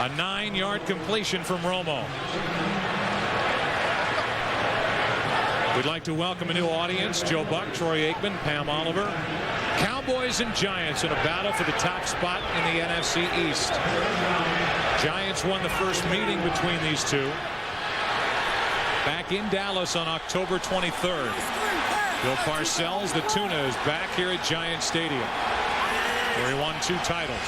A 9-yard completion from Romo. We'd like to welcome a new audience. Joe Buck, Troy Aikman, Pam Oliver. Cowboys and Giants in a battle for the top spot in the NFC East. Giants won the first meeting between these two back in Dallas on October 23rd. Bill Parcells, the Tuna, is back here at Giant Stadium, where he won 2 titles.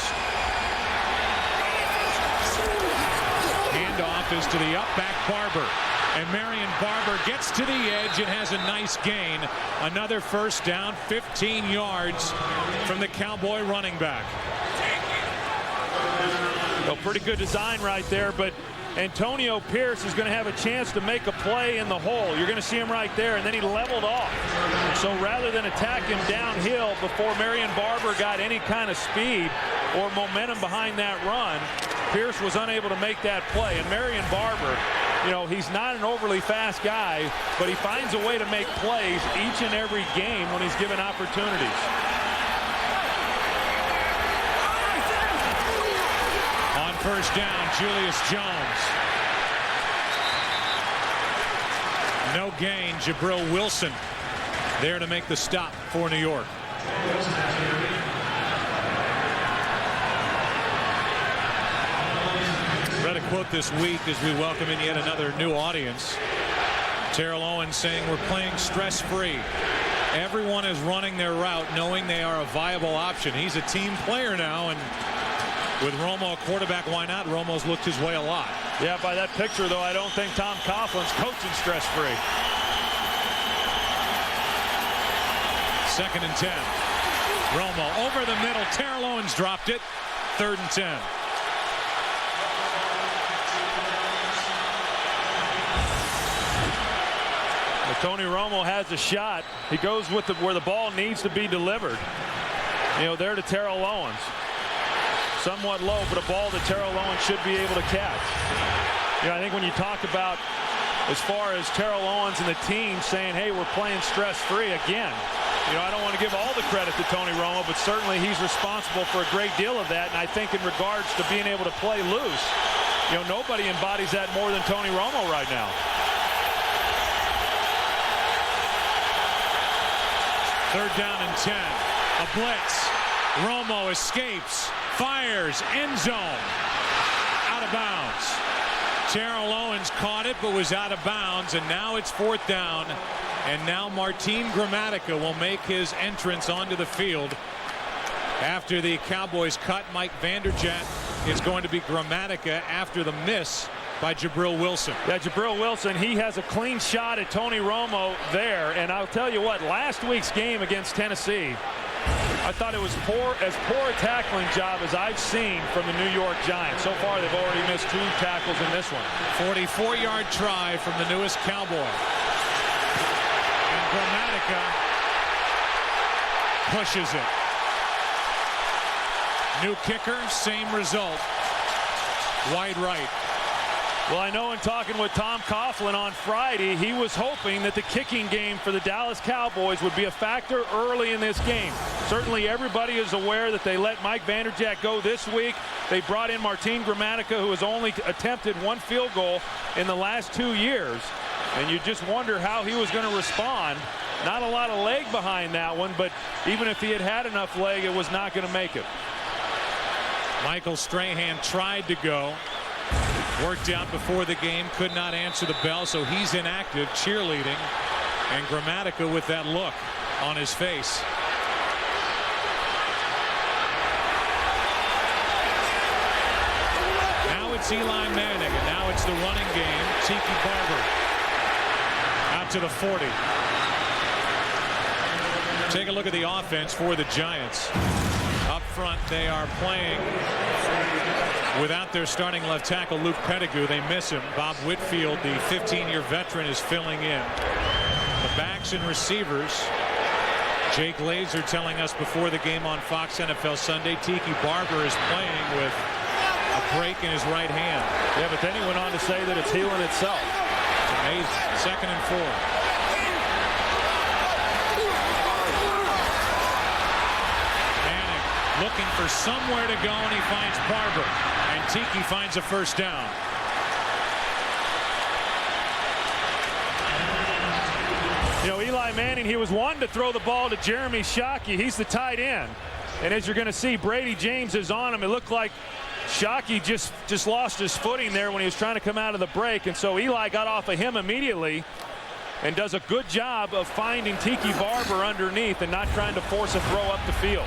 Handoff is to the up back Barber. And Marion Barber gets to the edge and has a nice gain. Another first down, 15 yards from the Cowboy running back. Well, pretty good design right there, but Antonio Pierce is going to have a chance to make a play in the hole. You're going to see him right there, and then he leveled off. So rather than attack him downhill before Marion Barber got any kind of speed or momentum behind that run, Pierce was unable to make that play. And Marion Barber, you know, he's not an overly fast guy, but he finds a way to make plays each and every game when he's given opportunities. On first down, Julius Jones. No gain. Jabril Wilson there to make the stop for New York. Read a quote this week as we welcome in yet another new audience. Terrell Owens saying we're playing stress-free. Everyone is running their route knowing they are a viable option. He's a team player now, and with Romo a quarterback, why not? Romo's looked his way a lot. Yeah, by that picture, though, I don't think Tom Coughlin's coaching stress-free. 2nd and 10. Romo over the middle. Terrell Owens dropped it. 3rd and 10. Tony Romo has a shot. He goes with where the ball needs to be delivered. You know, there to Terrell Owens. Somewhat low, but a ball that Terrell Owens should be able to catch. You know, I think when you talk about as far as Terrell Owens and the team saying, hey, we're playing stress-free again. You know, I don't want to give all the credit to Tony Romo, but certainly he's responsible for a great deal of that. And I think in regards to being able to play loose, you know, nobody embodies that more than Tony Romo right now. 3rd down and 10. A blitz. Romo escapes, fires, end zone. Out of bounds. Terrell Owens caught it but was out of bounds, and now it's 4th down. And now Martin Gramatica will make his entrance onto the field. After the Cowboys cut Mike Vanderjagt, it's going to be Gramatica after the miss by Jabril Wilson. Yeah, Jabril Wilson, he has a clean shot at Tony Romo there. And I'll tell you what, last week's game against Tennessee, I thought it was as poor a tackling job as I've seen from the New York Giants. So far, they've already missed 2 tackles in this one. 44-yard try from the newest Cowboy. And Gramatica pushes it. New kicker, same result. Wide right. Well, I know in talking with Tom Coughlin on Friday, he was hoping that the kicking game for the Dallas Cowboys would be a factor early in this game. Certainly everybody is aware that they let Mike Vanderjagt go this week. They brought in Martin Gramatica, who has only attempted 1 field goal in the last 2 years. And you just wonder how he was going to respond. Not a lot of leg behind that one, but even if he had had enough leg, it was not going to make it. Michael Strahan tried to go. Worked out before the game, could not answer the bell, so he's inactive, cheerleading. And Gramatica with that look on his face. Now it's Eli Manning, and now it's the running game. Tiki Barber out to the 40. Take a look at the offense for the Giants. Up front, they are playing without their starting left tackle, Luke Pettigrew. They miss him. Bob Whitfield, the 15-year veteran, is filling in. The backs and receivers, Jake Glazer telling us before the game on Fox NFL Sunday, Tiki Barber is playing with a break in his right hand. Yeah, but then he went on to say that it's healing itself. It's amazing. 2nd and 4. Manning looking for somewhere to go, and he finds Barber. And Tiki finds a first down. You know, Eli Manning, he was wanting to throw the ball to Jeremy Shockey. He's the tight end. And as you're going to see, Brady James is on him. It looked like Shockey just lost his footing there when he was trying to come out of the break. And so Eli got off of him immediately and does a good job of finding Tiki Barber underneath and not trying to force a throw up the field.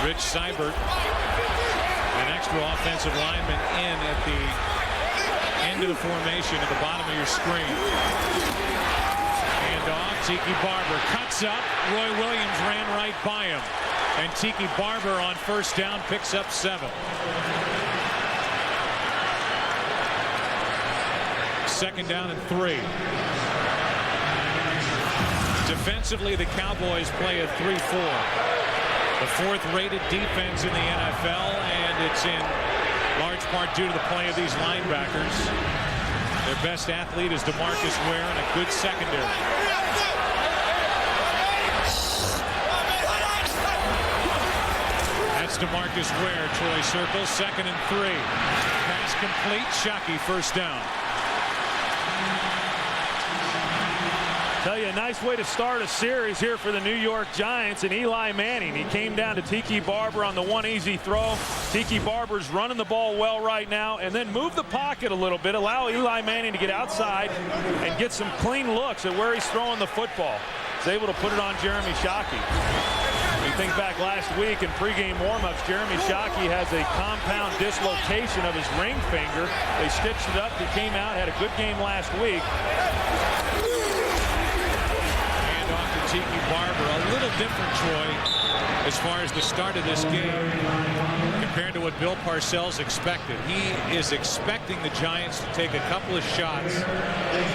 Rich Seibert, an extra offensive lineman in at the end of the formation at the bottom of your screen. Handoff, Tiki Barber cuts up. Roy Williams ran right by him. And Tiki Barber on first down picks up 7. Second down and 3. Defensively, the Cowboys play a 3-4. The 4th rated defense in the NFL, and it's in large part due to the play of these linebackers. Their best athlete is DeMarcus Ware and a good secondary. That's DeMarcus Ware. Troy circles, 2nd and 3. Pass complete. Shockey first down. Tell you, a nice way to start a series here for the New York Giants and Eli Manning. He came down to Tiki Barber on the one easy throw. Tiki Barber's running the ball well right now, and then move the pocket a little bit, allow Eli Manning to get outside and get some clean looks at where he's throwing the football. He's able to put it on Jeremy Shockey. You think back last week in pregame warmups, Jeremy Shockey has a compound dislocation of his ring finger. They stitched it up. He came out, had a good game last week. Tiki Barber, a little different, Troy, as far as the start of this game compared to what Bill Parcells expected. He is expecting the Giants to take a couple of shots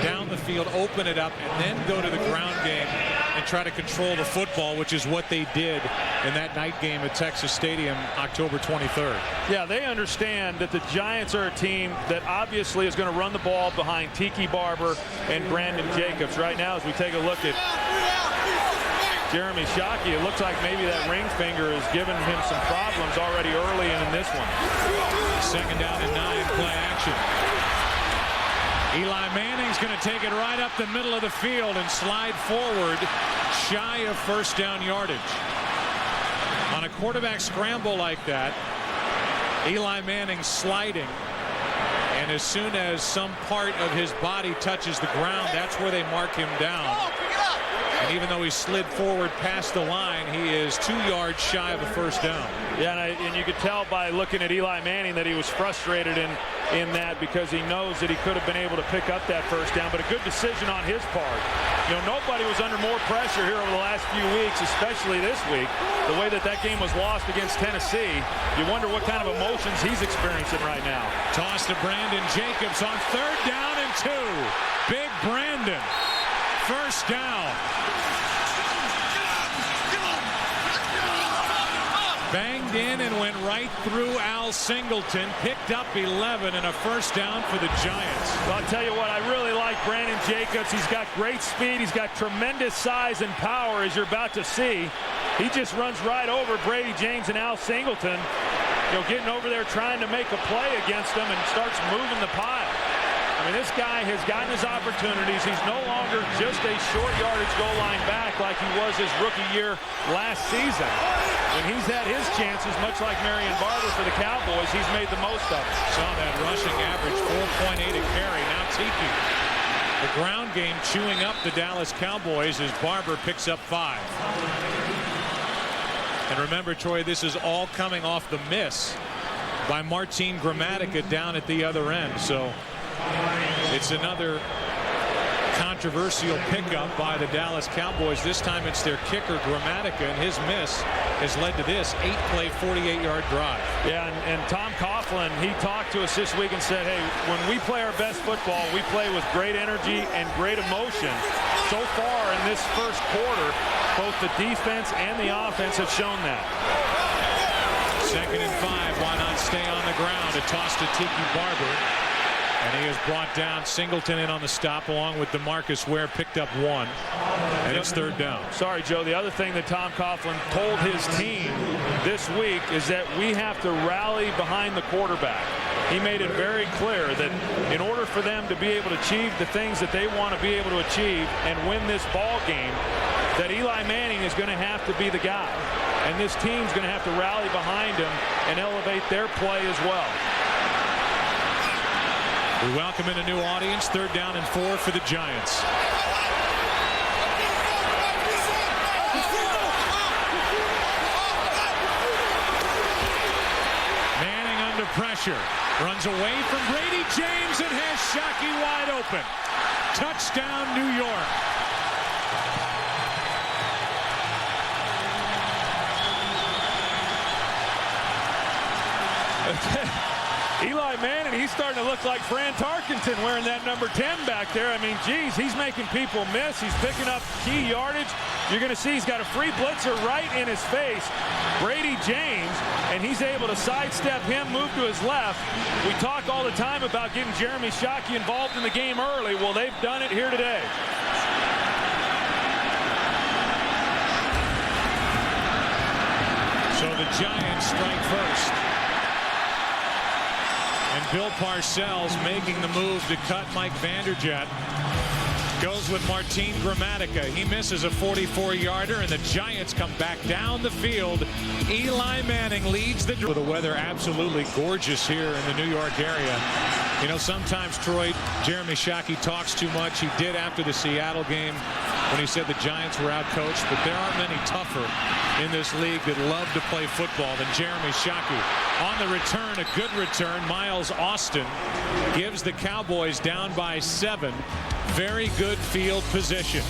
down the field, open it up, and then go to the ground game and try to control the football, which is what they did in that night game at Texas Stadium October 23rd. Yeah, they understand that the Giants are a team that obviously is going to run the ball behind Tiki Barber and Brandon Jacobs. Right now, as we take a look at Jeremy Shockey, it looks like maybe that ring finger has given him some problems already early in this one. 2nd down and 9, play action. Eli Manning's going to take it right up the middle of the field and slide forward shy of first down yardage. On a quarterback scramble like that, Eli Manning sliding, and as soon as some part of his body touches the ground, that's where they mark him down. And even though he slid forward past the line, he is 2 yards shy of a first down. Yeah, and you could tell by looking at Eli Manning that he was frustrated in that, because he knows that he could have been able to pick up that first down, but a good decision on his part. You know, nobody was under more pressure here over the last few weeks, especially this week. The way that game was lost against Tennessee, you wonder what kind of emotions he's experiencing right now. Toss to Brandon Jacobs on 3rd down and 2. Big Brandon. First down. Banged in and went right through Al Singleton. Picked up 11 and a first down for the Giants. Well, I'll tell you what, I really like Brandon Jacobs. He's got great speed. He's got tremendous size and power, as you're about to see. He just runs right over Brady James and Al Singleton. You know, getting over there trying to make a play against them and starts moving the pile. I mean, this guy has gotten his opportunities. He's no longer just a short yardage goal line back like he was his rookie year last season. When he's had his chances, much like Marion Barber for the Cowboys, he's made the most of it. Saw that rushing average, 4.8 a carry. Now Tiki. The ground game chewing up the Dallas Cowboys as Barber picks up 5. And remember, Troy, this is all coming off the miss by Martin Gramatica down at the other end. So it's another controversial pickup by the Dallas Cowboys. This time it's their kicker, Gramatica, and his miss has led to this 8-play, 48-yard drive. Yeah, and Tom Coughlin, he talked to us this week and said, hey, when we play our best football, we play with great energy and great emotion. So far in this first quarter, both the defense and the offense have shown that. 2nd and 5. Why not stay on the ground? A toss to Tiki Barber. And he has brought down Singleton in on the stop, along with DeMarcus Ware, picked up 1. And it's 3rd down. Sorry, Joe. The other thing that Tom Coughlin told his team this week is that we have to rally behind the quarterback. he made it very clear that in order for them to be able to achieve the things that they want to be able to achieve and win this ball game, that Eli Manning is going to have to be the guy. And this team's going to have to rally behind him and elevate their play as well. We welcome in a new audience. 3rd down and 4 for the Giants. Manning under pressure. Runs away from Brady James and has Shockey wide open. Touchdown, New York. Eli Manning, he's starting to look like Fran Tarkenton wearing that number 10 back there. I mean, geez, he's making people miss. He's picking up key yardage. You're going to see he's got a free blitzer right in his face, Brady James, and he's able to sidestep him, move to his left. We talk all the time about getting Jeremy Shockey involved in the game early. Well, they've done it here today. So the Giants strike first. And Bill Parcells making the move to cut Mike Vanderjagt. Goes with Martin Gramatica. He misses a 44-yarder, and the Giants come back down the field. Eli Manning leads the drive. The weather absolutely gorgeous here in the New York area. You know, sometimes, Troy, Jeremy Shockey talks too much. He did after the Seattle game when he said the Giants were outcoached, but there aren't many tougher in this league that love to play football than Jeremy Shockey. On the return, a good return. Miles Austin gives the Cowboys down by 7. Very good field position.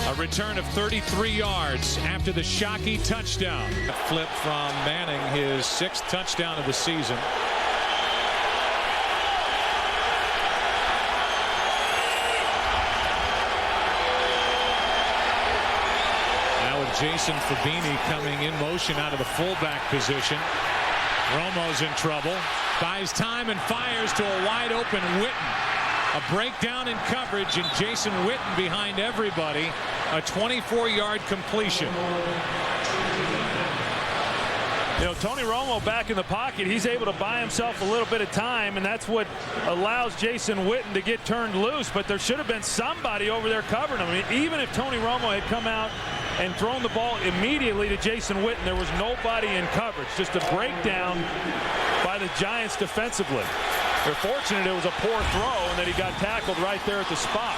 A return of 33 yards after the Shockey touchdown. A flip from Manning, his 6th touchdown of the season. Now with Jason Fabini coming in motion out of the fullback position. Romo's in trouble. Buys time and fires to a wide open Witten. A breakdown in coverage, and Jason Witten behind everybody. A 24-yard completion. You know, Tony Romo back in the pocket, he's able to buy himself a little bit of time, and that's what allows Jason Witten to get turned loose. But there should have been somebody over there covering him. I mean, even if Tony Romo had come out and thrown the ball immediately to Jason Witten, there was nobody in coverage. Just a breakdown by the Giants defensively. They're fortunate it was a poor throw and that he got tackled right there at the spot.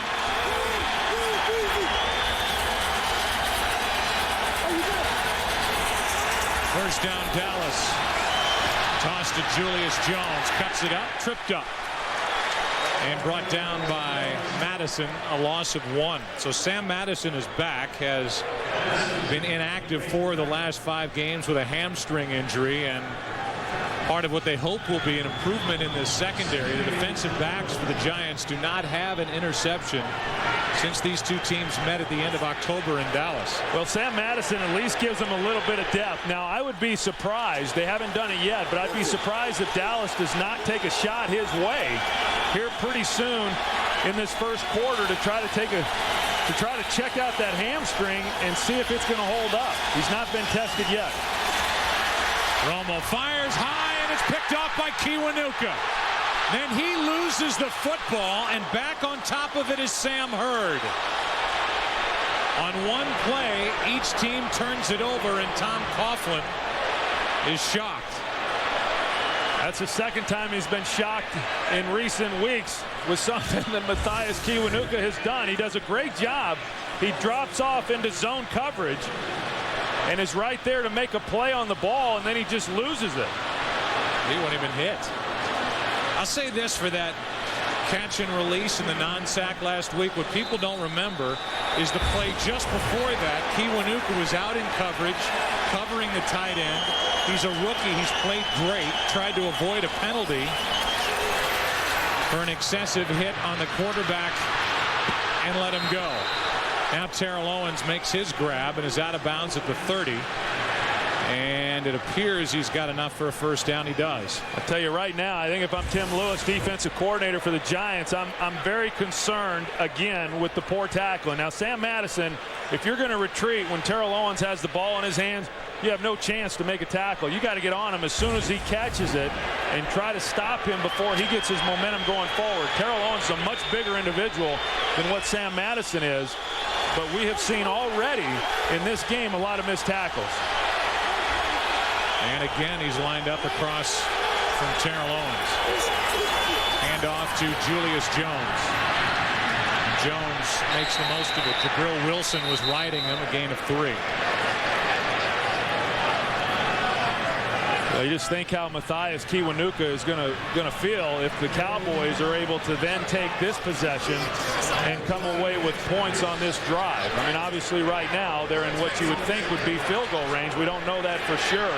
First down, Dallas. Toss to Julius Jones. Cuts it up, tripped up. And brought down by Madison, a loss of 1. So Sam Madison is back, has been inactive for the last 5 games with a hamstring injury, and part of what they hope will be an improvement in this secondary. The defensive backs for the Giants do not have an interception since these two teams met at the end of October in Dallas. Well, Sam Madison at least gives them a little bit of depth. Now, I would be surprised, they haven't done it yet, but I'd be surprised if Dallas does not take a shot his way here pretty soon in this first quarter to try to check out that hamstring and see if it's going to hold up. He's not been tested yet. Romo fires high, and it's picked off by Kiwanuka. Then he loses the football, and back on top of it is Sam Hurd. On one play, each team turns it over, and Tom Coughlin is shocked. That's the second time he's been shocked in recent weeks with something that Matthias Kiwanuka has done. He does a great job. He drops off into zone coverage and is right there to make a play on the ball, and then he just loses it. He won't even hit. I'll say this for that catch and release and the non-sack last week. What people don't remember is the play just before that. Kiwanuka was out in coverage, covering the tight end. He's a rookie. He's played great. Tried to avoid a penalty for an excessive hit on the quarterback and let him go. Now Terrell Owens makes his grab and is out of bounds at the 30. And it appears he's got enough for a first down. He does. I'll tell you right now, I think if I'm Tim Lewis, defensive coordinator for the Giants, I'm very concerned again with the poor tackling. Now, Sam Madison, if you're going to retreat when Terrell Owens has the ball in his hands, you have no chance to make a tackle. You got to get on him as soon as he catches it and try to stop him before he gets his momentum going forward. Terrell Owens is a much bigger individual than what Sam Madison is, but we have seen already in this game a lot of missed tackles. And again, he's lined up across from Terrell Owens. Hand off to Julius Jones. Jones makes the most of it. Jabril Wilson was riding him, a gain of 3. You just think how Matthias Kiwanuka is going to feel if the Cowboys are able to then take this possession and come away with points on this drive. I mean, obviously right now they're in what you would think would be field goal range. We don't know that for sure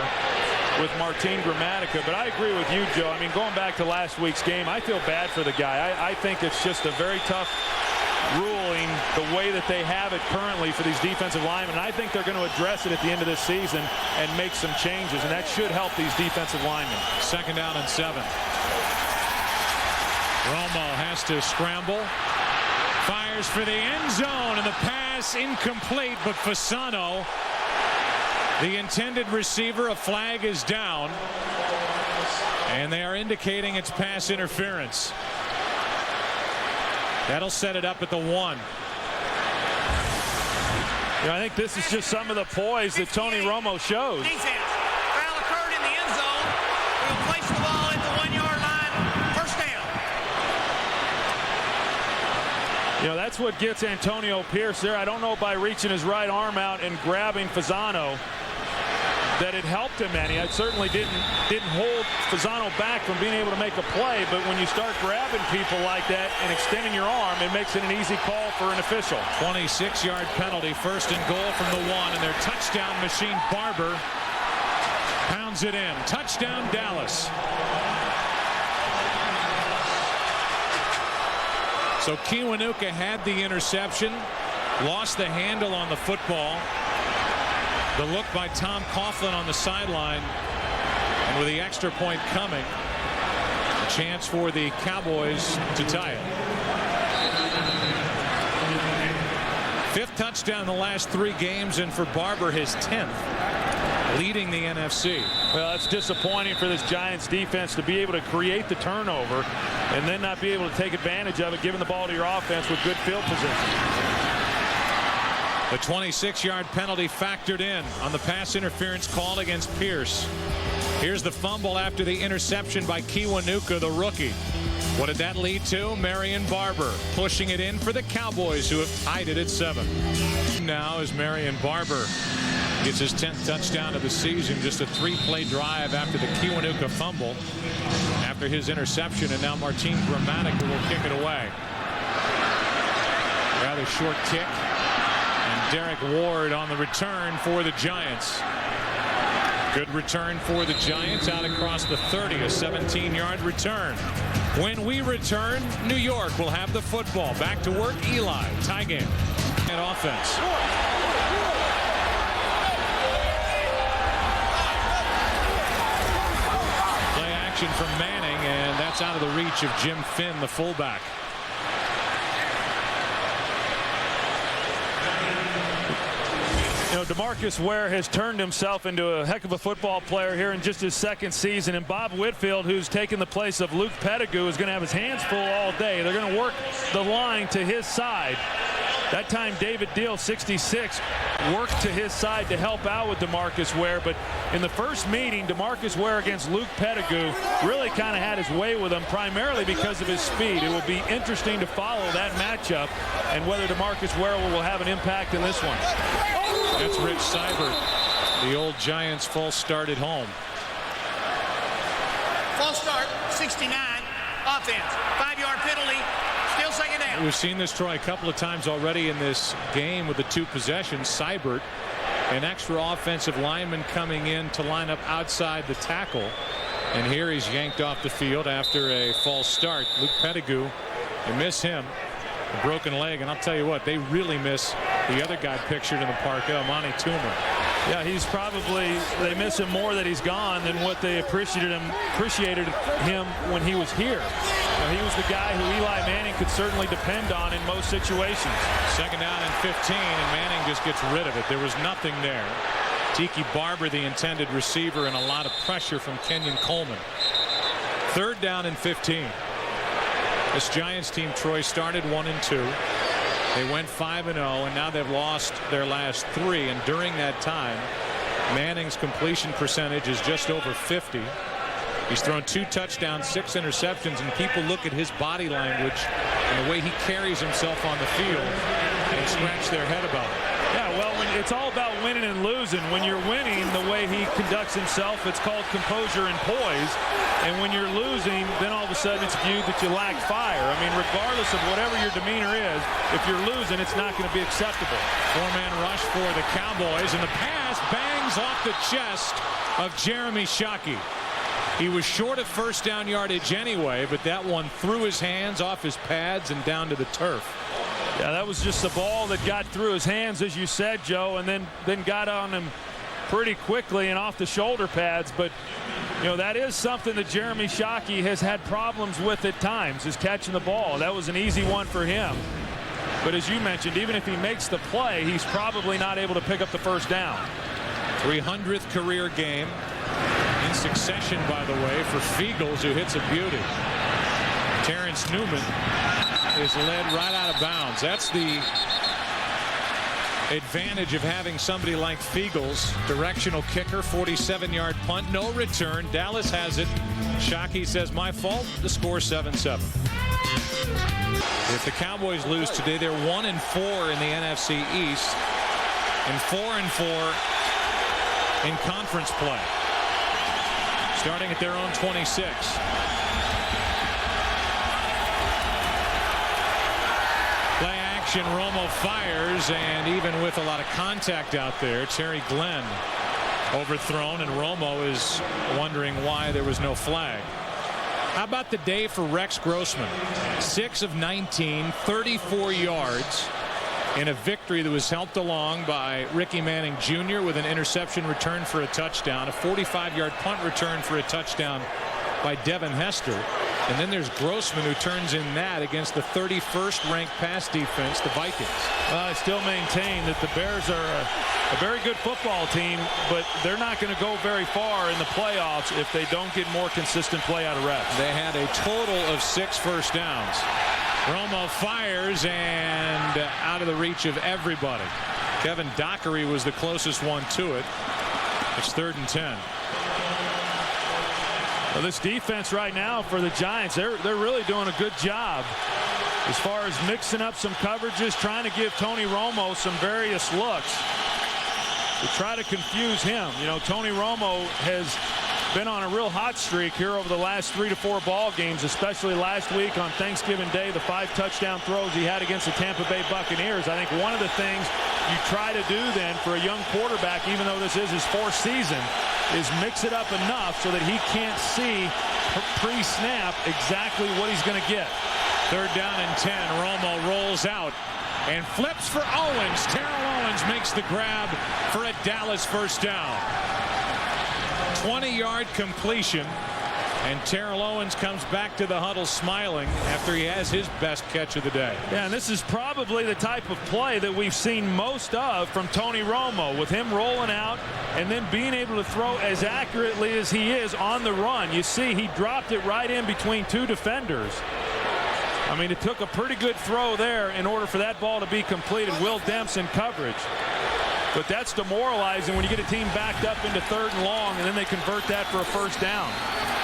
with Martin Gramatica, but I agree with you, Joe. I mean, going back to last week's game, I feel bad for the guy. I think it's just a very tough ruling the way that they have it currently for these defensive linemen. And I think they're going to address it at the end of this season and make some changes, and that should help these defensive linemen. 2nd down and 7. Romo has to scramble. Fires for the end zone, and the pass incomplete, but Fasano, the intended receiver, a flag is down, and they are indicating it's pass interference. That'll set it up at the 1. I think this is just some of the poise that Tony Romo shows. Foul occurred in the end zone. We'll place the ball at the 1-yard line. First down. That's what gets Antonio Pierce there. I don't know by reaching his right arm out and grabbing Fasano that it helped him any. I certainly didn't hold Fasano back from being able to make a play, but when you start grabbing people like that and extending your arm, it makes it an easy call for an official. 26-yard penalty, 1st and goal from the 1, and their touchdown machine Barber pounds it in. Touchdown Dallas. So Kiwanuka had the interception, lost the handle on the football. The look by Tom Coughlin on the sideline, and with the extra point coming, a chance for the Cowboys to tie it. 5th touchdown in the last 3 games, and for Barber his 10th, leading the NFC. Well, it's disappointing for this Giants defense to be able to create the turnover and then not be able to take advantage of it, giving the ball to your offense with good field position. The 26-yard penalty factored in on the pass interference called against Pierce. Here's the fumble after the interception by Kiwanuka, the rookie. What did that lead to? Marion Barber pushing it in for the Cowboys, who have tied it at 7. Now as Marion Barber gets his 10th touchdown of the season, just a 3-play drive after the Kiwanuka fumble, after his interception, and now Martin Gramatica will kick it away. Rather short kick. And Derek Ward on the return for the Giants. Good return for the Giants out across the 30, a 17-yard return. When we return, New York will have the football. Back to work, Eli. Tie game. And offense. Play action from Manning, and that's out of the reach of Jim Finn, the fullback. DeMarcus Ware has turned himself into a heck of a football player here in just his 2nd season, and Bob Whitfield, who's taken the place of Luke Pettigrew, is going to have his hands full all day. They're going to work the line to his side. That time David Deal, 66, worked to his side to help out with DeMarcus Ware, but in the first meeting, DeMarcus Ware against Luke Pettigrew really kind of had his way with him, primarily because of his speed. It will be interesting to follow that matchup and whether DeMarcus Ware will have an impact in this one. That's Rich Seibert, the old Giants false start at home. False start, 69, offense, 5-yard penalty, still 2nd down. We've seen this, Troy, a couple of times already in this game with the 2 possessions. Seibert, an extra offensive lineman coming in to line up outside the tackle. And here he's yanked off the field after a false start. Luke Pettigrew, they miss him. A broken leg, and I'll tell you what, they really miss the other guy pictured in the park, Monty Toomer. Yeah, he's probably, they miss him more that he's gone than what they appreciated him when he was here. He was the guy who Eli Manning could certainly depend on in most situations. Second down and 15, and Manning just gets rid of it. There was nothing there. Tiki Barber, the intended receiver, and a lot of pressure from Kenyon Coleman. Third down and 15. This Giants team, Troy, started 1-2. They went 5-0, and now they've lost their last 3. And during that time, Manning's completion percentage is just over 50. He's thrown 2 touchdowns, 6 interceptions, and people look at his body language and the way he carries himself on the field and scratch their head about it. Yeah, well, it's all about winning and losing. When you're winning, the way he conducts himself, it's called composure and poise. And when you're losing, then all of a sudden it's viewed that you lack fire. I mean, regardless of whatever your demeanor is, if you're losing, it's not going to be acceptable. 4-man rush for the Cowboys, and the pass bangs off the chest of Jeremy Shockey. He was short of first down yardage anyway, but that one through his hands, off his pads, and down to the turf. Yeah, that was just the ball that got through his hands, as you said, Joe, and then got on him pretty quickly and off the shoulder pads. But, you know, that is something that Jeremy Shockey has had problems with at times, is catching the ball. That was an easy one for him. But as you mentioned, even if he makes the play, he's probably not able to pick up the first down. 300th career game in succession, by the way, for Fiegels, who hits a beauty. Terrence Newman is led right out of bounds. That's the advantage of having somebody like Fiegels. Directional kicker, 47-yard punt, no return. Dallas has it. Shockey says, my fault. The score 7-7. If the Cowboys lose today, they're 1-4 in the NFC East and 4-4 in conference play, starting at their own 26. Play action, Romo fires, and even with a lot of contact out there, Terry Glenn overthrown, and Romo is wondering why there was no flag. How about the day for Rex Grossman? 6 of 19, 34 yards in a victory that was helped along by Ricky Manning Jr. with an interception return for a touchdown, a 45-yard punt return for a touchdown by Devin Hester. And then there's Grossman, who turns in that against the 31st ranked pass defense, the Vikings. I still maintain that the Bears are a very good football team, but they're not going to go very far in the playoffs if they don't get more consistent play out of reps. They had a total of 6 first downs. Romo fires, and out of the reach of everybody. Kevin Dockery was the closest one to it. It's 3rd and 10. Well, this defense right now for the Giants, they're really doing a good job as far as mixing up some coverages, trying to give Tony Romo some various looks to try to confuse him. You know, Tony Romo has been on a real hot streak here over the last 3 to 4 ball games, especially last week on Thanksgiving Day, the 5 touchdown throws he had against the Tampa Bay Buccaneers. I think one of the things you try to do then for a young quarterback, even though this is his 4th season, is mix it up enough so that he can't see pre-snap exactly what he's going to get. 3rd down and 10. Romo rolls out and flips for Owens. Terrell Owens makes the grab for a Dallas first down. 20-yard completion, and Terrell Owens comes back to the huddle smiling after he has his best catch of the day. Yeah, and this is probably the type of play that we've seen most of from Tony Romo, with him rolling out and then being able to throw as accurately as he is on the run. You see, he dropped it right in between 2 defenders. I mean, it took a pretty good throw there in order for that ball to be completed. Will Dempson coverage. But that's demoralizing when you get a team backed up into 3rd and long, and then they convert that for a first down.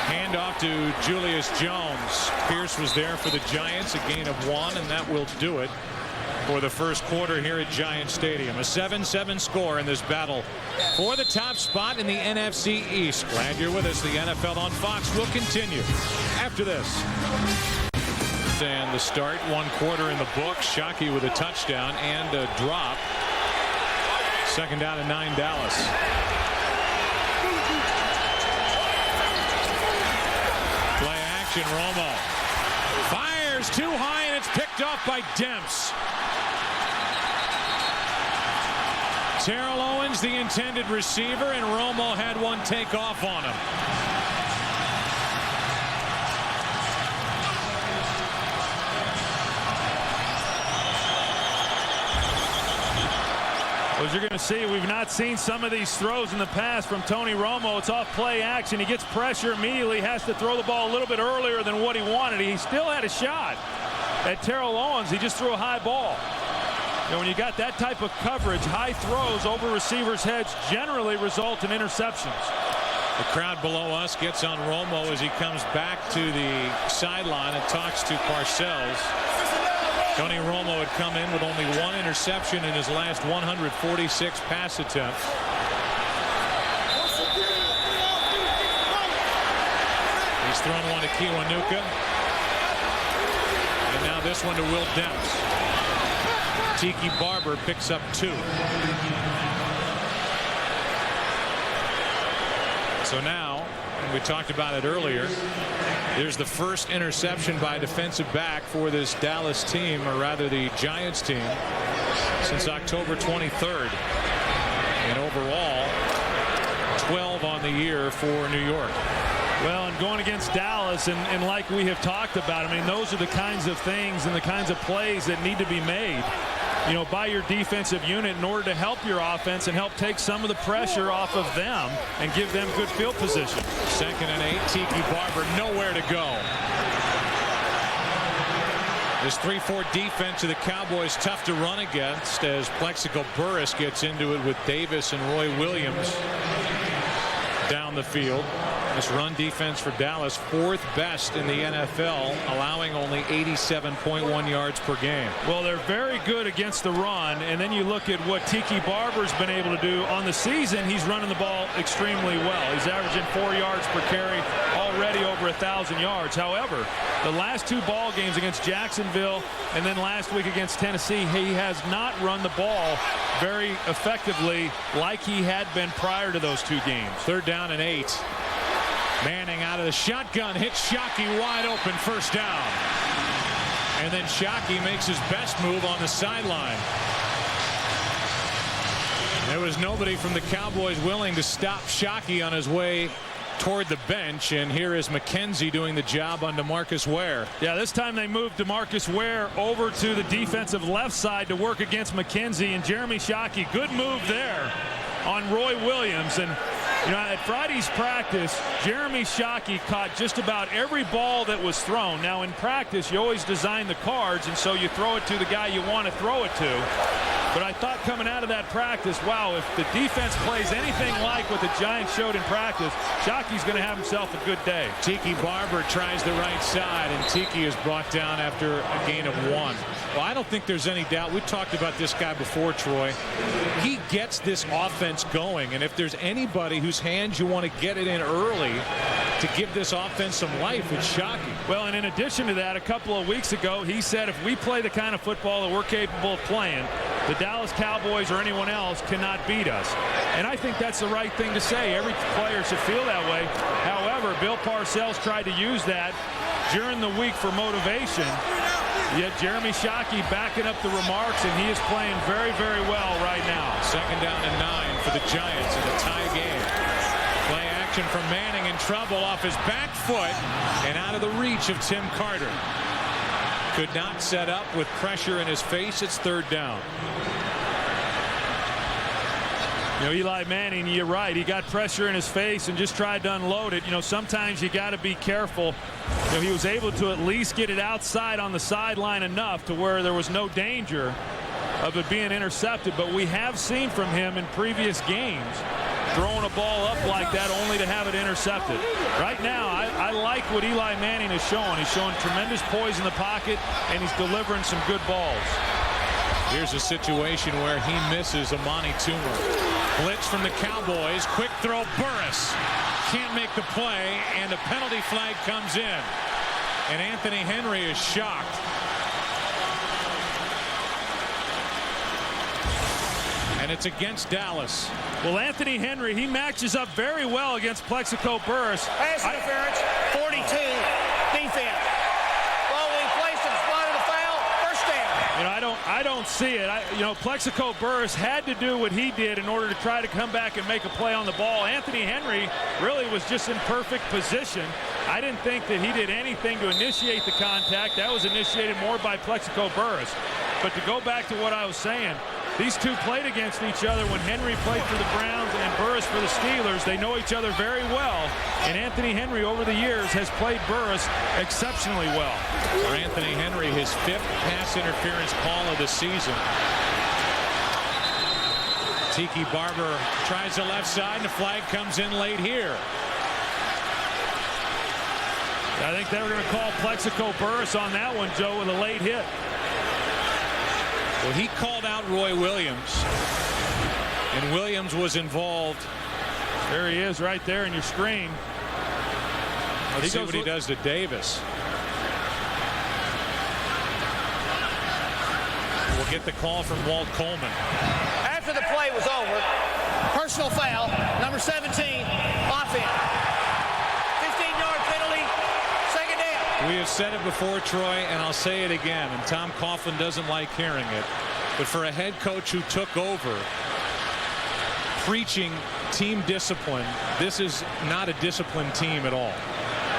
Hand off to Julius Jones. Pierce was there for the Giants, a gain of 1, and that will do it for the first quarter here at Giant Stadium. A 7-7 score in this battle for the top spot in the NFC East. Glad you're with us. The NFL on Fox will continue after this. And the start, 1 quarter in the books. Shockey with a touchdown and a drop. 2nd down and 9, Dallas. Play action, Romo fires too high, and it's picked off by Demps. Terrell Owens, the intended receiver, and Romo had one take off on him. As you're going to see, we've not seen some of these throws in the past from Tony Romo. It's off play action. He gets pressure immediately, has to throw the ball a little bit earlier than what he wanted. He still had a shot at Terrell Owens. He just threw a high ball. And when you got that type of coverage, high throws over receivers' heads generally result in interceptions. The crowd below us gets on Romo as he comes back to the sideline and talks to Parcells. Tony Romo had come in with only one interception in his last 146 pass attempts. He's thrown one to Kiwanuka. And now this one to Will Demps. Tiki Barber picks up 2. So now, and we talked about it earlier, there's the first interception by a defensive back for this Dallas team, or rather the Giants team, since October 23rd. And overall, 12 on the year for New York. Well, and going against Dallas, and like we have talked about, I mean, those are the kinds of things and the kinds of plays that need to be made, you know, by your defensive unit in order to help your offense and help take some of the pressure off of them and give them good field position. 2nd and 8, Tiki Barber nowhere to go. This 3-4 defense of the Cowboys tough to run against as Plexico Burris gets into it with Davis and Roy Williams down the field. This run defense for Dallas, 4th best in the NFL, allowing only 87.1 yards per game. Well, they're very good against the run, and then you look at what Tiki Barber's been able to do on the season. He's running the ball extremely well. He's averaging 4 yards per carry, already over 1,000 yards. However, the last 2 ball games against Jacksonville and then last week against Tennessee, he has not run the ball very effectively like he had been prior to those 2 games. 3rd down and 8. Manning out of the shotgun, hits Shockey wide open, 1st down. And then Shockey makes his best move on the sideline. There was nobody from the Cowboys willing to stop Shockey on his way toward the bench, and here is McKenzie doing the job on DeMarcus Ware. Yeah, this time they moved DeMarcus Ware over to the defensive left side to work against McKenzie, and Jeremy Shockey, good move there on Roy Williams. And you know, at Friday's practice, Jeremy Shockey caught just about every ball that was thrown. Now, in practice, you always design the cards, and so you throw it to the guy you want to throw it to. But I thought coming out of that practice, wow, if the defense plays anything like what the Giants showed in practice, Shockey's going to have himself a good day. Tiki Barber tries the right side, and Tiki is brought down after a gain of 1. Well, I don't think there's any doubt. We've talked about this guy before, Troy. He gets this offense going, and if there's anybody whose hands you want to get it in early to give this offense some life, it's Shockey. Well, and in addition to that, a couple of weeks ago, he said if we play the kind of football that we're capable of playing, the Dallas Cowboys or anyone else cannot beat us. And I think that's the right thing to say. Every player should feel that way. However, Bill Parcells tried to use that during the week for motivation. Yet Jeremy Shockey backing up the remarks, and he is playing very, very well right now. 2nd down and 9 for the Giants in a tie game. Play action from Manning, in trouble off his back foot and out of the reach of Tim Carter. Could not set up with pressure in his face. It's 3rd down. You know, Eli Manning, you're right. He got pressure in his face and just tried to unload it. You know, sometimes you got to be careful. You know, he was able to at least get it outside on the sideline enough to where there was no danger of it being intercepted. But we have seen from him in previous games throwing a ball up like that only to have it intercepted. Right now, I like what Eli Manning is showing. He's showing tremendous poise in the pocket, and he's delivering some good balls. Here's a situation where he misses Amani Toomer. Blitz from the Cowboys. Quick throw, Burris. Can't make the play, and a penalty flag comes in. And Anthony Henry is shocked. And it's against Dallas. Well, Anthony Henry, he matches up very well against Plexico Burris. Pass interference, 42, defense. Well, we placed him, spotted a foul, 1st down. You know, I don't don't see it. Plexico Burress had to do what he did in order to try to come back and make a play on the ball. Anthony Henry really was just in perfect position. I didn't think that he did anything to initiate the contact. That was initiated more by Plexico Burress. But to go back to what I was saying, these two played against each other when Henry played for the Browns and Burress for the Steelers. They know each other very well. And Anthony Henry, over the years, has played Burress exceptionally well. For Anthony Henry, his 5th pass interference call of the season. Tiki Barber tries the left side, and the flag comes in late here. I think they were going to call Plexico Burress on that one, Joe, with a late hit. Well, he called out Roy Williams, and Williams was involved. There he is right there in your screen. Let's see what he does to Davis. We'll get the call from Walt Coleman. After the play was over, personal foul, number 17, offense. 15-yard penalty, second down. We have said it before, Troy, and I'll say it again, and Tom Coughlin doesn't like hearing it, but for a head coach who took over preaching team discipline, this is not a disciplined team at all.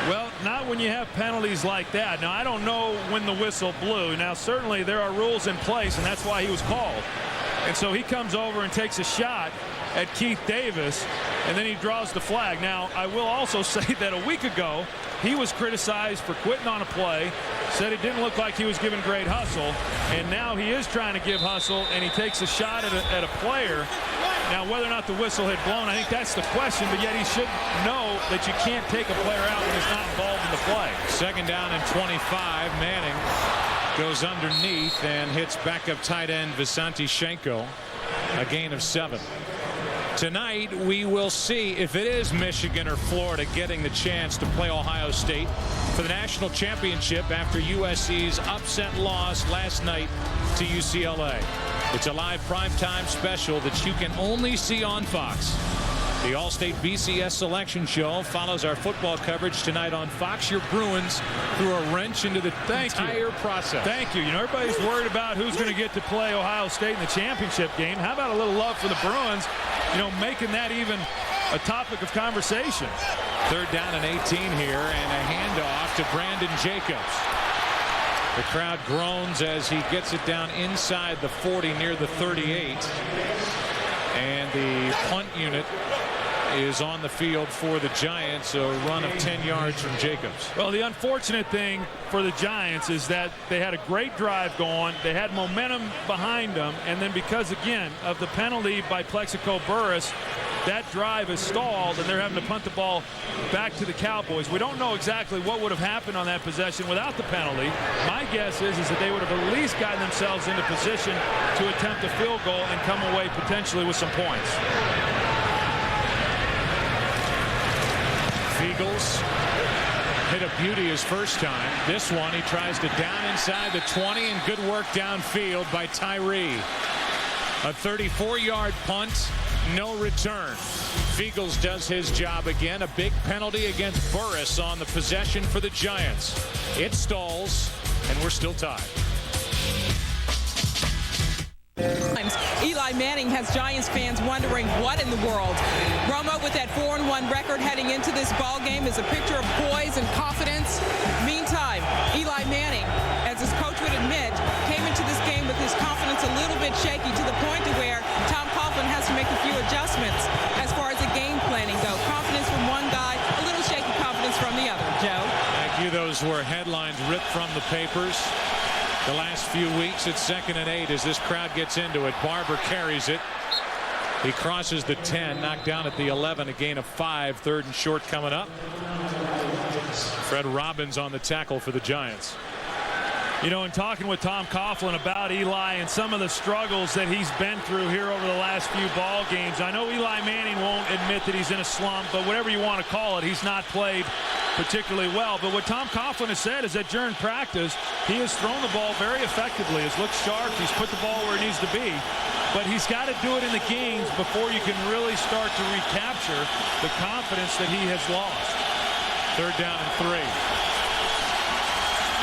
Well, not when you have penalties like that. Now, I don't know when the whistle blew. Now, certainly there are rules in place, and that's why he was called. And so he comes over and takes a shot at Keith Davis, and then he draws the flag. Now, I will also say that a week ago, he was criticized for quitting on a play, said it didn't look like he was giving great hustle, and now he is trying to give hustle, and he takes a shot at a player. Now, whether or not the whistle had blown, I think that's the question, but yet he should know that you can't take a player out when he's not involved in the play. Second down and 25. Manning goes underneath and hits backup tight end Visanthe Shenko. A gain of 7. Tonight, we will see if it is Michigan or Florida getting the chance to play Ohio State for the national championship after USC's upset loss last night to UCLA. It's a live primetime special that you can only see on Fox. The All-State BCS Selection Show follows our football coverage tonight on Fox. Your Bruins threw a wrench into the entire process. Thank you. Everybody's worried about who's going to get to play Ohio State in the championship game. How about a little love for the Bruins, making that even a topic of conversation. Third down and 18 here, and a handoff to Brandon Jacobs. The crowd groans as he gets it down inside the 40 near the 38. And the punt unit is on the field for the Giants, a run of 10 yards from Jacobs. Well, the unfortunate thing for the Giants is that they had a great drive going. They had momentum behind them, and then because, again, of the penalty by Plexico Burress, that drive is stalled, and they're having to punt the ball back to the Cowboys. We don't know exactly what would have happened on that possession without the penalty. My guess is that they would have at least gotten themselves into position to attempt a field goal and come away potentially with some points. Eagles hit a beauty his first time. This one he tries to down inside the 20, and good work downfield by Tyree. A 34-yard punt, no return. Fiegels does his job again. A big penalty against Burress on the possession for the Giants. It stalls, and we're still tied. Eli Manning has Giants fans wondering what in the world. Romo with that 4-1 record heading into this ball game is a picture of poise and confidence. Meantime, Eli Manning, as his coach would admit, came into this game with his confidence a little bit shaky to the point to where Tom Coughlin has to make a few adjustments as far as the game planning goes. Confidence from one guy, a little shaky confidence from the other. Joe? Thank you. Those were headlines ripped from the papers the last few weeks. It's 2nd and 8 as this crowd gets into it. Barber carries it. He crosses the 10, knocked down at the 11, a gain of 5. 3rd and short coming up. Fred Robbins on the tackle for the Giants. In talking with Tom Coughlin about Eli and some of the struggles that he's been through here over the last few ball games, I know Eli Manning won't admit that he's in a slump, but whatever you want to call it, he's not played particularly well. But what Tom Coughlin has said is that during practice, he has thrown the ball very effectively. He's looked sharp. He's put the ball where it needs to be. But he's got to do it in the games before you can really start to recapture the confidence that he has lost. 3rd down and 3.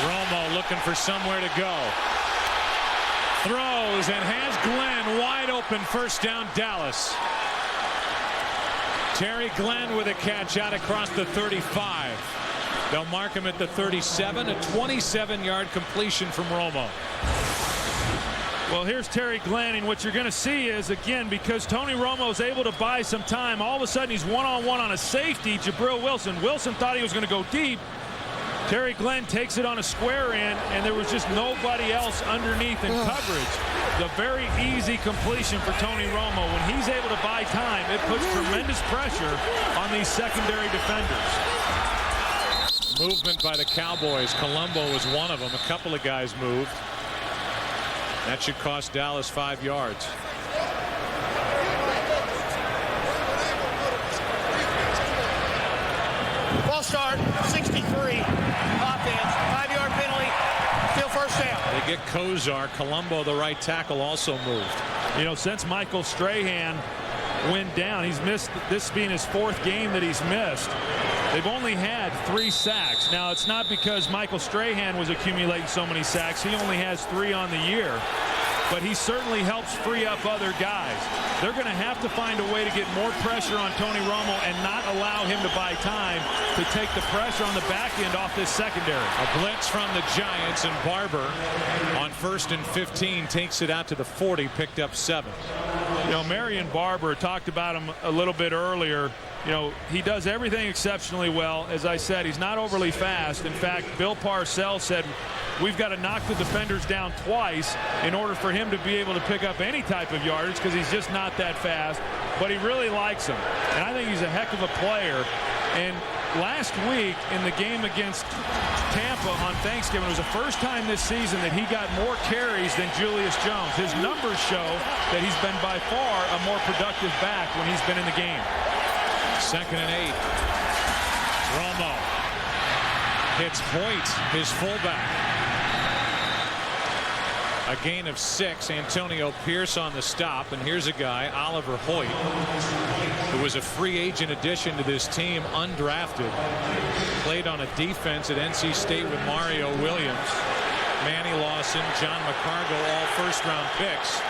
Romo looking for somewhere to go. Throws and has Glenn wide open. First down, Dallas. Terry Glenn with a catch out across the 35. They'll mark him at the 37. A 27-yard completion from Romo. Well, here's Terry Glenn, and what you're going to see is, again, because Tony Romo is able to buy some time, all of a sudden he's one-on-one on a safety, Jabril Wilson. Wilson thought he was going to go deep. Terry Glenn takes it on a square in, and there was just nobody else underneath in coverage. The very easy completion for Tony Romo. When he's able to buy time, it puts tremendous pressure on these secondary defenders. Movement by the Cowboys. Colombo was one of them. A couple of guys moved. That should cost Dallas 5 yards. Ball start, 63. Offense, 5-yard penalty, still first down. They get Kozar. Colombo, the right tackle, also moved. You know, since Michael Strahan went down, he's missed, this being his 4th game that he's missed. They've only had 3 sacks. Now, it's not because Michael Strahan was accumulating so many sacks. He only has 3 on the year. But he certainly helps free up other guys. They're going to have to find a way to get more pressure on Tony Romo and not allow him to buy time to take the pressure on the back end off this secondary. A blitz from the Giants, and Barber on 1st and 15 takes it out to the 40, picked up 7. You know, Marion Barber, talked about him a little bit earlier. You know, he does everything exceptionally well. As I said, he's not overly fast. In fact, Bill Parcells said we've got to knock the defenders down twice in order for him to be able to pick up any type of yardage, because he's just not that fast. But he really likes him, and I think he's a heck of a player. And last week in the game against Tampa on Thanksgiving, it was the first time this season that he got more carries than Julius Jones. His numbers show that he's been by far a more productive back when he's been in the game. 2nd and 8. Romo hits Hoyt, his fullback. A gain of 6. Antonio Pierce on the stop, and here's a guy, Oliver Hoyt, who was a free agent addition to this team, undrafted. Played on a defense at NC State with Mario Williams, Manny Lawson, John McCargo, all first-round picks.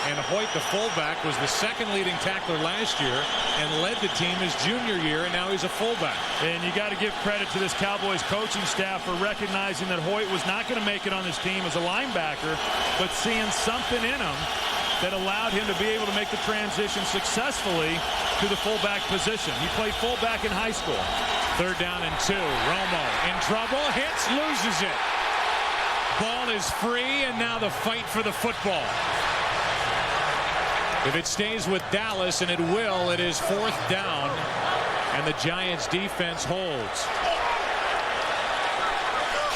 And Hoyt, the fullback, was the 2nd leading tackler last year and led the team his junior year, and now he's a fullback. And you got to give credit to this Cowboys coaching staff for recognizing that Hoyt was not going to make it on this team as a linebacker, but seeing something in him that allowed him to be able to make the transition successfully to the fullback position. He played fullback in high school. 3rd down and 2. Romo in trouble, hits, loses it. Ball is free, and now the fight for the football. If it stays with Dallas, and it will, it is 4th down, and the Giants defense holds.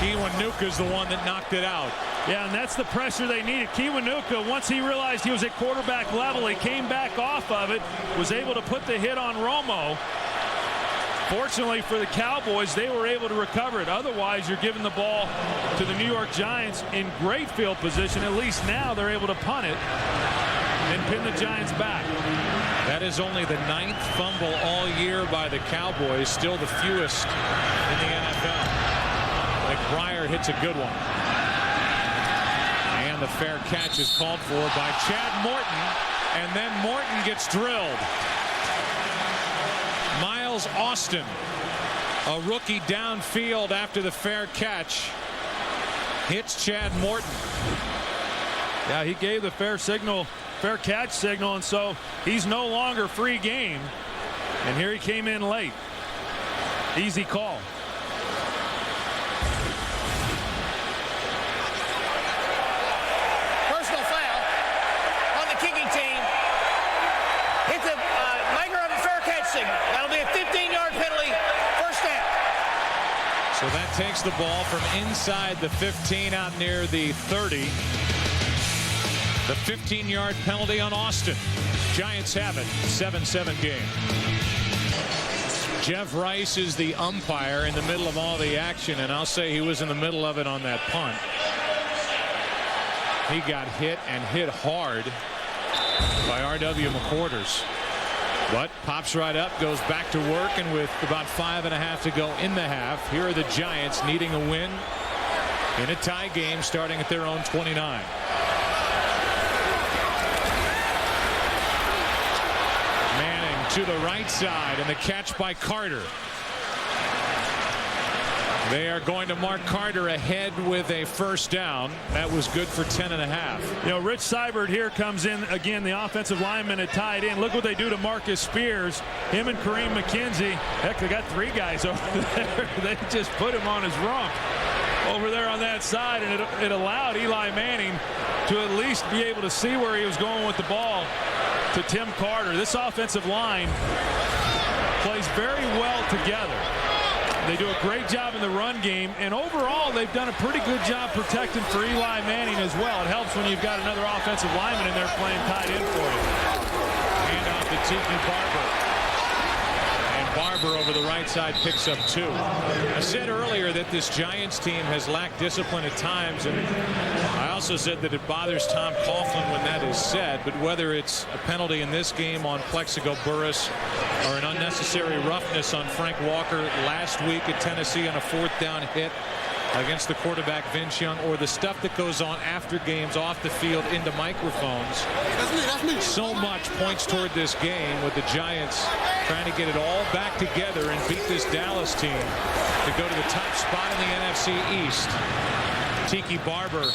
Kiwanuka's the one that knocked it out. Yeah, and that's the pressure they needed. Kiwanuka, once he realized he was at quarterback level, he came back off of it, was able to put the hit on Romo. Fortunately for the Cowboys, they were able to recover it. Otherwise, you're giving the ball to the New York Giants in great field position. At least now they're able to punt it and pin the Giants back. That is only the 9th fumble all year by the Cowboys, still the fewest in the NFL. McBriar hits a good one. And the fair catch is called for by Chad Morton, and then Morton gets drilled. Miles Austin, a rookie downfield after the fair catch, hits Chad Morton. Yeah, he gave the fair catch signal, and so he's no longer free game. And here he came in late. Easy call. Personal foul on the kicking team. Hits the maker of a fair catch signal. That'll be a 15-yard penalty, first down. So that takes the ball from inside the 15 out near the 30. The 15-yard penalty on Austin. Giants have it. 7-7 game. Jeff Rice is the umpire in the middle of all the action, and I'll say he was in the middle of it on that punt. He got hit, and hit hard, by R.W. McQuarters. But pops right up, goes back to work, and with about 5.5 to go in the half, here are the Giants needing a win in a tie game starting at their own 29. to the right side, and the catch by Carter. They are going to mark Carter ahead with a first down. That was good for 10.5. You know, Rich Seibert here comes in again, the offensive lineman at tight end. Look what they do to Marcus Spears. Him and Kareem McKenzie. Heck, they got 3 guys over there. They just put him on his rump over there on that side, and it allowed Eli Manning to at least be able to see where he was going with the ball to Tim Carter. This offensive line plays very well together. They do a great job in the run game, and overall they've done a pretty good job protecting for Eli Manning as well. It helps when you've got another offensive lineman in there playing tight end for you. Hand off to Tiki Barber. And Barber over the right side picks up 2. I said earlier that this Giants team has lacked discipline at times, and I also said that it bothers Tom Coughlin when that is said, but whether it's a penalty in this game on Plexico Burress or an unnecessary roughness on Frank Walker last week at Tennessee on a 4th down hit against the quarterback Vince Young, or the stuff that goes on after games off the field into microphones, so much points toward this game with the Giants trying to get it all back together and beat this Dallas team to go to the top spot in the NFC East. Tiki Barber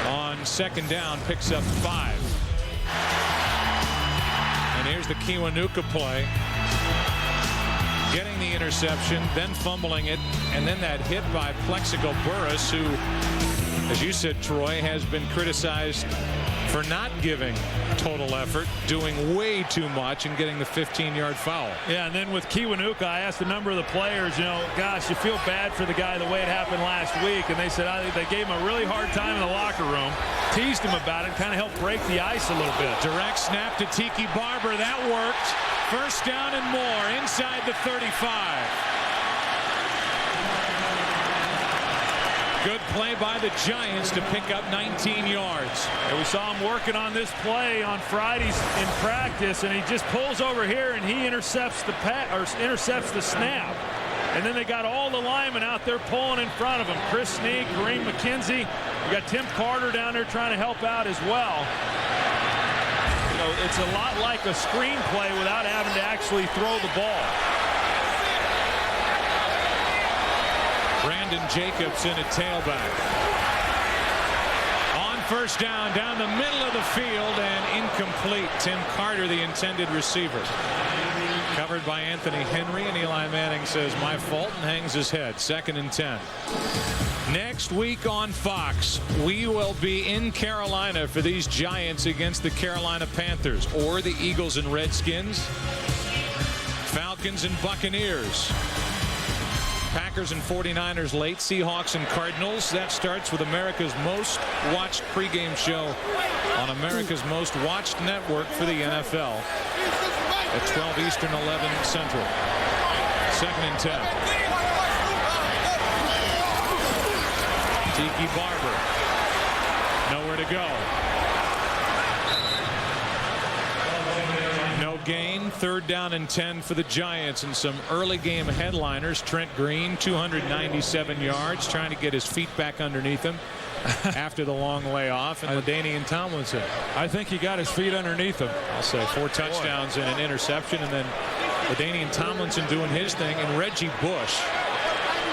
on 2nd down picks up 5. And here's the Kiwanuka play. Getting the interception, then fumbling it, and then that hit by Plexico Burress, who, as you said, Troy, has been criticized for not giving total effort, doing way too much, and getting the 15-yard foul. Yeah, and then with Kiwanuka, I asked a number of the players, you know, gosh, you feel bad for the guy the way it happened last week, and they said they gave him a really hard time in the locker room, teased him about it, kind of helped break the ice a little bit. Direct snap to Tiki Barber. That worked. First down and more inside the 35. Good play by the Giants to pick up 19 yards. And we saw him working on this play on Fridays in practice, and he just pulls over here and he intercepts the snap. And then they got all the linemen out there pulling in front of him. Chris Snead, Kareem McKenzie. We got Tim Carter down there trying to help out as well. You know, it's a lot like a screenplay without having to actually throw the ball. Brandon Jacobs in at tailback. On first down the middle of the field, and incomplete. Tim Carter, the intended receiver. Covered by Anthony Henry, and Eli Manning says, my fault, and hangs his head. 2nd and 10. Next week on Fox, we will be in Carolina for these Giants against the Carolina Panthers, or the Eagles and Redskins, Falcons and Buccaneers, Packers and 49ers late, Seahawks and Cardinals. That starts with America's most watched pregame show on America's most watched network for the NFL at 12 Eastern, 11 Central. 2nd and 10. Tiki Barber. Nowhere to go. No gain. 3rd down and 10 for the Giants, and some early game headliners. Trent Green, 297 yards, trying to get his feet back underneath him after the long layoff. And LaDainian Tomlinson. I think he got his feet underneath him. I'll say 4 touchdowns and an interception, and then LaDainian Tomlinson doing his thing, and Reggie Bush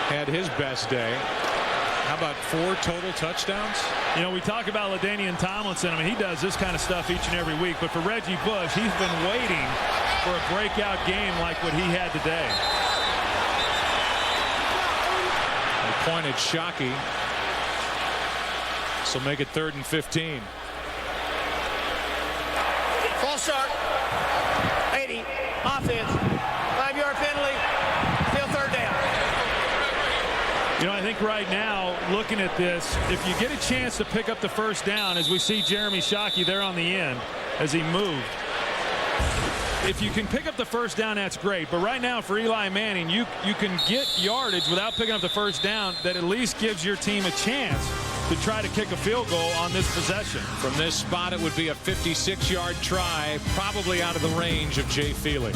had his best day. How about 4 total touchdowns? You know, we talk about LaDainian Tomlinson. I mean, he does this kind of stuff each and every week. But for Reggie Bush, he's been waiting for a breakout game like what he had today. They pointed Shockey. So make it 3rd and 15. False start. 80. Offense. 5-yard penalty. Still 3rd down. You know, I think right now, looking at this, if you get a chance to pick up the first down, as we see Jeremy Shockey there on the end as he moved, if you can pick up the first down, that's great. But right now for Eli Manning, you can get yardage without picking up the first down that at least gives your team a chance to try to kick a field goal on this possession. From this spot, it would be a 56-yard try, probably out of the range of Jay Feely.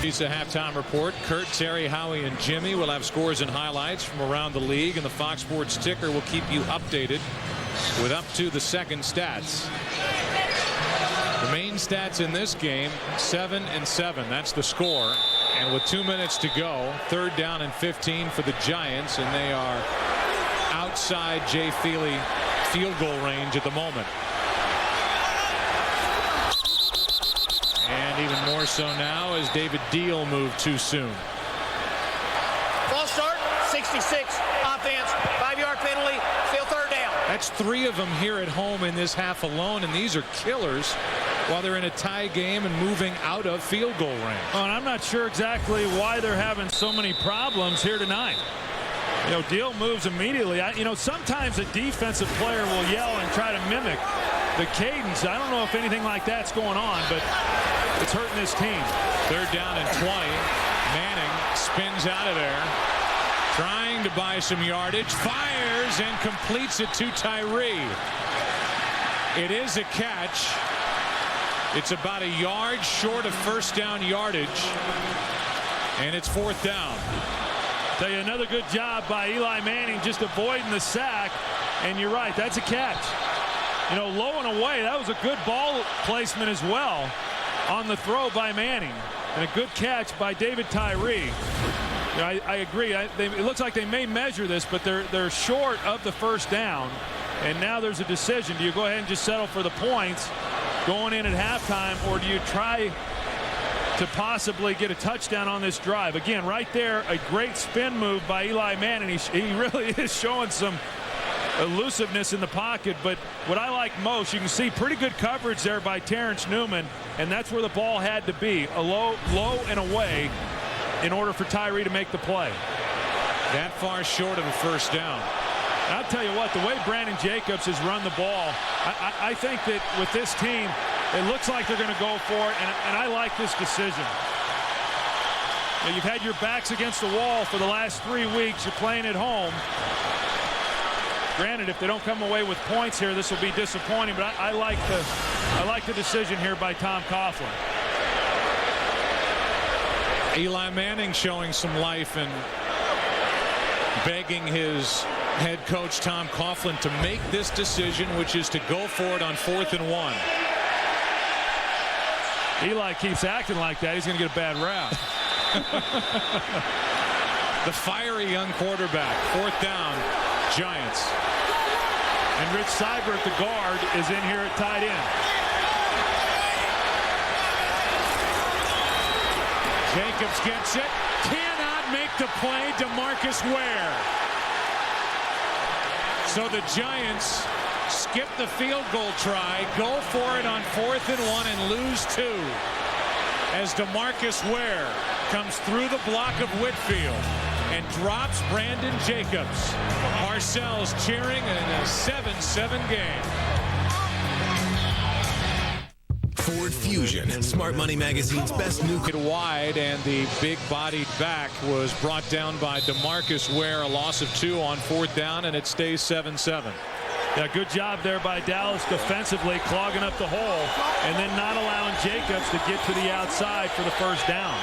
He's the halftime report. Kurt, Terry, Howie, and Jimmy will have scores and highlights from around the league, and the Fox Sports ticker will keep you updated with up to the second stats. The main stats in this game, 7-7. That's the score. And with 2 minutes to go, 3rd down and 15 for the Giants, and they are outside Jay Feely field goal range at the moment. And even more so now as David Deal moved too soon. False start, 66, offense, 5-yard penalty, still 3rd down. That's 3 of them here at home in this half alone, and these are killers while they're in a tie game and moving out of field goal range. Oh, and I'm not sure exactly why they're having so many problems here tonight. You know, Deal moves immediately. Sometimes a defensive player will yell and try to mimic the cadence. I don't know if anything like that's going on, but it's hurting this team. 3rd down and 20. Manning spins out of there, trying to buy some yardage, fires and completes it to Tyree. It is a catch. It's about a yard short of 1st down yardage, and it's 4th down. Tell you, another good job by Eli Manning just avoiding the sack, and you're right, that's a catch. Low and away, that was a good ball placement as well on the throw by Manning, and a good catch by David Tyree. I agree. It looks like they may measure this, but they're short of the 1st down, and now there's a decision. Do you go ahead and just settle for the points going in at halftime, or do you try to possibly get a touchdown on this drive? Again, right there, a great spin move by Eli Manning. He really is showing some elusiveness in the pocket, but what I like most, you can see pretty good coverage there by Terrence Newman, and that's where the ball had to be, a low and away, in order for Tyree to make the play. That far short of a 1st down. I'll tell you what, the way Brandon Jacobs has run the ball, I think that with this team, it looks like they're going to go for it, and I like this decision. You've had your backs against the wall for the last 3 weeks. You're playing at home. Granted, if they don't come away with points here, this will be disappointing, but I like the decision here by Tom Coughlin. Eli Manning showing some life and begging his head coach Tom Coughlin to make this decision, which is to go for it on 4th and 1. Eli keeps acting like that. He's going to get a bad rap. The fiery young quarterback. 4th down, Giants. And Rich Seibert, the guard, is in here at tight end. Jacobs gets it. Cannot make the play. DeMarcus Ware. So the Giants skip the field goal try, go for it on 4th and 1 and lose 2. As DeMarcus Ware comes through the block of Whitfield and drops Brandon Jacobs. Parcells cheering in a 7-7 game. Ford Fusion, Smart Money Magazine's best new. Wide, and the big-bodied back was brought down by DeMarcus Ware. A loss of 2 on 4th down, and it stays 7-7. Yeah, good job there by Dallas defensively, clogging up the hole and then not allowing Jacobs to get to the outside for the 1st down.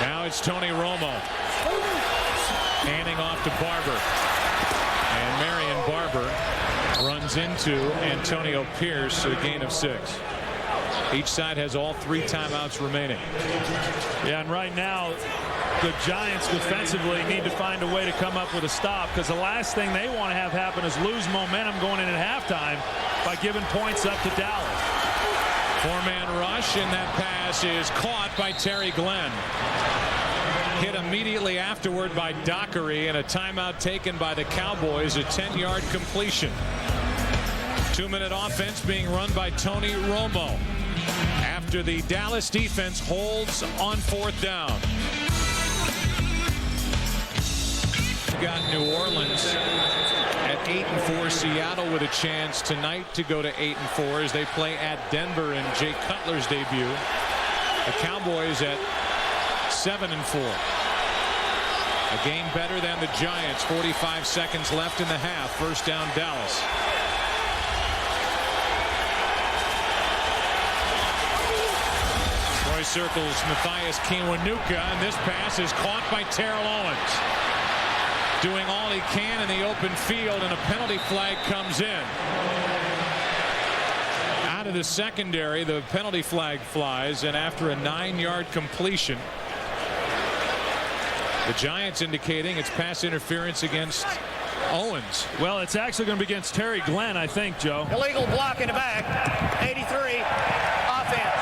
Now it's Tony Romo handing off to Barber, and Marion Barber runs into Antonio Pierce, a gain of 6. Each side has all 3 timeouts remaining. Yeah, and right now the Giants defensively need to find a way to come up with a stop, because the last thing they want to have happen is lose momentum going in at halftime by giving points up to Dallas. 4-man rush, and that pass is caught by Terry Glenn. Hit immediately afterward by Dockery, and a timeout taken by the Cowboys, a 10-yard completion. 2-minute offense being run by Tony Romo after the Dallas defense holds on 4th down. Got New Orleans at 8-4. Seattle with a chance tonight to go to 8-4 as they play at Denver in Jay Cutler's debut. The Cowboys at 7-4. A game better than the Giants. 45 seconds left in the half. 1st down, Dallas. Troy circles Matthias Kiwanuka, and this pass is caught by Terrell Owens. Doing all he can in the open field, and a penalty flag comes in. to the secondary. The penalty flag flies, and after a 9-yard completion, the Giants indicating it's pass interference against Owens. Well, it's actually going to be against Terry Glenn, I think, Joe. Illegal block in the back. 83. Offense.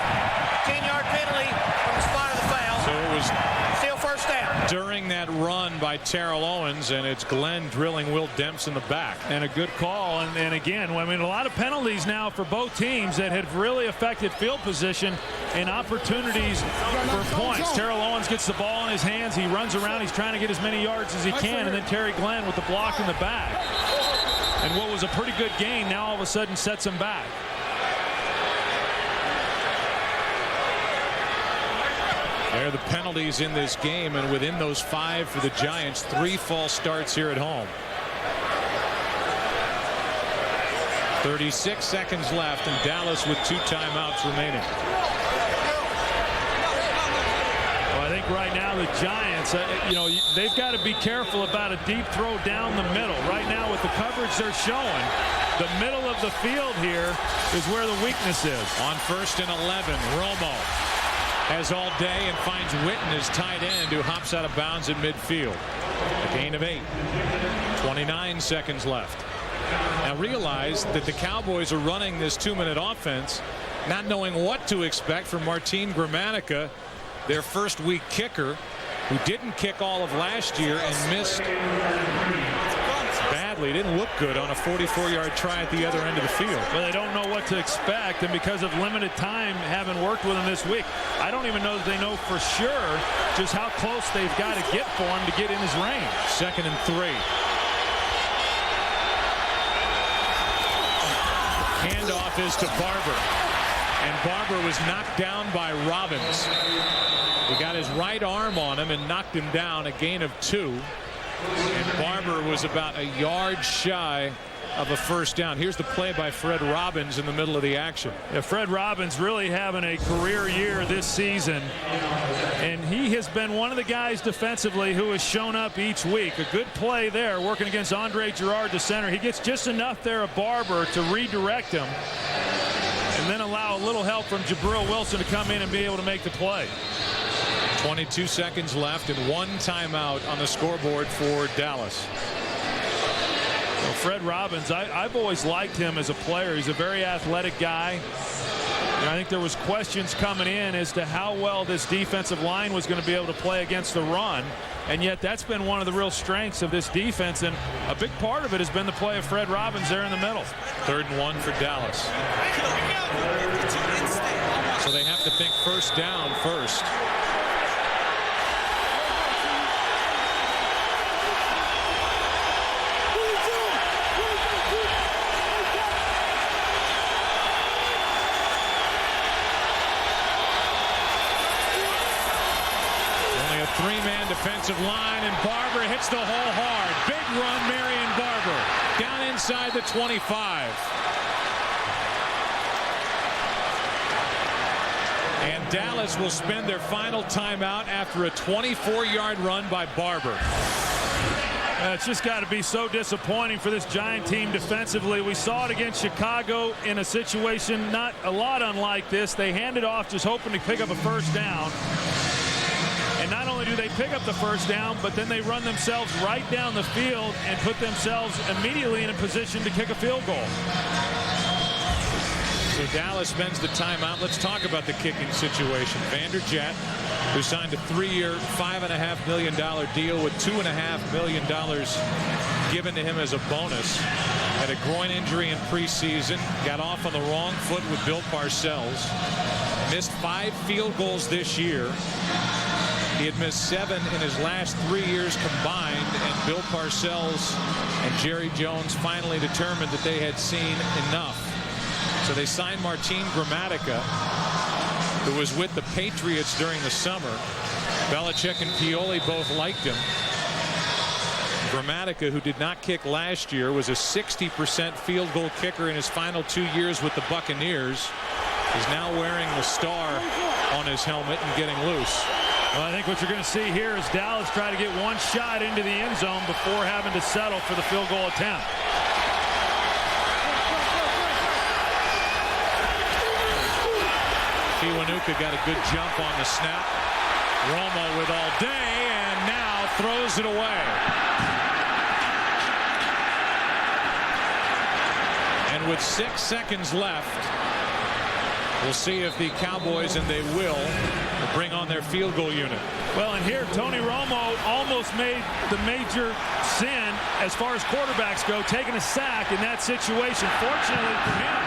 10-yard penalty from the spot of the foul. So it was still first down. During that run by Terrell Owens, and it's Glenn drilling Will Demps in the back. And a good call. And again, I mean, a lot of penalties now for both teams that have really affected field position and opportunities for points. Terrell Owens gets the ball in his hands. He runs around. He's trying to get as many yards as he can. And then Terry Glenn with the block in the back. And what was a pretty good gain now all of a sudden sets him back. There are the penalties in this game, and within those 5 for the Giants, 3 false starts here at home. 36 seconds left, and Dallas with 2 timeouts remaining. Well, I think right now the Giants, they've got to be careful about a deep throw down the middle. Right now with the coverage they're showing, the middle of the field here is where the weakness is. On 1st and 11, Romo has all day and finds Witten as tight end, who hops out of bounds at midfield. A gain of 8. 29 seconds left. Now realize that the Cowboys are running this 2-minute offense, not knowing what to expect from Martin Gramatica, their first week kicker, who didn't kick all of last year and missed badly. Didn't look good on a 44-yard try at the other end of the field. Well, they don't know what to expect, and because of limited time having worked with him this week, I don't even know that they know for sure just how close they've got to get for him to get in his range. 2nd and 3. Handoff is to Barber, and Barber was knocked down by Robbins. He got his right arm on him and knocked him down, a gain of 2. And Barber was about a yard shy of a first down. Here's the play by Fred Robbins in the middle of the action. Yeah, Fred Robbins really having a career year this season, and he has been one of the guys defensively who has shown up each week. A good play there working against Andre Girard, the center. He gets just enough there of Barber to redirect him and then allow a little help from Jabril Wilson to come in and be able to make the play. 22 seconds left and 1 timeout on the scoreboard for Dallas. Well, Fred Robbins, I've always liked him as a player. He's a very athletic guy. And I think there was questions coming in as to how well this defensive line was going to be able to play against the run. And yet that's been one of the real strengths of this defense. And a big part of it has been the play of Fred Robbins there in the middle. 3rd and 1 for Dallas. So they have to think first down first. Three-man defensive line, and Barber hits the hole hard. Big run, Marion Barber. Down inside the 25. And Dallas will spend their final timeout after a 24-yard run by Barber. It's just got to be so disappointing for this Giant team defensively. We saw it against Chicago in a situation not a lot unlike this. They handed off just hoping to pick up a first down. And not only do they pick up the first down, but then they run themselves right down the field and put themselves immediately in a position to kick a field goal. So Dallas spends the timeout. Let's talk about the kicking situation. Vanderjagt, who signed a 3-year, $5.5 million deal with $2.5 million given to him as a bonus. Had a groin injury in preseason. Got off on the wrong foot with Bill Parcells. Missed 5 field goals this year. He had missed 7 in his last 3 years combined, and Bill Parcells and Jerry Jones finally determined that they had seen enough. So they signed Martin Gramatica, who was with the Patriots during the summer. Belichick and Pioli both liked him. Gramatica, who did not kick last year, was a 60% field goal kicker in his final 2 years with the Buccaneers, is now wearing the star on his helmet and getting loose. Well, I think what you're going to see here is Dallas try to get one shot into the end zone before having to settle for the field goal attempt. Kiwanuka got a good jump on the snap. Romo with all day, and now throws it away. And with 6 seconds left, we'll see if the Cowboys, and they will bring on their field goal unit. Well, and here Tony Romo almost made the major sin as far as quarterbacks go, taking a sack in that situation. Fortunately for him,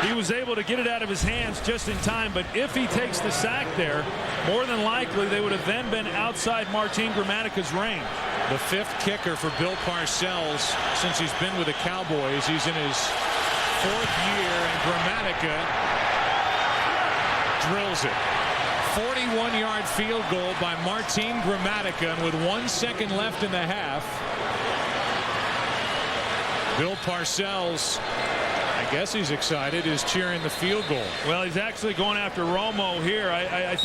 he was able to get it out of his hands just in time. But if he takes the sack there, more than likely they would have then been outside Martin Grammatica's range. The 5th kicker for Bill Parcells since he's been with the Cowboys. He's in his 4th year, and Grammatica drills it. 41-yard field goal by Martin Grammatica, and with 1 second left in the half, Bill Parcells, I guess he's excited, is cheering the field goal. Well, he's actually going after Romo here. I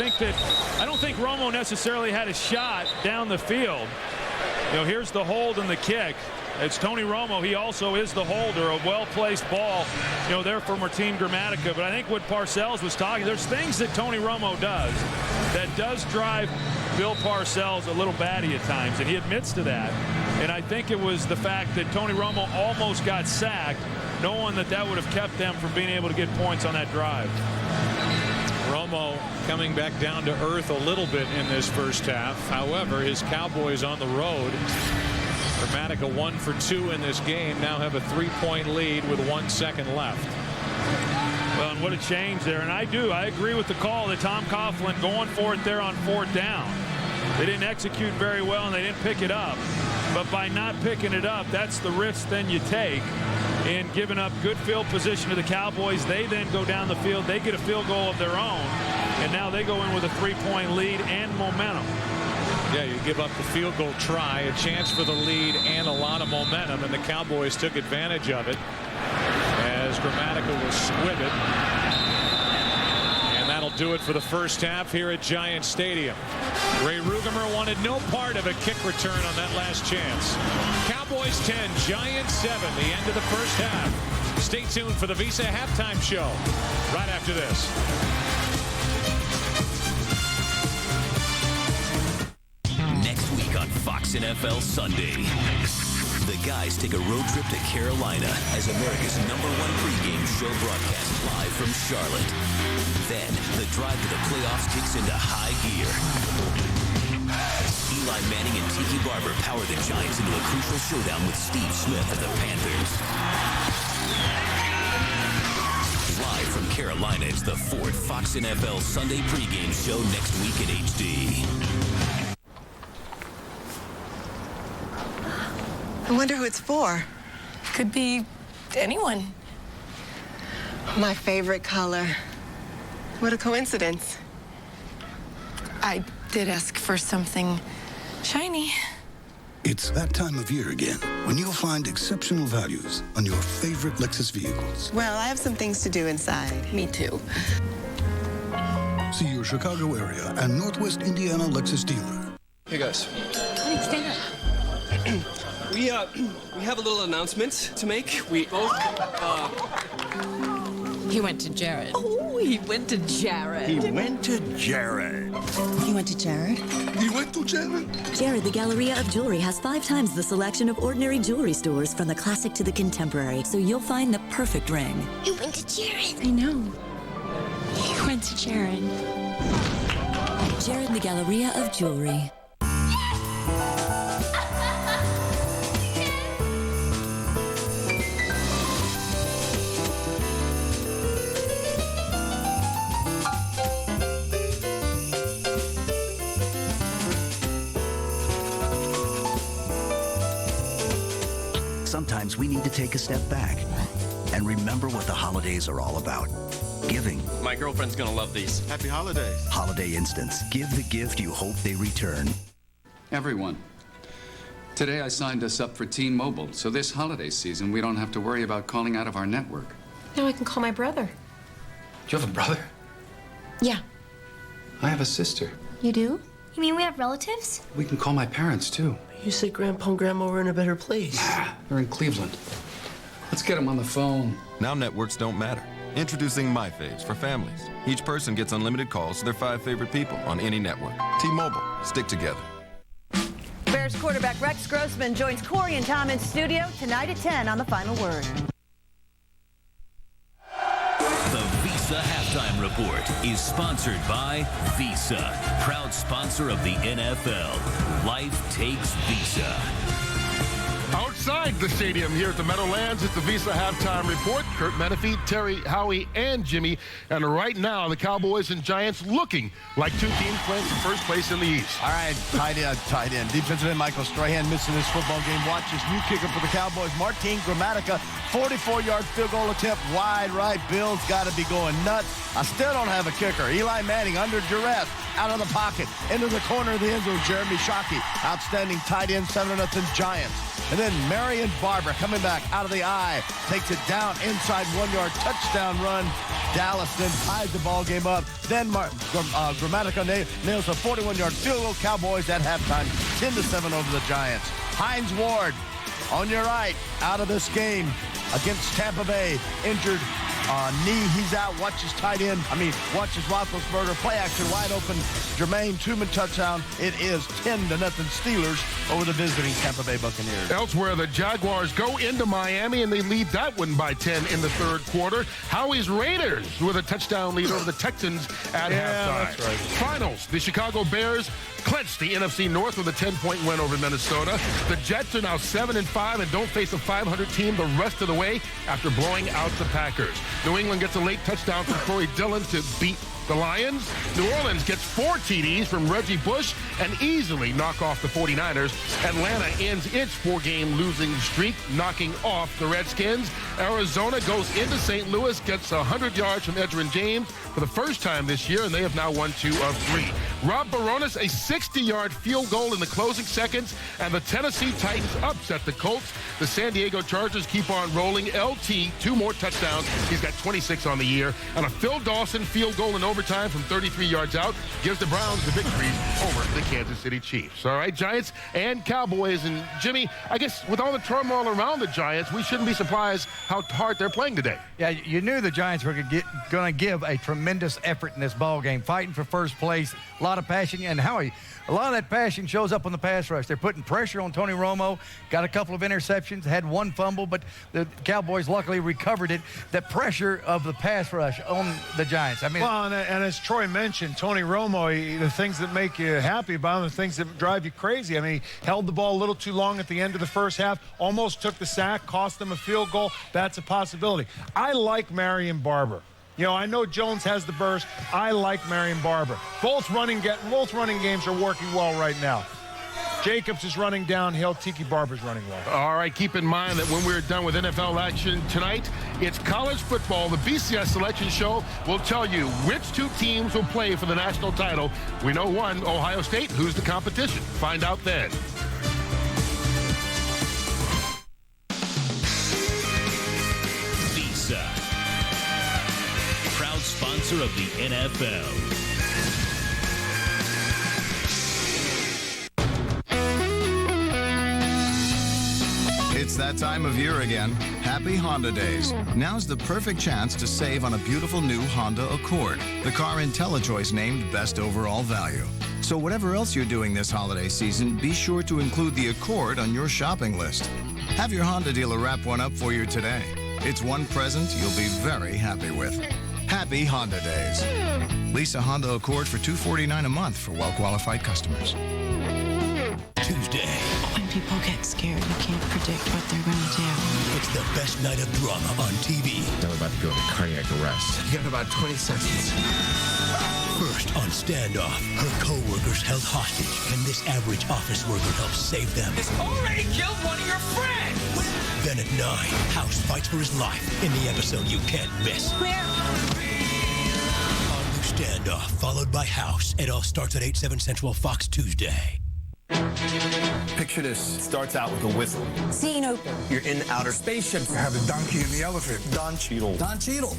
don't think Romo necessarily had a shot down the field. You know, here's the hold and the kick. It's Tony Romo. He also is the holder. A well-placed ball, you know, there for Martin Grammatica. But I think what Parcells was talking, there's things that Tony Romo does that does drive Bill Parcells a little batty at times, and he admits to that. And I think it was the fact that Tony Romo almost got sacked, knowing that that would have kept them from being able to get points on that drive. Romo coming back down to earth a little bit in this first half. However, his Cowboys on the road, Grammatica 1 for 2 in this game, now have a 3-point lead with 1 second left. Well, and what a change there. And I agree with the call that Tom Coughlin going for it there on 4th down. They didn't execute very well, and they didn't pick it up. But by not picking it up, that's the risk then you take in giving up good field position to the Cowboys. They then go down the field. They get a field goal of their own, and now they go in with a 3-point lead and momentum. Yeah, you give up the field goal try, a chance for the lead, and a lot of momentum, and the Cowboys took advantage of it as Grammatica was squib it. And that'll do it for the first half here at Giant Stadium. Ray Rugemer wanted no part of a kick return on that last chance. Cowboys 10, Giants 7, the end of the first half. Stay tuned for the Visa halftime show right after this. Next week on Fox NFL Sunday, the guys take a road trip to Carolina as America's #1 pregame show broadcast live from Charlotte. Then the drive to the playoffs kicks into high gear. Eli Manning and Tiki Barber power the Giants into a crucial showdown with Steve Smith and the Panthers. Live from Carolina, it's the 4th Fox NFL Sunday pregame show next week in HD. I wonder who it's for. Could be anyone. My favorite color. What a coincidence. I did ask for something shiny. It's that time of year again when you'll find exceptional values on your favorite Lexus vehicles. Well, I have some things to do inside. Me too. See your Chicago area and Northwest Indiana Lexus dealer. Hey guys. Stand up. We have a little announcement to make. We both He went to Jared. Oh, he went to Jared. He went to Jared. You went to Jared? He went to Jared? Jared, the Galleria of Jewelry, has 5 times the selection of ordinary jewelry stores, from the classic to the contemporary, so you'll find the perfect ring. You went to Jared. I know. You went to Jared. Jared, the Galleria of Jewelry. Sometimes we need to take a step back and remember what the holidays are all about. Giving. My girlfriend's gonna love these. Happy holidays. Holiday Instance. Give the gift you hope they return. Everyone. Today I signed us up for T-Mobile, so this holiday season we don't have to worry about calling out of our network. Now I can call my brother. Do you have a brother? Yeah. I have a sister. You do? You mean we have relatives? We can call my parents, too. You said Grandpa and Grandma were in a better place. They're in Cleveland. Let's get them on the phone. Now networks don't matter. Introducing My Faves for families. Each person gets unlimited calls to their 5 favorite people on any network. T-Mobile. Stick together. Bears quarterback Rex Grossman joins Corey and Tom in studio tonight at 10 on The Final Word. The Visa Halftime Report is sponsored by Visa, proud sponsor of the NFL. Life takes Visa. Outside the stadium here at the Meadowlands, it's the Visa Halftime Report. Kurt Menefee, Terry, Howie, and Jimmy. And right now, the Cowboys and Giants looking like two teams playing for first place in the East. All right, tight end. Defensive end Michael Strahan missing this football game. Watch this new kicker for the Cowboys, Martin Gramatica. 44-yard field goal attempt, wide right. Bill's got to be going nuts. I still don't have a kicker. Eli Manning under duress, out of the pocket, into the corner of the end zone. Jeremy Shockey, outstanding tight end, 7-0 Giants. And then Marion Barber coming back out of the eye, takes it down inside 1-yard touchdown run. Dallas then ties the ball game up. Then Gramatica nails a 41-yard field goal. Cowboys at halftime, 10-7 over the Giants. Hines Ward on your right, out of this game against Tampa Bay, injured knee. He's out. Watch his Roethlisberger play action wide open. Jermaine Tooman touchdown. It is 10-0 Steelers over the visiting Tampa Bay Buccaneers. Elsewhere, the Jaguars go into Miami and they lead that one by 10 in the third quarter. Howie's Raiders with a touchdown lead over the Texans at halftime. That's right. Finals, the Chicago Bears clinched the NFC North with a 10-point win over Minnesota. The Jets are now 7-5 and don't face a 500 team the rest of the way after blowing out the Packers. New England gets a late touchdown from Corey Dillon to beat the Lions. New Orleans gets 4 TDs from Reggie Bush and easily knock off the 49ers. Atlanta ends its 4-game losing streak, knocking off the Redskins. Arizona goes into St. Louis, gets 100 yards from Edgerrin James for the first time this year, and they have now won 2 of 3. Rob Baronis, a 60-yard field goal in the closing seconds, and the Tennessee Titans upset the Colts. The San Diego Chargers keep on rolling. LT, 2 more touchdowns. He's got 26 on the year. And a Phil Dawson field goal in overtime from 33 yards out gives the Browns the victory over the Kansas City Chiefs. All right, Giants and Cowboys. And Jimmy, I guess with all the turmoil around the Giants, we shouldn't be surprised how hard they're playing today. Yeah, you knew the Giants were going to give a tremendous effort in this ball game, fighting for first place, a lot of passion. And Howie, a lot of that passion shows up on the pass rush. They're putting pressure on Tony Romo, got a couple of interceptions, had 1 fumble, but the Cowboys luckily recovered it. The pressure of the pass rush on the Giants. I mean, well, and as Troy mentioned, Tony Romo, the things that make you happy about him, the things that drive you crazy. I mean, he held the ball a little too long at the end of the first half, almost took the sack, cost them a field goal. That's a possibility. I like Marion Barber. You know, I know Jones has the burst. I like Marion Barber. Both running games are working well right now. Jacobs is running downhill. Tiki Barber's running well. All right, keep in mind that when we're done with NFL action tonight, it's college football. The BCS Selection Show will tell you which 2 teams will play for the national title. We know one, Ohio State. Who's the competition? Find out then. Visa, proud sponsor of the NFL. It's that time of year again. Happy Honda Days. Now's the perfect chance to save on a beautiful new Honda Accord, the car IntelliChoice named Best Overall Value. So whatever else you're doing this holiday season, be sure to include the Accord on your shopping list. Have your Honda dealer wrap one up for you today. It's one present you'll be very happy with. Happy Honda Days. Lease a Honda Accord for $249 a month for well-qualified customers. Tuesday. When people get scared, you can't predict what they're going to do. It's the best night of drama on TV. I'm about to go into cardiac arrest. You got about 20 seconds. First on Standoff, her co-workers held hostage. Can this average office worker help save them? It's already killed one of your friends! Then at 9, House fights for his life in the episode you can't miss. Where? Standoff, followed by House. It all starts at 8/7 Central Fox Tuesday. Picture this. Starts out with a whistle. Scene open. You're in outer spaceship. You have the donkey and the elephant. Don Cheadle. Don Cheadle.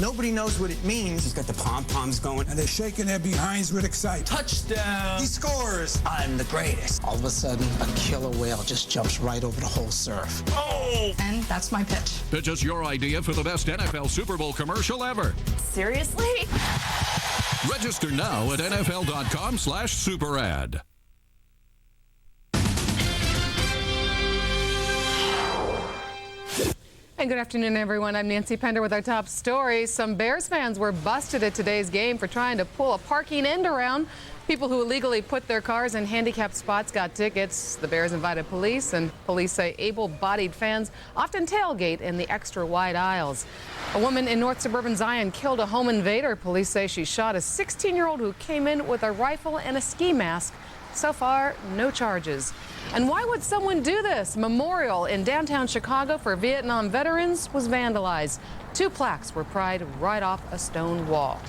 Nobody knows what it means. He's got the pom-poms going. And they're shaking their behinds with excitement. Touchdown. He scores. I'm the greatest. All of a sudden, a killer whale just jumps right over the whole surf. Oh! And that's my pitch. Pitch us your idea for the best NFL Super Bowl commercial ever. Seriously? Register now at NFL.com/superad. And good afternoon, everyone. I'm Nancy Pender with our top stories. Some Bears fans were busted at today's game for trying to pull a parking end around. People who illegally put their cars in handicapped spots got tickets. The Bears invited police, and police say able-bodied fans often tailgate in the extra wide aisles. A woman in North Suburban Zion killed a home invader. Police say she shot a 16-year-old who came in with a rifle and a ski mask. So far, no charges. And why would someone do this? Memorial in downtown Chicago for Vietnam veterans was vandalized. 2 plaques were pried right off a stone wall.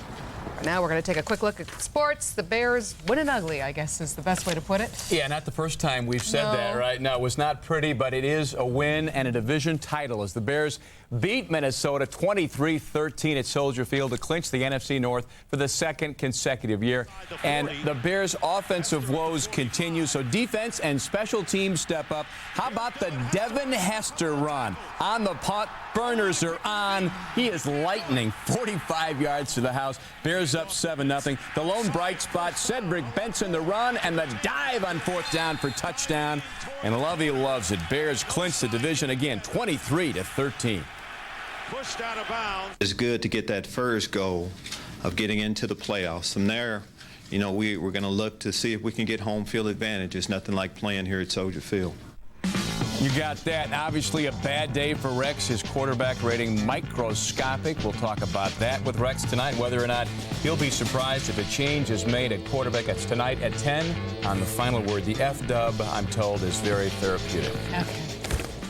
Now we're going to take a quick look at sports. The Bears winning ugly, I guess, is the best way to put it. Yeah, not the first time we've said that, right? No, it was not pretty, but it is a win and a division title as the Bears beat Minnesota 23-13 at Soldier Field to clinch the NFC North for the 2nd consecutive year. And the Bears' offensive woes continue, so defense and special teams step up. How about the Devin Hester run? On the punt, burners are on. He is lightning, 45 yards to the house. Bears up 7-0. The lone bright spot, Cedric Benson the run, and the dive on 4th down for touchdown. And Lovey loves it. Bears clinch the division again, 23-13. Pushed out of bounds. It's good to get that first goal of getting into the playoffs. From there, you know, we're going to look to see if we can get home field advantage. It's nothing like playing here at Soldier Field. You got that. And obviously a bad day for Rex. His quarterback rating microscopic. We'll talk about that with Rex tonight, whether or not he'll be surprised if a change is made at quarterback. That's tonight at 10 on the final word. The F-dub, I'm told, is very therapeutic. Okay.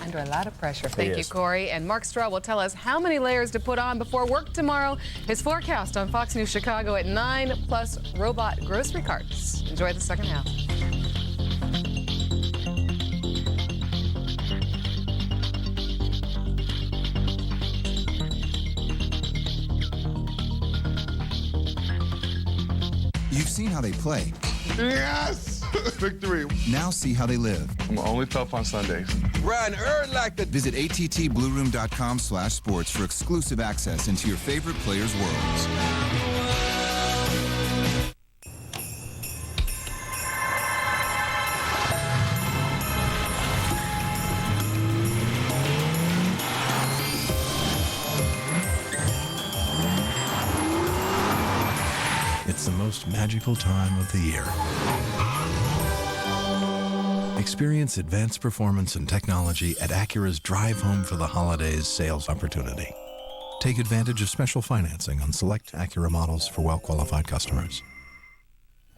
Under a lot of pressure. Thank you, Corey. And Mark Straw will tell us how many layers to put on before work tomorrow. His forecast on Fox News Chicago at 9, plus robot grocery carts. Enjoy the second half. You've seen how they play. Yes! Victory. Now see how they live. I'm only tough on Sundays. Run, like the... Visit attblueroom.com/sports for exclusive access into your favorite players' worlds. It's the most magical time of the year. Experience advanced performance and technology at Acura's Drive Home for the Holidays sales opportunity. Take advantage of special financing on select Acura models for well-qualified customers.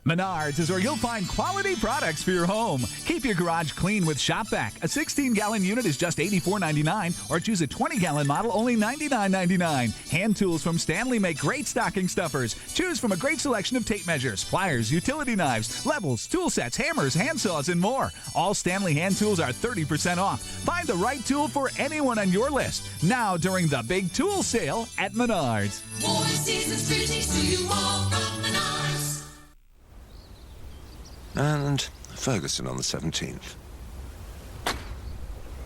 Menards is where you'll find quality products for your home. Keep your garage clean with ShopVac. A 16-gallon unit is just $84.99, or choose a 20-gallon model, only $99.99. Hand tools from Stanley make great stocking stuffers. Choose from a great selection of tape measures, pliers, utility knives, levels, tool sets, hammers, handsaws, and more. All Stanley hand tools are 30% off. Find the right tool for anyone on your list. Now during the big tool sale at Menards. More seasons greetings to you all from Menards. And Ferguson on the 17th.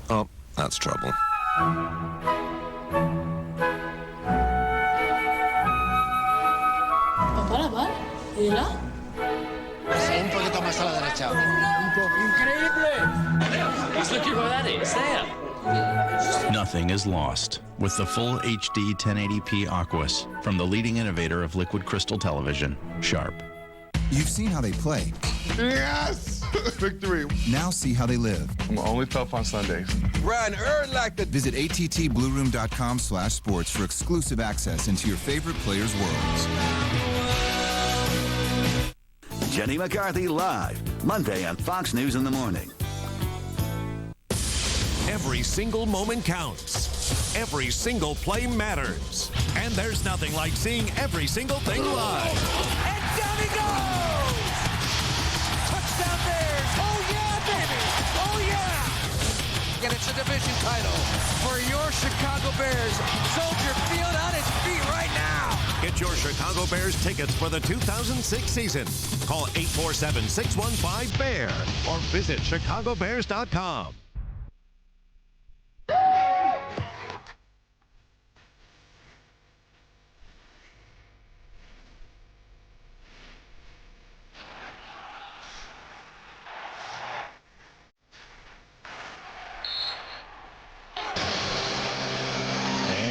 Oh, that's trouble. Papá, ¿y la? Un poquito más a la derecha. ¡Increíble! He's looking for that. It's there. Nothing is lost with the full HD 1080p Aquas from the leading innovator of liquid crystal television, Sharp. You've seen how they play. Yes! Victory. Now see how they live. I'm only tough on Sundays. Run, like the... Visit attblueroom.com/sports for exclusive access into your favorite players' worlds. Jenny McCarthy live, Monday on Fox News in the Morning. Every single moment counts. Every single play matters. And there's nothing like seeing every single thing live. And down he goes! Touchdown Bears! division title for your Chicago Bears. Soldier Field on its feet right now. Get your Chicago Bears tickets for the 2006 season. Call 847-615-BEAR or visit chicagobears.com.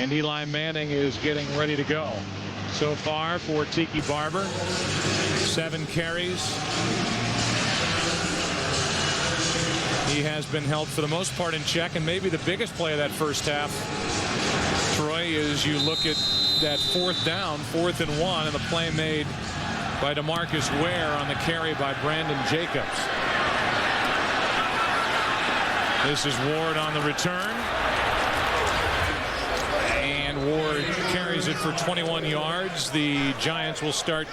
And Eli Manning is getting ready to go. So far for Tiki Barber, 7 carries. He has been held for the most part in check, and maybe the biggest play of that first half, Troy, is you look at that 4th down, 4th and 1, and the play made by DeMarcus Ware on the carry by Brandon Jacobs. This is Ward on the return. Ward carries it for 21 yards. The Giants will start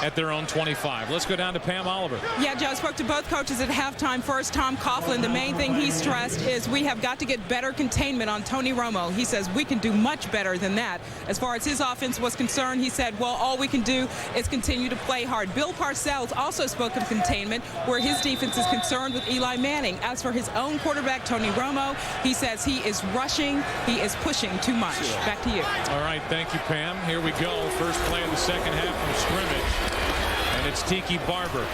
at their own 25. Let's go down to Pam Oliver. Yeah, Joe, I spoke to both coaches at halftime. First, Tom Coughlin, the main thing he stressed is we have got to get better containment on Tony Romo. He says we can do much better than that. As far as his offense was concerned, he said, well, all we can do is continue to play hard. Bill Parcells also spoke of containment, where his defense is concerned with Eli Manning. As for his own quarterback, Tony Romo, he says he is rushing, he is pushing too much. Back to you. All right, thank you, Pam. Here we go. First play of the second half from scrimmage. And it's Tiki Barber.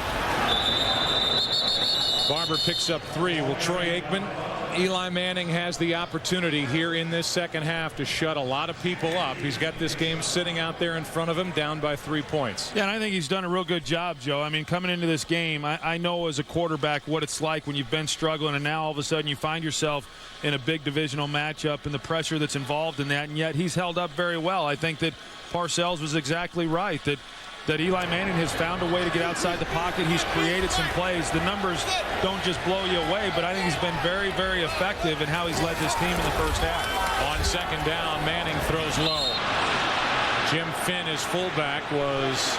Barber picks up 3. Will Troy Aikman? Eli Manning has the opportunity here in this second half to shut a lot of people up. He's got this game sitting out there in front of him, down by 3 points. Yeah, and I think he's done a real good job, Joe. I mean, coming into this game, I know as a quarterback what it's like when you've been struggling, and now all of a sudden you find yourself in a big divisional matchup and the pressure that's involved in that, and yet he's held up very well. I think that Parcells was exactly right, that Eli Manning has found a way to get outside the pocket. He's created some plays. The numbers don't just blow you away, but I think he's been very, very effective in how he's led this team in the first half. On second down, Manning throws low. Jim Finn, his fullback, was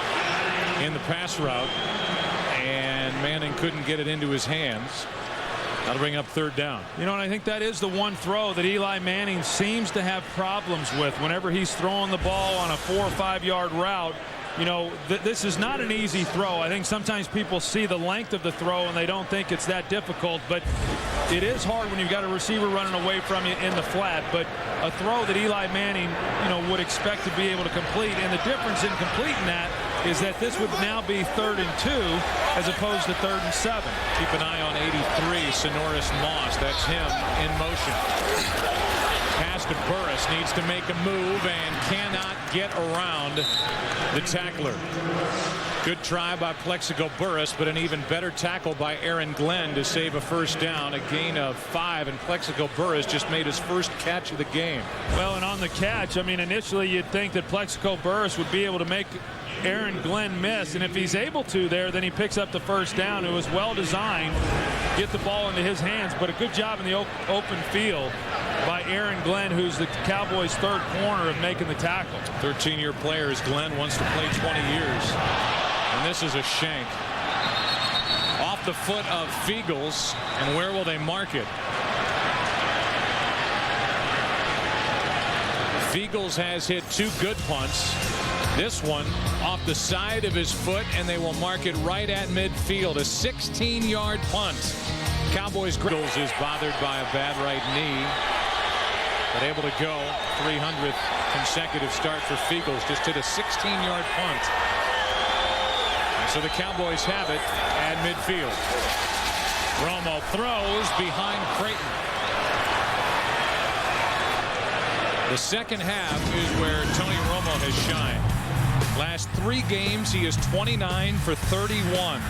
in the pass route, and Manning couldn't get it into his hands. That'll bring up third down. You know, and I think that is the one throw that Eli Manning seems to have problems with whenever he's throwing the ball on a 4 or 5 yard route. You know, this is not an easy throw. I think sometimes people see the length of the throw and they don't think it's that difficult, but it is hard when you've got a receiver running away from you in the flat. But a throw that Eli Manning, you know, would expect to be able to complete, and the difference in completing that is that this would now be 3rd and 2 as opposed to 3rd and 7. Keep an eye on 83, Sonoris Moss. That's him in motion. Pass to Burris, needs to make a move and cannot get around the tackler. Good try by Plexico Burris, but an even better tackle by Aaron Glenn to save a first down. A gain of 5, and Plexico Burris just made his first catch of the game. Well, and on the catch, I mean, initially you'd think that Plexico Burris would be able to make Aaron Glenn miss, and if he's able to there, then he picks up the first down. It was well designed, get the ball into his hands, but a good job in the open field by Aaron Glenn, who's the Cowboys' 3rd corner, of making the tackle. 13-year player as Glenn wants to play 20 years. And this is a shank. Off the foot of Fiegels, and where will they mark it? Fiegels has hit 2 good punts. This one off the side of his foot, and they will mark it right at midfield. A 16-yard punt. Cowboys is bothered by a bad right knee, but able to go. 300th consecutive start for Fiegels. Just hit a 16-yard punt. And so the Cowboys have it at midfield. Romo throws behind Creighton. The second half is where Tony Romo has shined. Last 3 games, he is 29 for 31.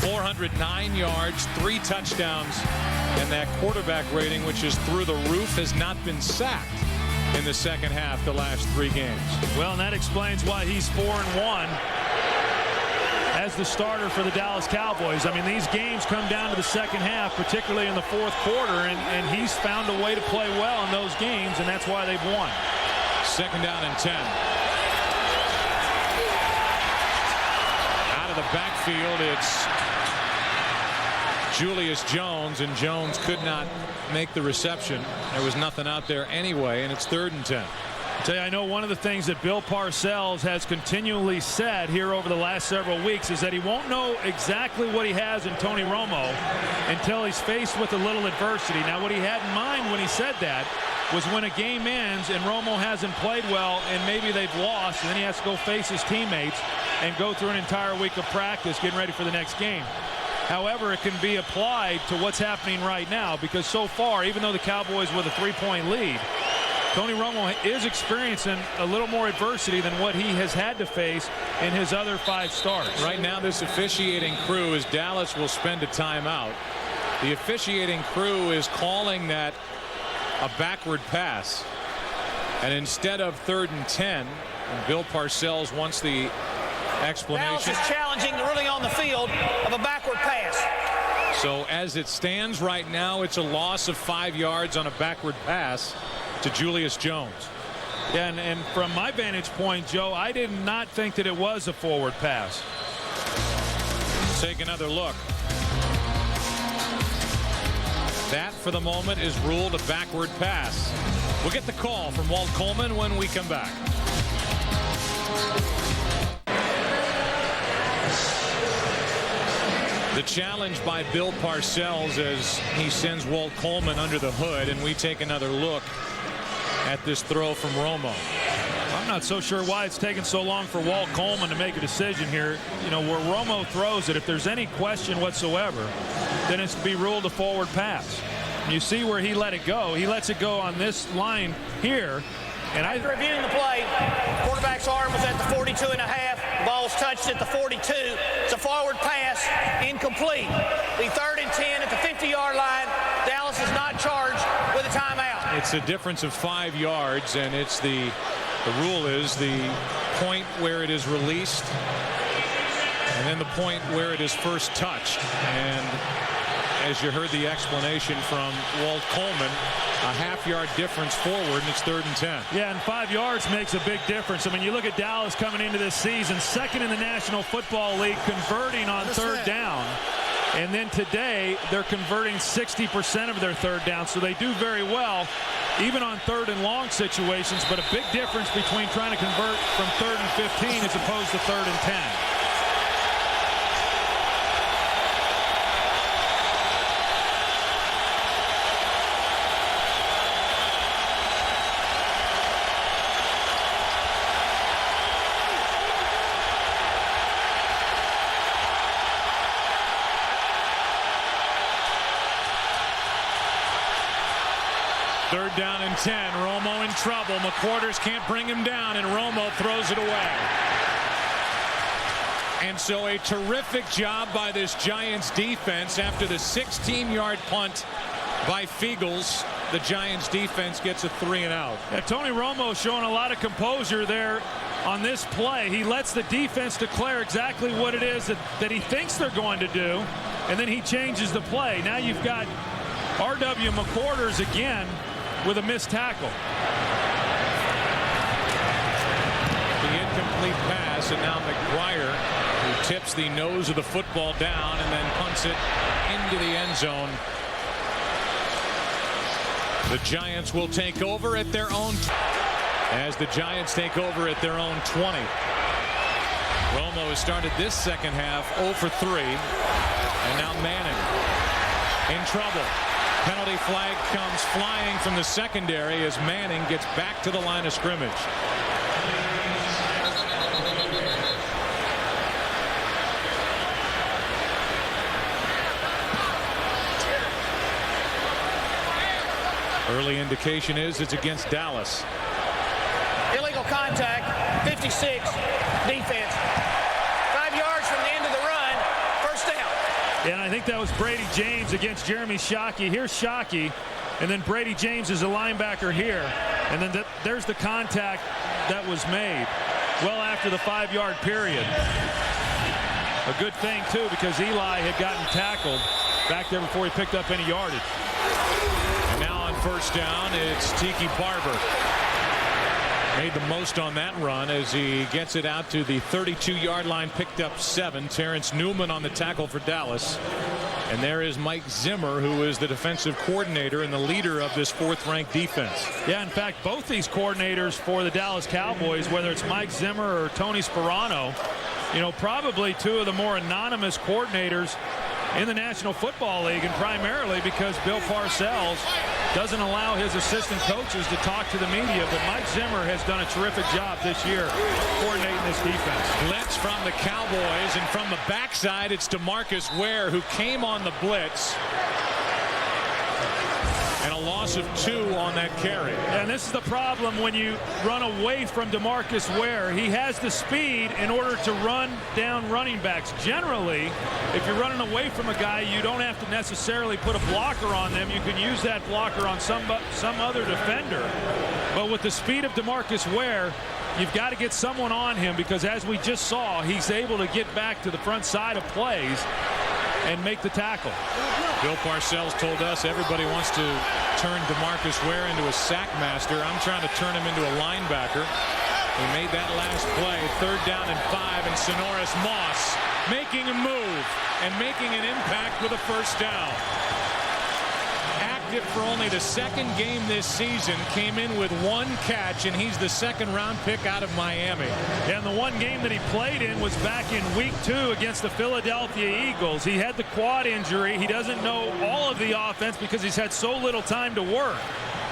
409 yards, 3 touchdowns, and that quarterback rating, which is through the roof, has not been sacked in the second half the last 3 games. Well, and that explains why he's 4-1 as the starter for the Dallas Cowboys. I mean, these games come down to the second half, particularly in the 4th quarter, and he's found a way to play well in those games, and that's why they've won. Second down and 10. Out of the backfield, it's Julius Jones, and Jones could not make the reception. There was nothing out there anyway, and it's 3rd and 10. I tell you, I know one of the things that Bill Parcells has continually said here over the last several weeks is that he won't know exactly what he has in Tony Romo until he's faced with a little adversity. Now, what he had in mind when he said that was when a game ends and Romo hasn't played well and maybe they've lost, and then he has to go face his teammates and go through an entire week of practice getting ready for the next game. However, it can be applied to what's happening right now, because so far, even though the Cowboys with a 3-point lead, Tony Romo is experiencing a little more adversity than what he has had to face in his other 5 starts. Right now, this officiating crew, as Dallas will spend a timeout, the officiating crew is calling that a backward pass. And instead of 3rd and 10, and Bill Parcells wants the explanation. Dallas is challenging the ruling on the field of a backward pass. So as it stands right now, it's a loss of 5 yards on a backward pass to Julius Jones. Yeah, and from my vantage point, Joe, I did not think that it was a forward pass. Take another look. That, for the moment, is ruled a backward pass. We'll get the call from Walt Coleman when we come back. The challenge by Bill Parcells as he sends Walt Coleman under the hood, and we take another look at this throw from Romo. I'm not so sure why it's taken so long for Walt Coleman to make a decision here. You know, where Romo throws it, if there's any question whatsoever, then it's to be ruled a forward pass. And you see where he let it go. He lets it go on this line here. And after reviewing the play, quarterback's arm was at the 42.5. The ball's touched at the 42. It's a forward pass, incomplete. The 3rd and 10 at the 50-yard line. Dallas is not charged with a timeout. It's a difference of 5 yards, and it's the rule is the point where it is released and then the point where it is first touched. And as you heard the explanation from Walt Coleman, a half-yard difference forward, and it's 3rd and 10. Yeah, and 5 yards makes a big difference. I mean, you look at Dallas coming into this season, 2nd in the National Football League, converting on 3rd down. And then today, they're converting 60% of their 3rd down, so they do very well, even on 3rd and long situations, but a big difference between trying to convert from 3rd and 15 as opposed to 3rd and 10. Third down and 10. Romo in trouble. McQuarters can't bring him down, and Romo throws it away. And so a terrific job by this Giants defense after the 16-yard punt by Fiegels. The Giants defense gets a 3-and-out. Yeah, Tony Romo showing a lot of composure there on this play. He lets the defense declare exactly what it is that he thinks they're going to do, and then he changes the play. Now you've got R.W. McQuarters again with a missed tackle. The incomplete pass, and now McGuire, who tips the nose of the football down and then punts it into the end zone. The Giants will take over at their own as the Giants take over at their own 20. Romo has started this second half 0 for 3, and now Manning in trouble. Penalty flag comes flying from the secondary as Manning gets back to the line of scrimmage. Early indication is it's against Dallas. Illegal contact, 56, defense. 5 yards from the end of the run, first down. And I think that was Brady James against Jeremy Shockey. Here's Shockey, and then Brady James is a linebacker here. And then there's the contact that was made well after the 5-yard period. A good thing, too, because Eli had gotten tackled back there before he picked up any yardage. And now on first down, it's Tiki Barber. Made the most on that run as he gets it out to the 32-yard line, picked up 7. Terrence Newman on the tackle for Dallas. And there is Mike Zimmer, who is the defensive coordinator and the leader of this 4th-ranked defense. Yeah, in fact, both these coordinators for the Dallas Cowboys, whether it's Mike Zimmer or Tony Sparano, probably two of the more anonymous coordinators in the National Football League, and primarily because Bill Parcells doesn't allow his assistant coaches to talk to the media. But Mike Zimmer has done a terrific job this year coordinating this defense. Blitz from the Cowboys, and from the backside, it's DeMarcus Ware, who came on the blitz. And a loss of 2 on that carry. And this is the problem when you run away from DeMarcus Ware. He has the speed in order to run down running backs. Generally, if you're running away from a guy, you don't have to necessarily put a blocker on them. You can use that blocker on some other defender. But with the speed of DeMarcus Ware, you've got to get someone on him, because as we just saw, he's able to get back to the front side of plays and make the tackle. Bill Parcells told us everybody wants to turn DeMarcus Ware into a sack master. I'm trying to turn him into a linebacker. He made that last play. 3rd down and 5, and Sonoris Moss making a move and making an impact with a 1st down. Active for only the 2nd game this season, came in with 1 catch, and he's the 2nd-round pick out of Miami. And the one game that he played in was back in week 2 against the Philadelphia Eagles. He had the quad injury. He doesn't know all of the offense because he's had so little time to work.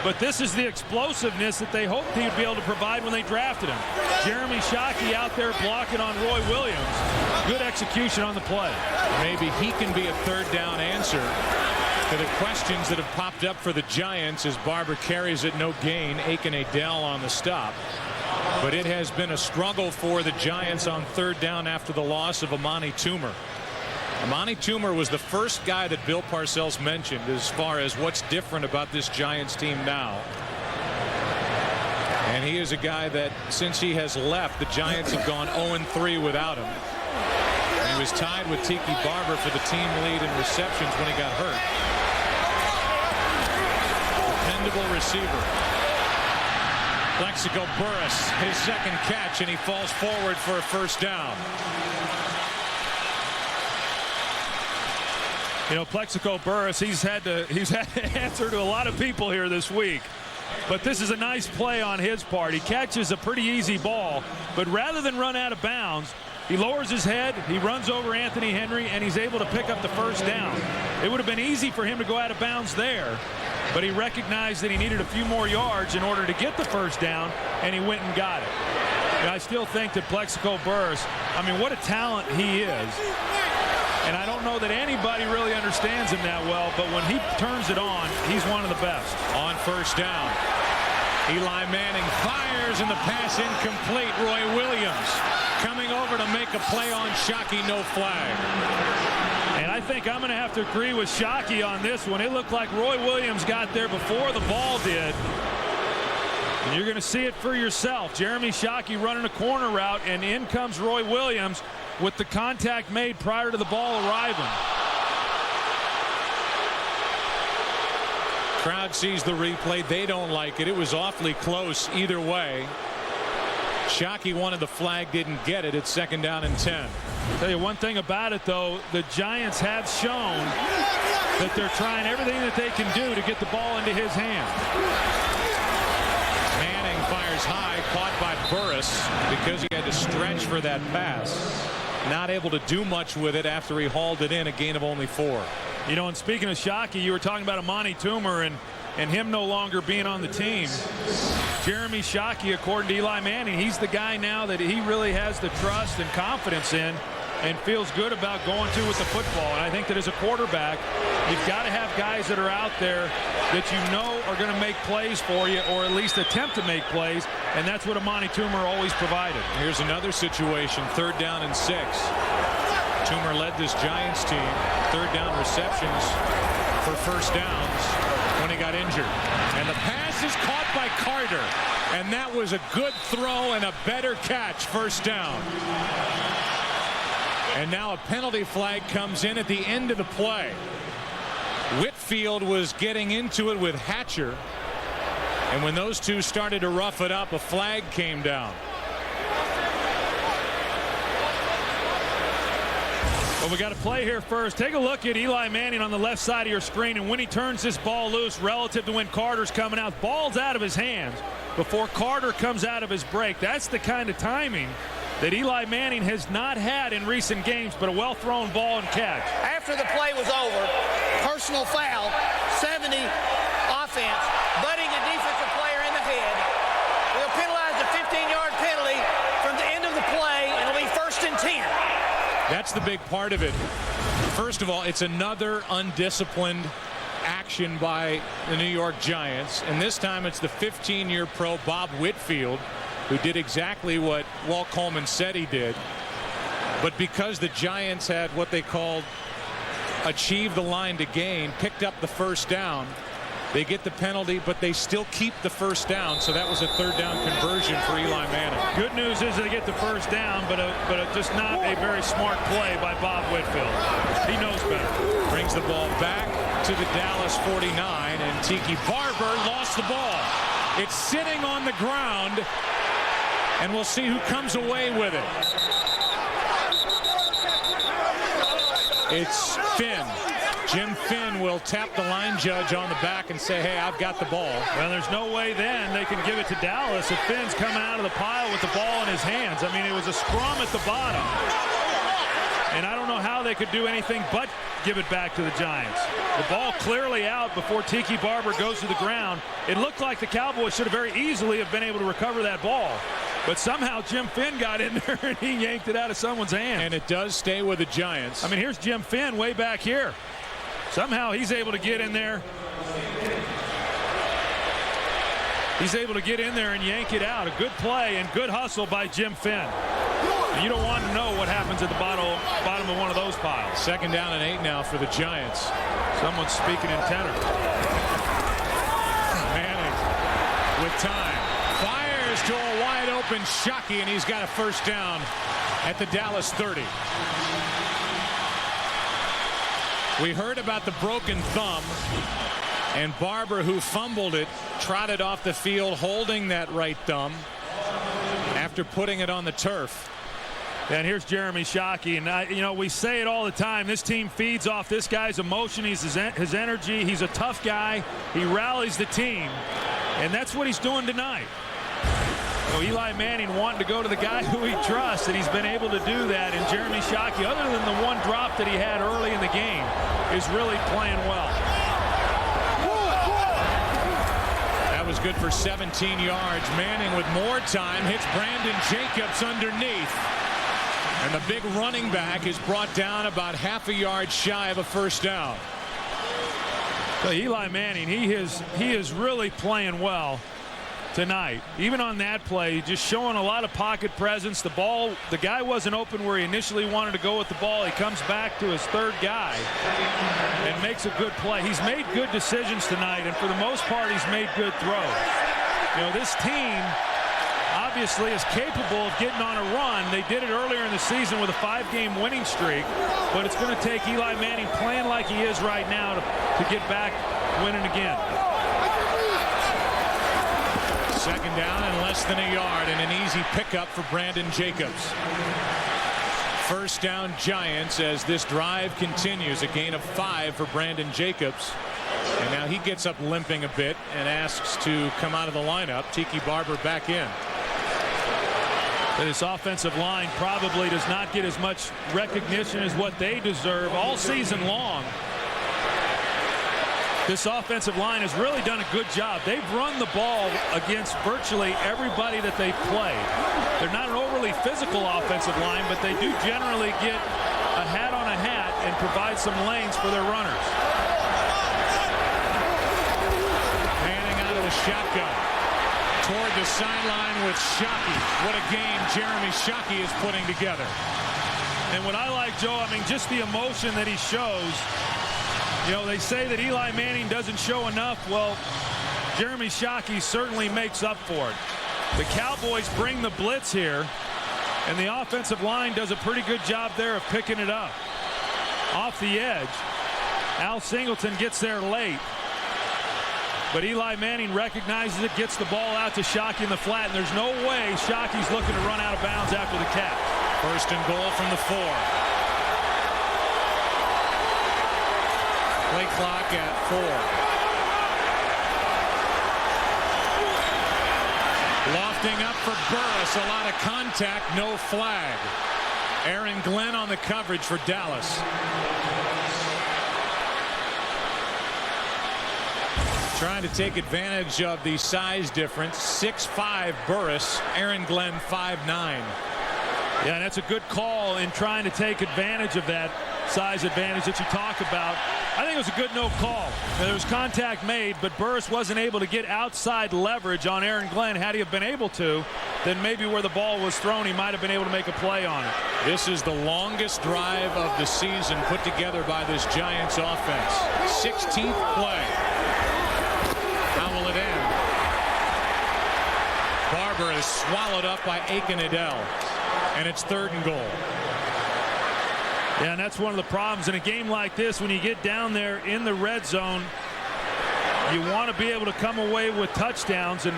But this is the explosiveness that they hoped he would be able to provide when they drafted him. Jeremy Shockey out there blocking on Roy Williams. Good execution on the play. Maybe he can be a 3rd down answer to the questions that have popped up for the Giants as Barber carries it, no gain. Aiken Adell on the stop. But it has been a struggle for the Giants on 3rd down after the loss of Amani Toomer. Amani Toomer was the first guy that Bill Parcells mentioned as far as what's different about this Giants team now. And he is a guy that, since he has left, the Giants have gone 0-3 without him. And he was tied with Tiki Barber for the team lead in receptions when he got hurt. Dependable receiver. Plexico Burris, his 2nd catch, and he falls forward for a 1st down. Plexico Burris, he's had to answer to a lot of people here this week. But this is a nice play on his part. He catches a pretty easy ball, but rather than run out of bounds, he lowers his head, he runs over Anthony Henry, and he's able to pick up the 1st down. It would have been easy for him to go out of bounds there, but he recognized that he needed a few more yards in order to get the 1st down, and he went and got it. And I still think that Plexico Burris, what a talent he is. And I don't know that anybody really understands him that well, but when he turns it on, he's one of the best. On 1st down, Eli Manning fires, and the pass incomplete. Roy Williams coming over to make a play on Shockey, no flag. And I think I'm going to have to agree with Shockey on this one. It looked like Roy Williams got there before the ball did. And you're going to see it for yourself. Jeremy Shockey running a corner route, and in comes Roy Williams with the contact made prior to the ball arriving. Crowd sees the replay. They don't like it. It was awfully close either way. Shockey wanted the flag, didn't get it. It's 2nd down and 10. I'll tell you one thing about it, though. The Giants have shown that they're trying everything that they can do to get the ball into his hand. Manning fires high, caught by Burris because he had to stretch for that pass. Not able to do much with it after he hauled it in, a gain of only 4. And speaking of Shockey, you were talking about Amani Toomer and him no longer being on the team. Jeremy Shockey, according to Eli Manning, he's the guy now that he really has the trust and confidence in and feels good about going to with the football. And I think that as a quarterback, you've got to have guys that are out there that you know are going to make plays for you, or at least attempt to make plays, and that's what Amani Toomer always provided. Here's another situation, 3rd down and 6. Toomer led this Giants team 3rd down receptions for 1st downs when he got injured. And the pass is caught by Carter, and that was a good throw and a better catch. 1st down. And now a penalty flag comes in at the end of the play. Whitfield was getting into it with Hatcher, and when those two started to rough it up, a flag came down. Well, we got to play here first. Take a look at Eli Manning on the left side of your screen, and when he turns this ball loose relative to when Carter's coming out, ball's out of his hands before Carter comes out of his break. That's the kind of timing that Eli Manning has not had in recent games, but a well-thrown ball and catch. After the play was over, personal foul, 70 offense, butting a defensive player in the head. We'll penalize the 15-yard penalty from the end of the play, and it'll be 1st and 10. That's the big part of it. First of all, it's another undisciplined action by the New York Giants, and this time it's the 15-year pro Bob Whitfield who did exactly what Walt Coleman said he did. But because the Giants had what they called achieved the line to gain, picked up the first down, they get the penalty, but they still keep the first down. So that was a 3rd down conversion for Eli Manning. Good news is they get the first down, but just not a very smart play by Bob Whitfield. He knows better. Brings the ball back to the Dallas 49, and Tiki Barber lost the ball. It's sitting on the ground, and we'll see who comes away with it. It's Finn. Jim Finn will tap the line judge on the back and say, hey, I've got the ball. Well, there's no way then they can give it to Dallas if Finn's coming out of the pile with the ball in his hands. I mean, it was a scrum at the bottom. And I don't know how they could do anything but give it back to the Giants. The ball clearly out before Tiki Barber goes to the ground. It looked like the Cowboys should have very easily have been able to recover that ball. But somehow Jim Finn got in there and he yanked it out of someone's hand. And it does stay with the Giants. I mean, here's Jim Finn way back here. Somehow he's able to get in there. He's able to get in there and yank it out. A good play and good hustle by Jim Finn. And you don't want to know what happens at the bottom of one of those piles. 2nd down and 8 now for the Giants. Someone's speaking in tenor. Manning with time. Fires to a wide open Shockey, and he's got a first down at the Dallas 30. We heard about the broken thumb, and Barber, who fumbled it, trotted off the field holding that right thumb after putting it on the turf. And here's Jeremy Shockey, and we say it all the time. This team feeds off this guy's emotion, his energy. He's a tough guy. He rallies the team, and that's what he's doing tonight. So Eli Manning wanting to go to the guy who he trusts, and he's been able to do that. And Jeremy Shockey, other than the one drop that he had early in the game, is really playing well. That was good for 17 yards. Manning with more time hits Brandon Jacobs underneath. And the big running back is brought down about half a yard shy of a first down. So Eli Manning, he is really playing well tonight. Even on that play, just showing a lot of pocket presence. The guy wasn't open where he initially wanted to go with the ball. He comes back to his 3rd guy and makes a good play. He's made good decisions tonight, and for the most part, he's made good throws. This team obviously is capable of getting on a run. They did it earlier in the season with a 5-game winning streak, but it's going to take Eli Manning playing like he is right now to get back winning again. 2nd down and less than a yard, and an easy pickup for Brandon Jacobs. First down Giants as this drive continues. A gain of 5 for Brandon Jacobs. And now he gets up limping a bit and asks to come out of the lineup. Tiki Barber back in. This offensive line probably does not get as much recognition as what they deserve all season long. This offensive line has really done a good job. They've run the ball against virtually everybody that they've played. They're not an overly physical offensive line, but they do generally get a hat on a hat and provide some lanes for their runners. Manning out of the shotgun toward the sideline with Shockey. What a game Jeremy Shockey is putting together. And what I like, Joe, just the emotion that he shows. They say that Eli Manning doesn't show enough. Well, Jeremy Shockey certainly makes up for it. The Cowboys bring the blitz here, and the offensive line does a pretty good job there of picking it up. Off the edge, Al Singleton gets there late, but Eli Manning recognizes it, gets the ball out to Shockey in the flat, and there's no way Shockey's looking to run out of bounds after the catch. 1st and goal from the 4. clock at 4. Lofting up for Burris. A lot of contact, no flag. Aaron Glenn on the coverage for Dallas. Trying to take advantage of the size difference. 6'5" Burris, Aaron Glenn 5'9". Yeah, and that's a good call in trying to take advantage of that size advantage that you talk about. I think it was a good no call. There was contact made, but Burris wasn't able to get outside leverage on Aaron Glenn. Had he have been able to, then maybe where the ball was thrown, he might have been able to make a play on it. This is the longest drive of the season put together by this Giants offense. 16th play. How will it end? Barber is swallowed up by Aiken-Edel, and it's 3rd and goal. Yeah, and that's one of the problems in a game like this. When you get down there in the red zone, you want to be able to come away with touchdowns. And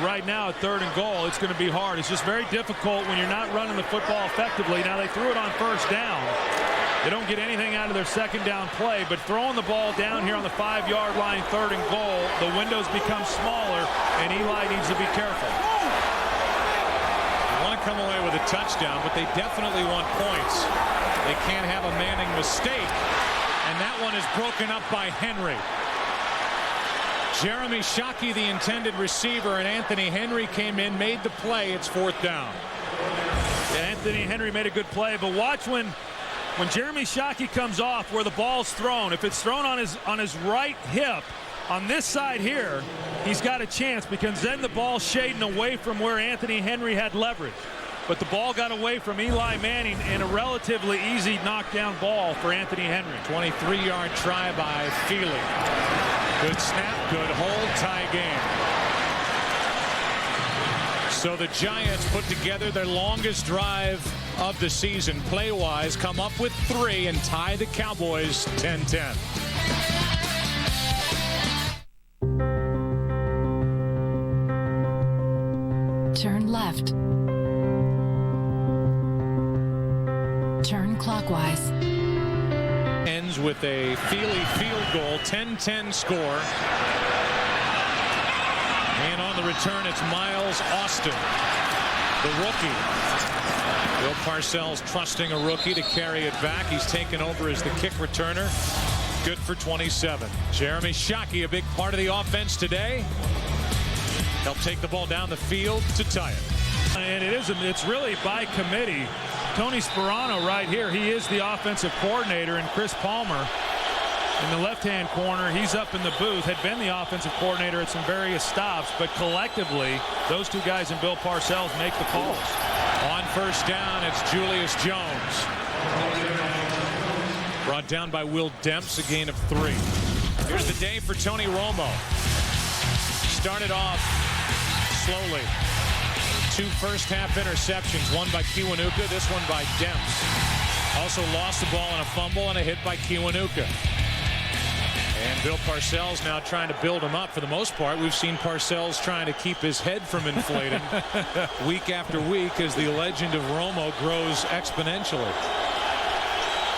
right now at 3rd and goal, it's going to be hard. It's just very difficult when you're not running the football effectively. Now they threw it on 1st down. They don't get anything out of their 2nd down play, but throwing the ball down here on the 5-yard line, 3rd and goal, the windows become smaller, and Eli needs to be careful. They want to come away with a touchdown, but they definitely want points. They can't have a Manning mistake, and that one is broken up by Henry. Jeremy Shockey, the intended receiver, and Anthony Henry came in, made the play. It's 4th down. Yeah, Anthony Henry made a good play, but watch when Jeremy Shockey comes off where the ball's thrown. If it's thrown on his right hip, on this side here, he's got a chance because then the ball's shading away from where Anthony Henry had leverage. But the ball got away from Eli Manning in a relatively easy knockdown ball for Anthony Henry. 23-yard try by Feely. Good snap, good hold, tie game. So the Giants put together their longest drive of the season play-wise, come up with 3 and tie the Cowboys 10-10. Turn left. Turn clockwise. Ends with a Feely field goal, 10-10 score. And on the return, it's Miles Austin, the rookie. Bill Parcells trusting a rookie to carry it back. He's taken over as the kick returner. Good for 27. Jeremy Shockey, a big part of the offense today. He'll take the ball down the field to tie it. And it's really by committee. Tony Sperano right here, he is the offensive coordinator, and Chris Palmer in the left-hand corner, he's up in the booth, had been the offensive coordinator at some various stops, but collectively, those two guys and Bill Parcells make the calls. On 1st down, it's Julius Jones. Brought down by Will Demps, a gain of 3. Here's the day for Tony Romo. Started off slowly. 2 first-half interceptions, one by Kiwanuka, this one by Demps. Also lost the ball on a fumble and a hit by Kiwanuka. And Bill Parcells now trying to build him up. For the most part, we've seen Parcells trying to keep his head from inflating week after week as the legend of Romo grows exponentially.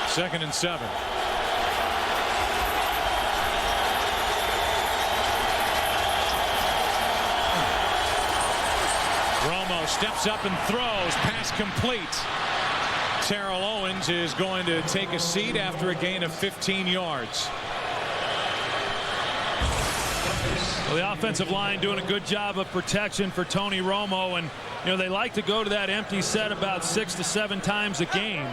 2nd and 7. Romo steps up and throws. Pass complete. Terrell Owens is going to take a seat after a gain of 15 yards. Well, the offensive line doing a good job of protection for Tony Romo, and they like to go to that empty set about 6 to 7 times a game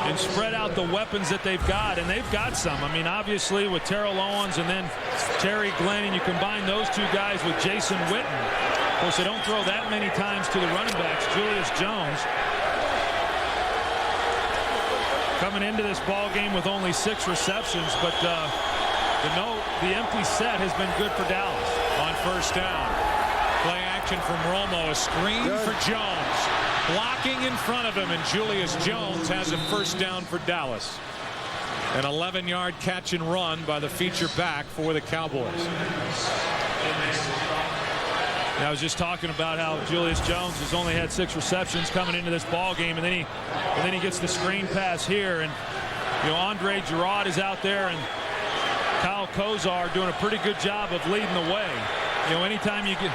and spread out the weapons that they've got, and they've got some. I mean, obviously with Terrell Owens and then Terry Glenn, and you combine those two guys with Jason Witten. Of course, they don't throw that many times to the running backs. Julius Jones coming into this ball game with only 6 receptions, but the empty set has been good for Dallas. On 1st down, play action from Romo, a screen for Jones, blocking in front of him, and Julius Jones has a 1st down for Dallas. An 11-yard catch and run by the feature back for the Cowboys. I was just talking about how Julius Jones has only had 6 receptions coming into this ball game, and then he gets the screen pass here, and Andre Girard is out there, and Kyle Kozar doing a pretty good job of leading the way. Anytime you get...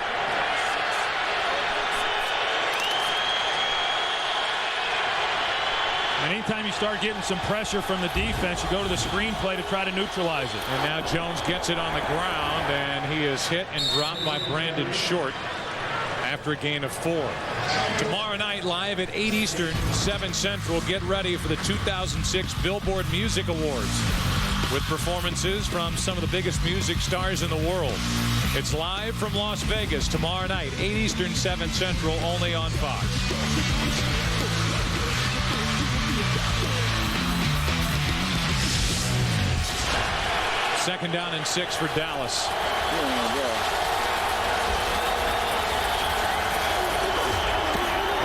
Anytime you start getting some pressure from the defense, you go to the screenplay to try to neutralize it. And now Jones gets it on the ground, and he is hit and dropped by Brandon Short after a gain of 4. Tomorrow night, live at 8 Eastern, 7 Central, get ready for the 2006 Billboard Music Awards with performances from some of the biggest music stars in the world. It's live from Las Vegas tomorrow night, 8 Eastern, 7 Central, only on Fox. Second down and 6 for Dallas.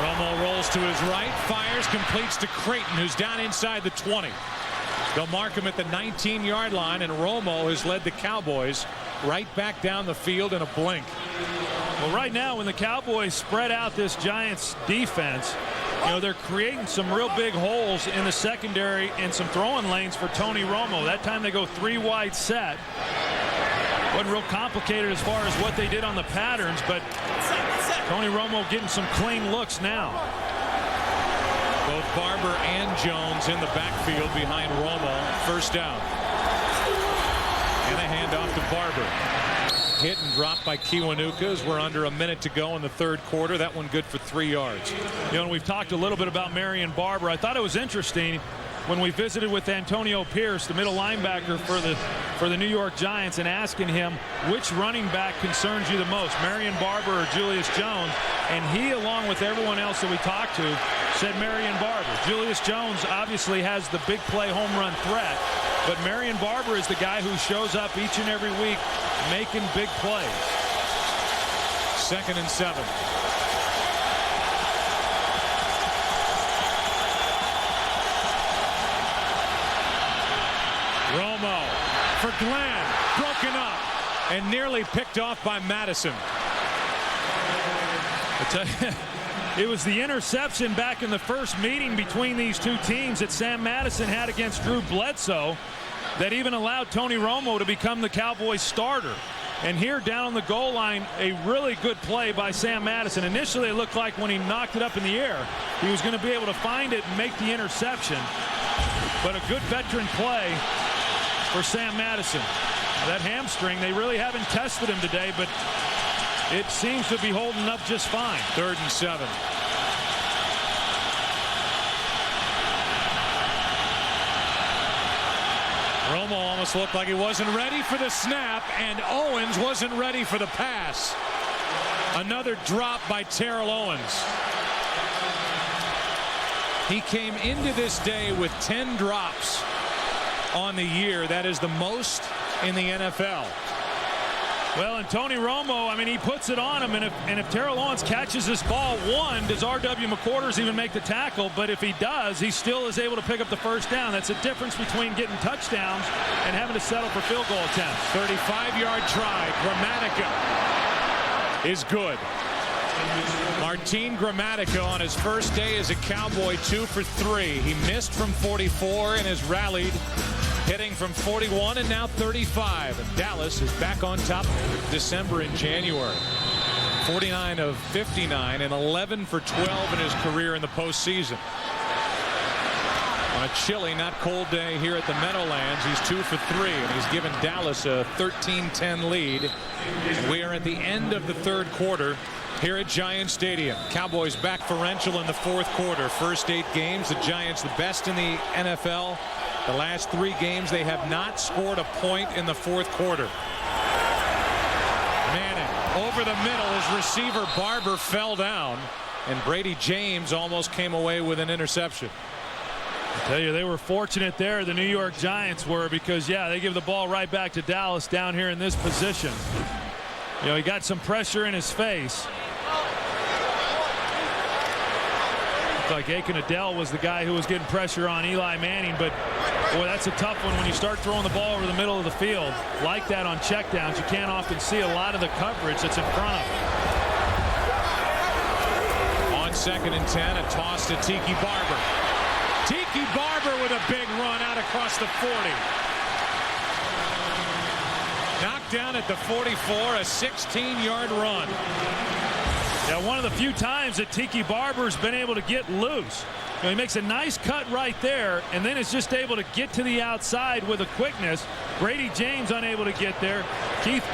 Romo rolls to his right, fires, completes to Creighton, who's down inside the 20. They'll mark him at the 19-yard line, and Romo has led the Cowboys right back down the field in a blink. Well, right now, when the Cowboys spread out this Giants defense, they're creating some real big holes in the secondary and some throwing lanes for Tony Romo. That time they go 3 wide set. Wasn't real complicated as far as what they did on the patterns, but Tony Romo getting some clean looks now. Both Barber and Jones in the backfield behind Romo. First down. And a handoff to Barber. Hit and dropped by Kiwanuka as we're under a minute to go in the third quarter. That one good for 3 yards. And we've talked a little bit about Marion Barber. I thought it was interesting when we visited with Antonio Pierce, the middle linebacker for the New York Giants, and asking him which running back concerns you the most, Marion Barber or Julius Jones, and he, along with everyone else that we talked to, said Marion Barber. Julius Jones obviously has the big play home run threat, but Marion Barber is the guy who shows up each and every week making big plays. Second and 7. Romo for Glenn, broken up and nearly picked off by Madison. It was the interception back in the first meeting between these two teams that Sam Madison had against Drew Bledsoe that even allowed Tony Romo to become the Cowboys starter. And here down on the goal line, a really good play by Sam Madison. Initially, it looked like when he knocked it up in the air, he was going to be able to find it and make the interception. But a good veteran play for Sam Madison. That hamstring, they really haven't tested him today, but it seems to be holding up just fine. Third and 7. Romo almost looked like he wasn't ready for the snap, and Owens wasn't ready for the pass. Another drop by Terrell Owens. He came into this day with 10 drops on the year. That is the most in the NFL. Well, and Tony Romo, I mean, he puts it on him, and if Terrell Owens catches this ball, does R.W. McQuarters even make the tackle? But if he does, he still is able to pick up the first down. That's a difference between getting touchdowns and having to settle for field goal attempts. 35-yard try. Gramatica is good. Martin Gramatica on his first day as a Cowboy, 2 for 3. He missed from 44 and has rallied, hitting from 41 and now 35. And Dallas is back on top December and January. 49 of 59 and 11 for 12 in his career in the postseason. On a chilly, not cold day here at the Meadowlands, he's 2 for 3, and he's given Dallas a 13-10 lead. And we are at the end of the third quarter here at Giant Stadium. Cowboys back differential in the fourth quarter. First 8 games, the Giants the best in the NFL. The last 3 games, they have not scored a point in the fourth quarter. Manning over the middle. His receiver Barber fell down, and Brady James almost came away with an interception. I tell you, they were fortunate there, the New York Giants were, because, yeah, they give the ball right back to Dallas down here in this position. You know, he got some pressure in his face. Looked like Aiken Adele was the guy who was getting pressure on Eli Manning, but, boy, that's a tough one when you start throwing the ball over the middle of the field. Like that on checkdowns, you can't often see a lot of the coverage that's in front of him. On second and 10, a toss to Tiki Barber. Tiki Barber with a big run out across the 40. Knocked down at the 44, a 16-yard run. Yeah, one of the few times that Tiki Barber's been able to get loose. You know, he makes a nice cut right there, and then is just able to get to the outside with a quickness. Brady James unable to get there. Keith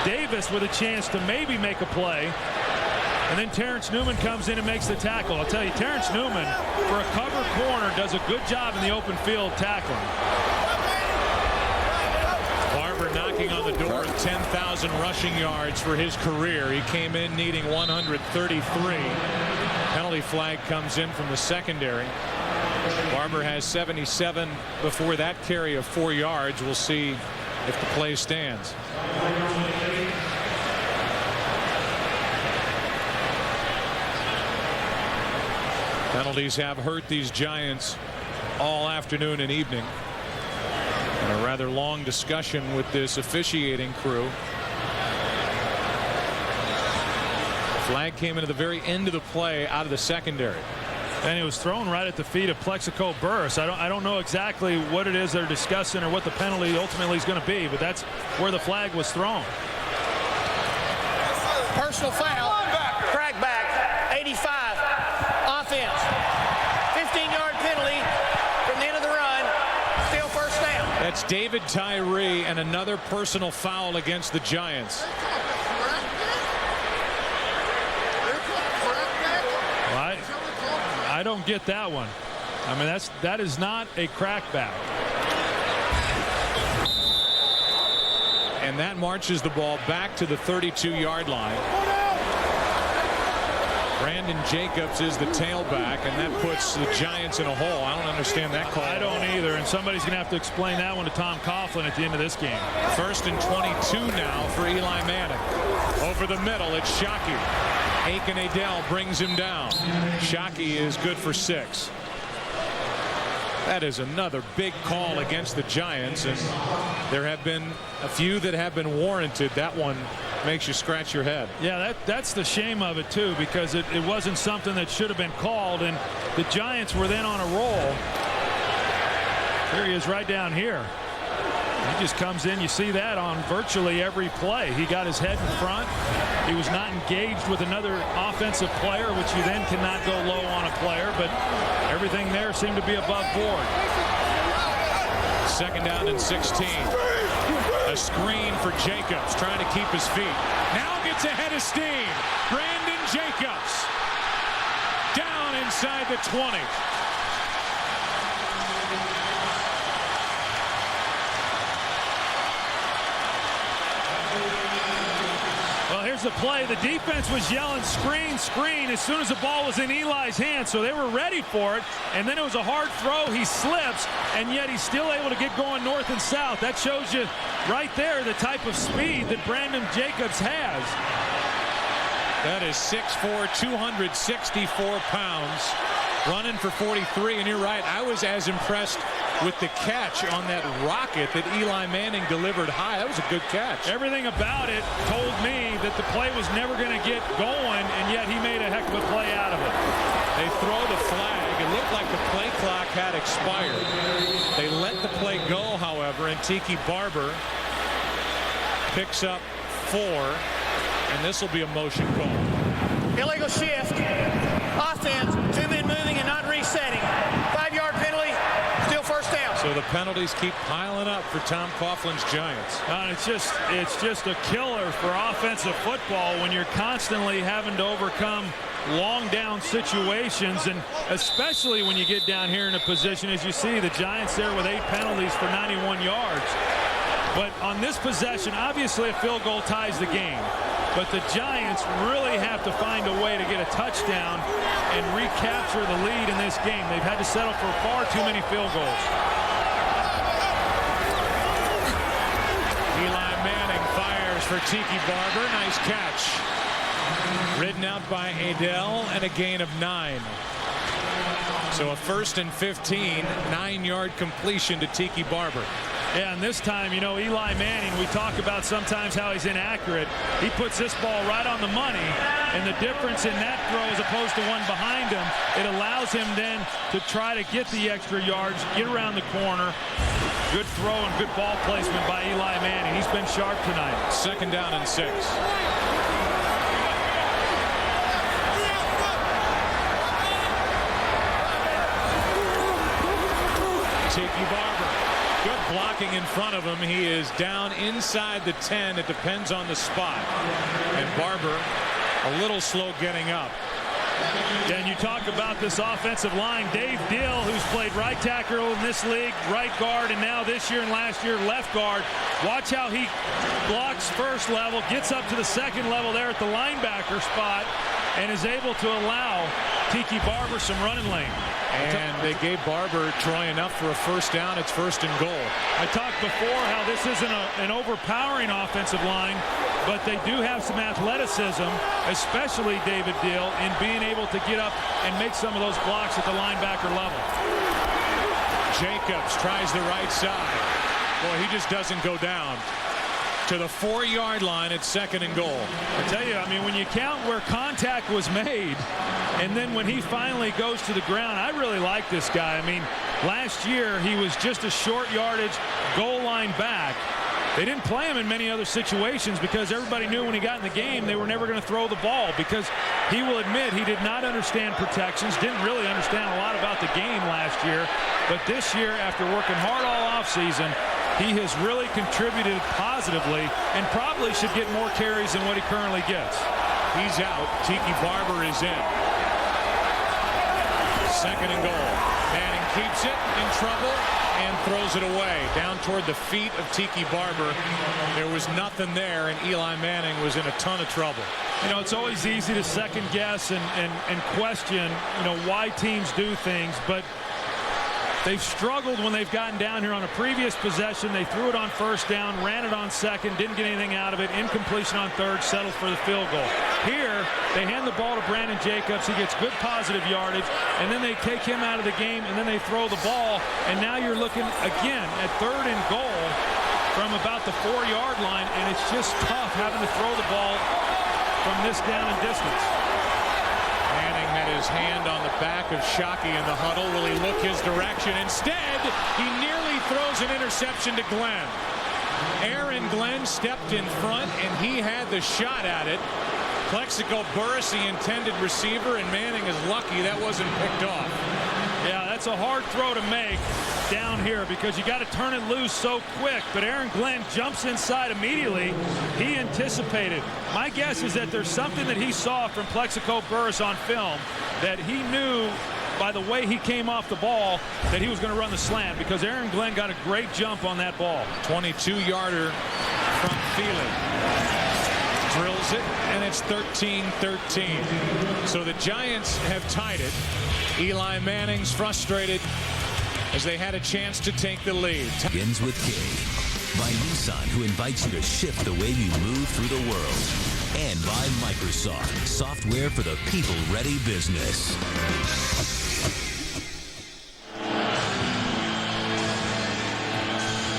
Davis with a chance to maybe make a play. And then Terrence Newman comes in and makes the tackle. I'll tell you, Terrence Newman, for a cover corner, does a good job in the open field tackling. Barber knocking on the door of 10,000 rushing yards for his career. He came in needing 133. Penalty flag comes in from the secondary. Barber has 77 before that carry of 4 yards. We'll see if the play stands. Penalties have hurt these Giants all afternoon and evening. And a rather long discussion with this officiating crew. Flag came into the very end of the play out of the secondary. And it was thrown right at the feet of Plexico Burris. I don't know exactly what it is they're discussing or what the penalty ultimately is going to be, but that's where the flag was thrown. Personal foul. Crackback. 85. Offense. 15-yard penalty from the end of the run. Still first down. That's David Tyree and another personal foul against the Giants. I don't get that one. I mean, that is not a crackback. And that marches the ball back to the 32-yard line. Brandon Jacobs is the tailback, and that puts the Giants in a hole. I don't understand that call. I don't either, and somebody's going to have to explain that one to Tom Coughlin at the end of this game. 1st and 22 now for Eli Manning. Over the middle, it's Shockey. Aiken Adell brings him down. Shockey is good for 6. That is another big call against the Giants, and there have been a few that have been warranted. That one makes you scratch your head. Yeah, that's the shame of it too, because it wasn't something that should have been called, and the Giants were then on a roll. Here he is right down here. He just comes in. You see that on virtually every play. He got his head in front. He was not engaged with another offensive player, which you then cannot go low on a player, but everything there seemed to be above board. 2nd down and 16. A screen for Jacobs, trying to keep his feet. Now gets ahead of steam. Brandon Jacobs down inside the 20. The play, the defense was yelling screen, screen as soon as the ball was in Eli's hands, so they were ready for it, and then it was a hard throw. He slips, and yet he's still able to get going north and south. That shows you right there the type of speed that Brandon Jacobs has. That is 6'4", 264 pounds, running for 43, and you're right, I was as impressed with the catch on that rocket that Eli Manning delivered high. That was a good catch. Everything about it told me that the play was never going to get going, and yet he made a heck of a play out of it. They throw the flag. It looked like the play clock had expired. They let the play go, however, and Tiki Barber picks up 4, and this will be a motion call. Illegal shift. Offense. 2 men moving and not resetting. 5-yard penalty. Still first down. So the penalties keep piling up for Tom Coughlin's Giants. It's just a killer for offensive football when you're constantly having to overcome long down situations, and especially when you get down here in a position, as you see, the Giants there with 8 penalties for 91 yards. But on this possession, obviously a field goal ties the game. But the Giants really have to find a way to get a touchdown and recapture the lead in this game. They've had to settle for far too many field goals. Eli Manning fires for Tiki Barber. Nice catch. Ridden out by Adell, and a gain of 9. So a 1st and 15, 9-yard completion to Tiki Barber. Yeah, and this time, Eli Manning, we talk about sometimes how he's inaccurate. He puts this ball right on the money, and the difference in that throw as opposed to one behind him, it allows him then to try to get the extra yards, get around the corner. Good throw and good ball placement by Eli Manning. He's been sharp tonight. 2nd down and 6. Tiki Barber. Good blocking in front of him. He is down inside the 10. It depends on the spot. And Barber a little slow getting up. And you talk about this offensive line. Dave Dill, who's played right tackle in this league, right guard, and now this year and last year left guard. Watch how he blocks first level, gets up to the second level there at the linebacker spot, and is able to allow Tiki Barber some running lane. And they gave Barber, Troy, enough for a 1st down. It's 1st and goal. I talked before how this isn't an overpowering offensive line, but they do have some athleticism, especially David Dill, in being able to get up and make some of those blocks at the linebacker level. Jacobs tries the right side. Boy, he just doesn't go down. To the 4-yard line at 2nd and goal. I tell you, when you count where contact was made, and then when he finally goes to the ground, I really like this guy. Last year he was just a short yardage goal line back. They didn't play him in many other situations because everybody knew when he got in the game they were never going to throw the ball, because he will admit he did not understand protections, didn't really understand a lot about the game last year. But this year, after working hard all offseason, he has really contributed positively and probably should get more carries than what he currently gets. He's out. Tiki Barber is in. 2nd and goal. Manning keeps it, in trouble, and throws it away. Down toward the feet of Tiki Barber. There was nothing there, and Eli Manning was in a ton of trouble. It's always easy to second guess and question, why teams do things, but they've struggled when they've gotten down here on a previous possession. They threw it on 1st down, ran it on 2nd, didn't get anything out of it. Incompletion on 3rd, settled for the field goal. Here, they hand the ball to Brandon Jacobs. He gets good positive yardage, and then they take him out of the game, and then they throw the ball. And now you're looking again at 3rd and goal from about the 4-yard line, and it's just tough having to throw the ball from this down and distance. Manning had his hand on the back of Shockey in the huddle. Will he look his direction? Instead, he nearly throws an interception to Glenn. Aaron Glenn stepped in front, and he had the shot at it. Plexico Burris, the intended receiver, and Manning is lucky that wasn't picked off. Yeah, that's a hard throw to make down here because you got to turn it loose so quick. But Aaron Glenn jumps inside immediately. He anticipated. My guess is that there's something that he saw from Plexico Burris on film that he knew by the way he came off the ball that he was going to run the slant, because Aaron Glenn got a great jump on that ball. 22-yarder from Feely. Drills it, and it's 13-13. So the Giants have tied it. Eli Manning's frustrated as they had a chance to take the lead. Begins with K. By Nissan, who invites you to shift the way you move through the world. And by Microsoft, software for the people-ready business.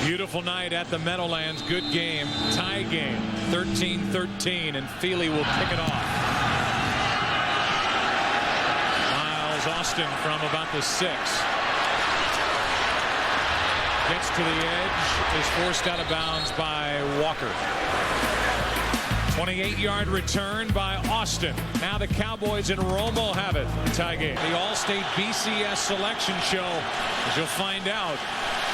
Beautiful night at the Meadowlands. Good game. Tie game. 13-13, and Feely will pick it off. Miles Austin from about the 6. Gets to the edge. Is forced out of bounds by Walker. 28-yard return by Austin. Now the Cowboys and Romo have it. Tie game. The All-State BCS selection show, as you'll find out,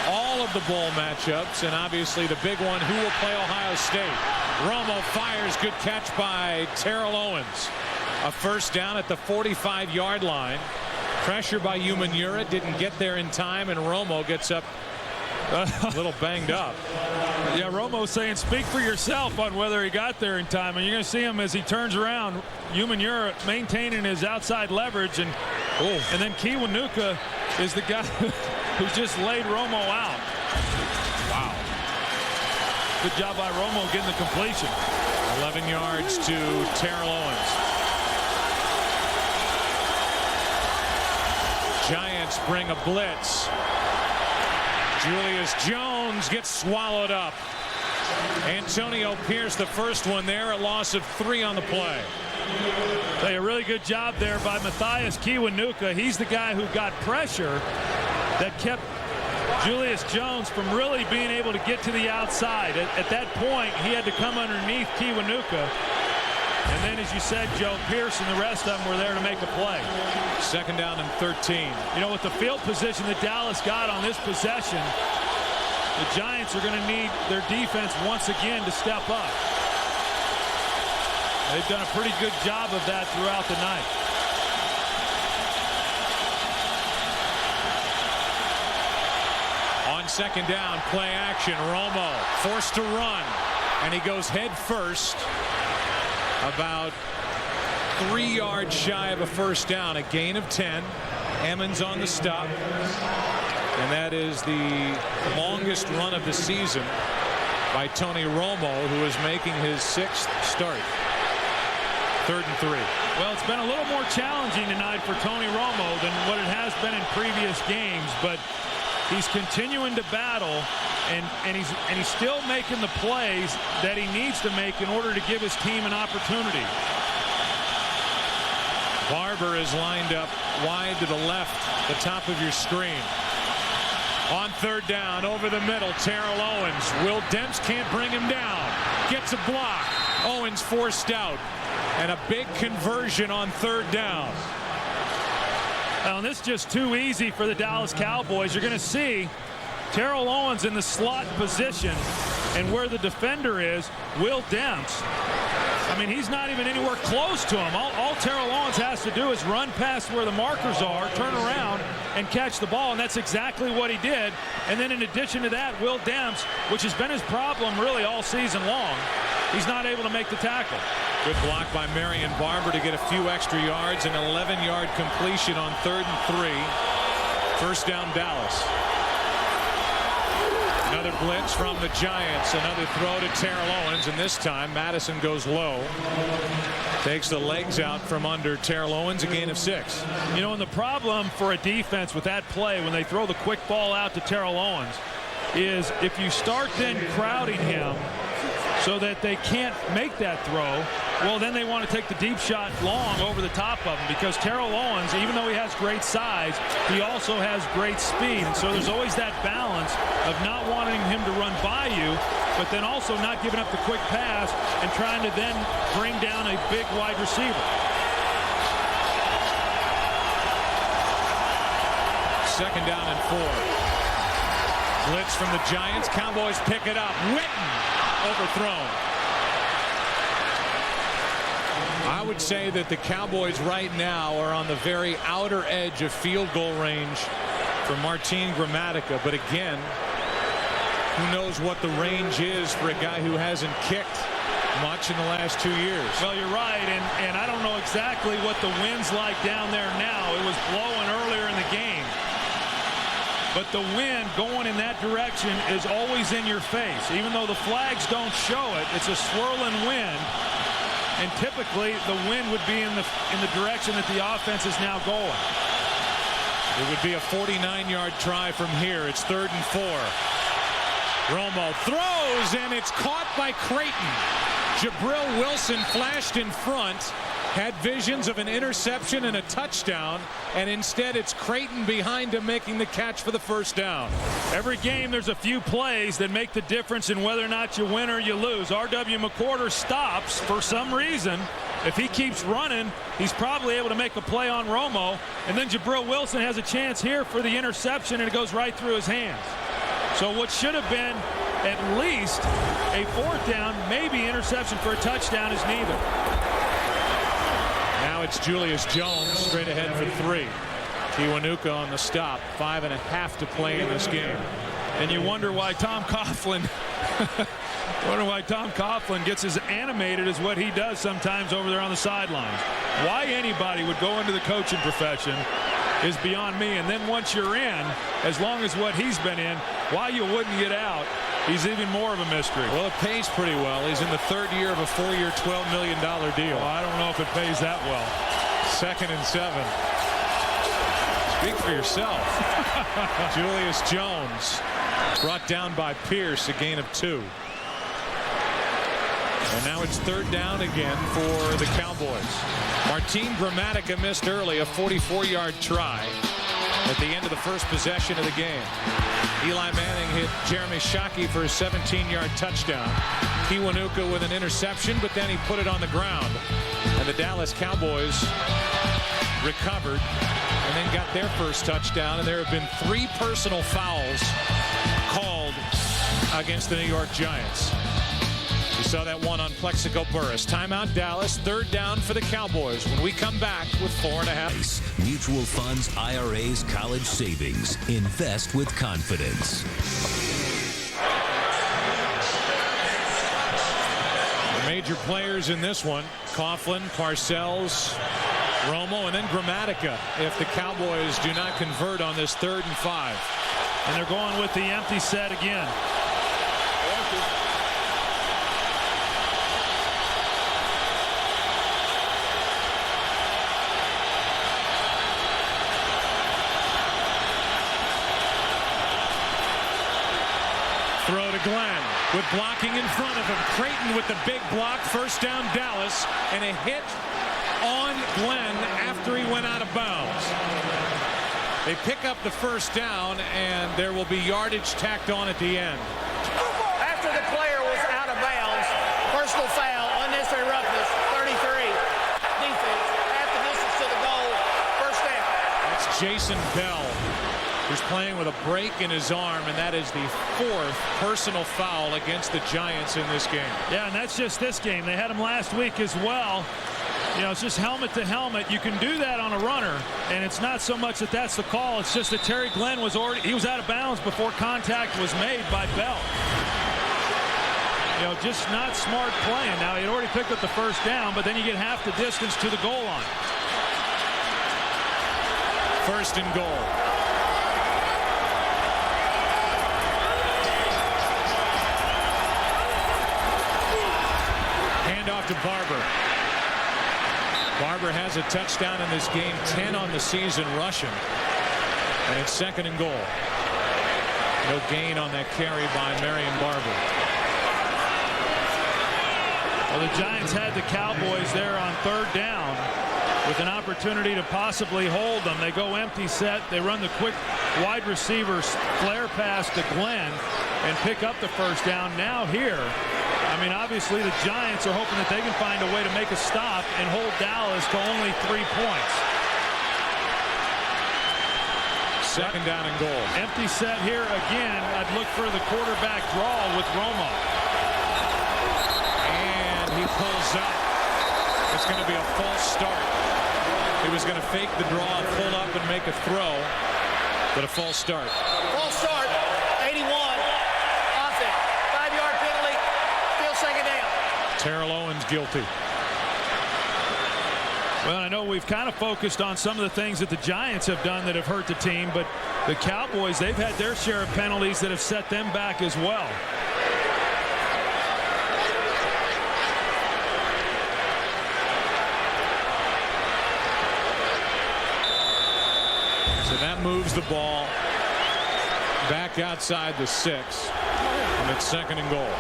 all of the bowl matchups, and obviously the big one, who will play Ohio State. Romo fires. Good catch by Terrell Owens. A first down at the 45-yard line. Pressure by Umanura. Didn't get there in time, and Romo gets up a little banged up. Yeah, Romo saying speak for yourself on whether he got there in time, and you're going to see him as he turns around. Umanura maintaining his outside leverage, and then Kiwanuka is the guy who just laid Romo out. Wow. Good job by Romo getting the completion. 11 yards to Terrell Owens. Giants bring a blitz. Julius Jones Jones gets swallowed up. Antonio Pierce, the first one there, a loss of 3 on the play. A really good job there by Matthias Kiwanuka. He's the guy who got pressure that kept Julius Jones from really being able to get to the outside. At that point, he had to come underneath Kiwanuka. And then, as you said, Joe, Pierce and the rest of them were there to make a play. 2nd down and 13. You know, with the field position that Dallas got on this possession, the Giants are going to need their defense once again to step up. They've done a pretty good job of that throughout the night. On 2nd down, play action. Romo forced to run, and he goes head first, about 3 yards shy of a 1st down. A gain of 10. Emmons on the stop, and that is the longest run of the season by Tony Romo, who is making his 6th start. 3rd and 3. Well, it's been a little more challenging tonight for Tony Romo than what it has been in previous games, but he's continuing to battle, and he's still making the plays that he needs to make in order to give his team an opportunity. Barber is lined up wide to the left, the top of your screen. On 3rd down, over the middle, Terrell Owens. Will Demps can't bring him down. Gets a block. Owens forced out. And a big conversion on 3rd down. Well, this is just too easy for the Dallas Cowboys. You're going to see Terrell Owens in the slot position, and where the defender is, Will Demps. I mean, he's not even anywhere close to him. All Terrell Owens has to do is run past where the markers are, turn around, and catch the ball, and that's exactly what he did. And then in addition to that, Will Demps, which has been his problem really all season long, he's not able to make the tackle. Good block by Marion Barber to get a few extra yards. An 11-yard completion on 3rd and 3. 1st down, Dallas. Another blitz from the Giants. Another throw to Terrell Owens, and this time Madison goes low. Takes the legs out from under Terrell Owens, a gain of 6. You know, and the problem for a defense with that play, when they throw the quick ball out to Terrell Owens, is if you start then crowding him so that they can't make that throw, well, then they want to take the deep shot long over the top of him, because Terrell Owens, even though he has great size, he also has great speed. And so there's always that balance of not wanting him to run by you, but then also not giving up the quick pass and trying to then bring down a big wide receiver. 2nd down and 4. Blitz from the Giants. Cowboys pick it up. Witten overthrown. I would say that the Cowboys right now are on the very outer edge of field goal range for Martin Gramatica. But again, who knows what the range is for a guy who hasn't kicked much in the last 2 years. Well, you're right, and I don't know exactly what the wind's like down there now. It was blowing earlier in the game. But the wind going in that direction is always in your face. Even though the flags don't show it, it's a swirling wind. And typically the wind would be in the direction that the offense is now going. It would be a 49-yard try from here. It's 3rd and 4. Romo throws, and it's caught by Creighton. Jabril Wilson flashed in front, had visions of an interception and a touchdown, and instead it's Creighton behind him making the catch for the 1st down. Every game there's a few plays that make the difference in whether or not you win or you lose. R.W. McCorder stops for some reason. If he keeps running, he's probably able to make a play on Romo, and then Jabril Wilson has a chance here for the interception, and it goes right through his hands. So what should have been at least a 4th down, maybe interception for a touchdown, is neither. Now it's Julius Jones straight ahead for 3. Kiwanuka on the stop. 5.5 to play in this game. And you wonder why Tom Coughlin gets as animated as what he does sometimes over there on the sidelines. Why anybody would go into the coaching profession is beyond me. And then once you're in, as long as what he's been in, why you wouldn't get out, he's even more of a mystery. Well, it pays pretty well. He's in the 3rd year of a 4-year, $12 million deal. Well, I don't know if it pays that well. 2nd and 7. Speak for yourself. Julius Jones Brought down by Pierce, a gain of 2. And now it's 3rd down again for the Cowboys. Martin Gramatica missed early, a 44-yard try at the end of the first possession of the game. Eli Manning hit Jeremy Shockey for a 17-yard touchdown. Kiwanuka with an interception, but then he put it on the ground. And the Dallas Cowboys recovered and then got their first touchdown. And there have been 3 personal fouls called against the New York Giants. We saw that one on Plexico Burress. Timeout Dallas, 3rd down for the Cowboys when we come back with 4.5. Mutual funds, IRAs, college savings. Invest with confidence. The major players in this one, Coughlin, Parcells, Romo, and then Gramatica if the Cowboys do not convert on this 3rd and 5. And they're going with the empty set again. Throw to Glenn with blocking in front of him. Creighton with the big block. 1st down Dallas, and a hit on Glenn after he went out of bounds. They pick up the 1st down, and there will be yardage tacked on at the end. After the player was out of bounds, personal foul, unnecessary roughness, 33. Defense, half the distance to the goal, 1st down. That's Jason Bell, who's playing with a break in his arm, and that is the 4th personal foul against the Giants in this game. Yeah, and that's just this game. They had him last week as well. You know, it's just helmet to helmet. You can do that on a runner, and it's not so much that that's the call. It's just that Terry Glenn was he was out of bounds before contact was made by Bell. You know, just not smart playing. Now, he had already picked up the 1st down, but then you get half the distance to the goal line. 1st and goal. Handoff to Barber. Barber has a touchdown in this game, 10 on the season rushing. And it's 2nd and goal. No gain on that carry by Marion Barber. Well, the Giants had the Cowboys there on 3rd down with an opportunity to possibly hold them. They go empty set. They run the quick wide receiver flare pass to Glenn and pick up the 1st down. Now here, I mean, obviously the Giants are hoping that they can find a way to make a stop and hold Dallas to only 3 points. 2nd down and goal. Empty set here again. I'd look for the quarterback draw with Romo. And he pulls up. It's going to be a false start. He was going to fake the draw, pull up, and make a throw, but a false start. False start, 81. Offense, 5-yard penalty. 2nd down. Terrell Owens guilty. Well, I know we've kind of focused on some of the things that the Giants have done that have hurt the team, but the Cowboys, they've had their share of penalties that have set them back as well. So that moves the ball back outside the 6, and it's 2nd and goal.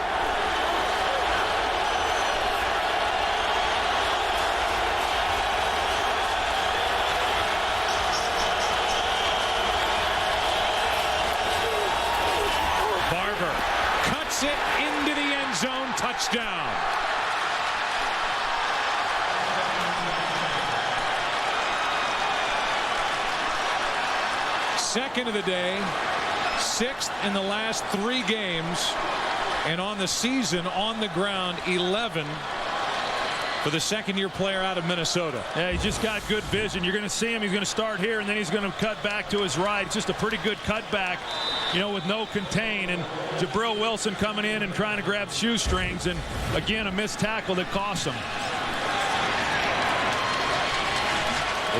Cuts it into the end zone. Touchdown. Second of the day, 6th in the last 3 games, and on the season on the ground 11 for the 2nd-year player out of Minnesota. Yeah, he just got good vision. You're going to see him. He's going to start here, and then he's going to cut back to his right. It's just a pretty good cutback, you know, with no contain. And Jabril Wilson coming in and trying to grab shoestrings, and again, a missed tackle that cost him.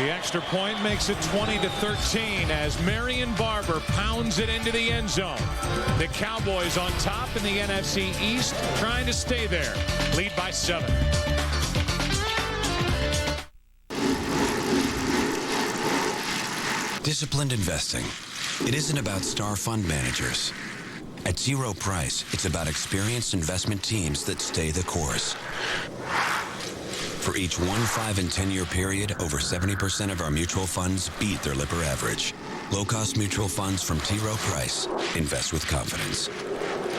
The extra point makes it 20-13 as Marion Barber pounds it into the end zone. The Cowboys on top in the NFC East, trying to stay there. Lead by 7. Disciplined investing. It isn't about star fund managers. At T. Rowe Price, it's about experienced investment teams that stay the course. For each 1, 5, and 10-year period, over 70% of our mutual funds beat their Lipper average. Low-cost mutual funds from T. Rowe Price. Invest with confidence.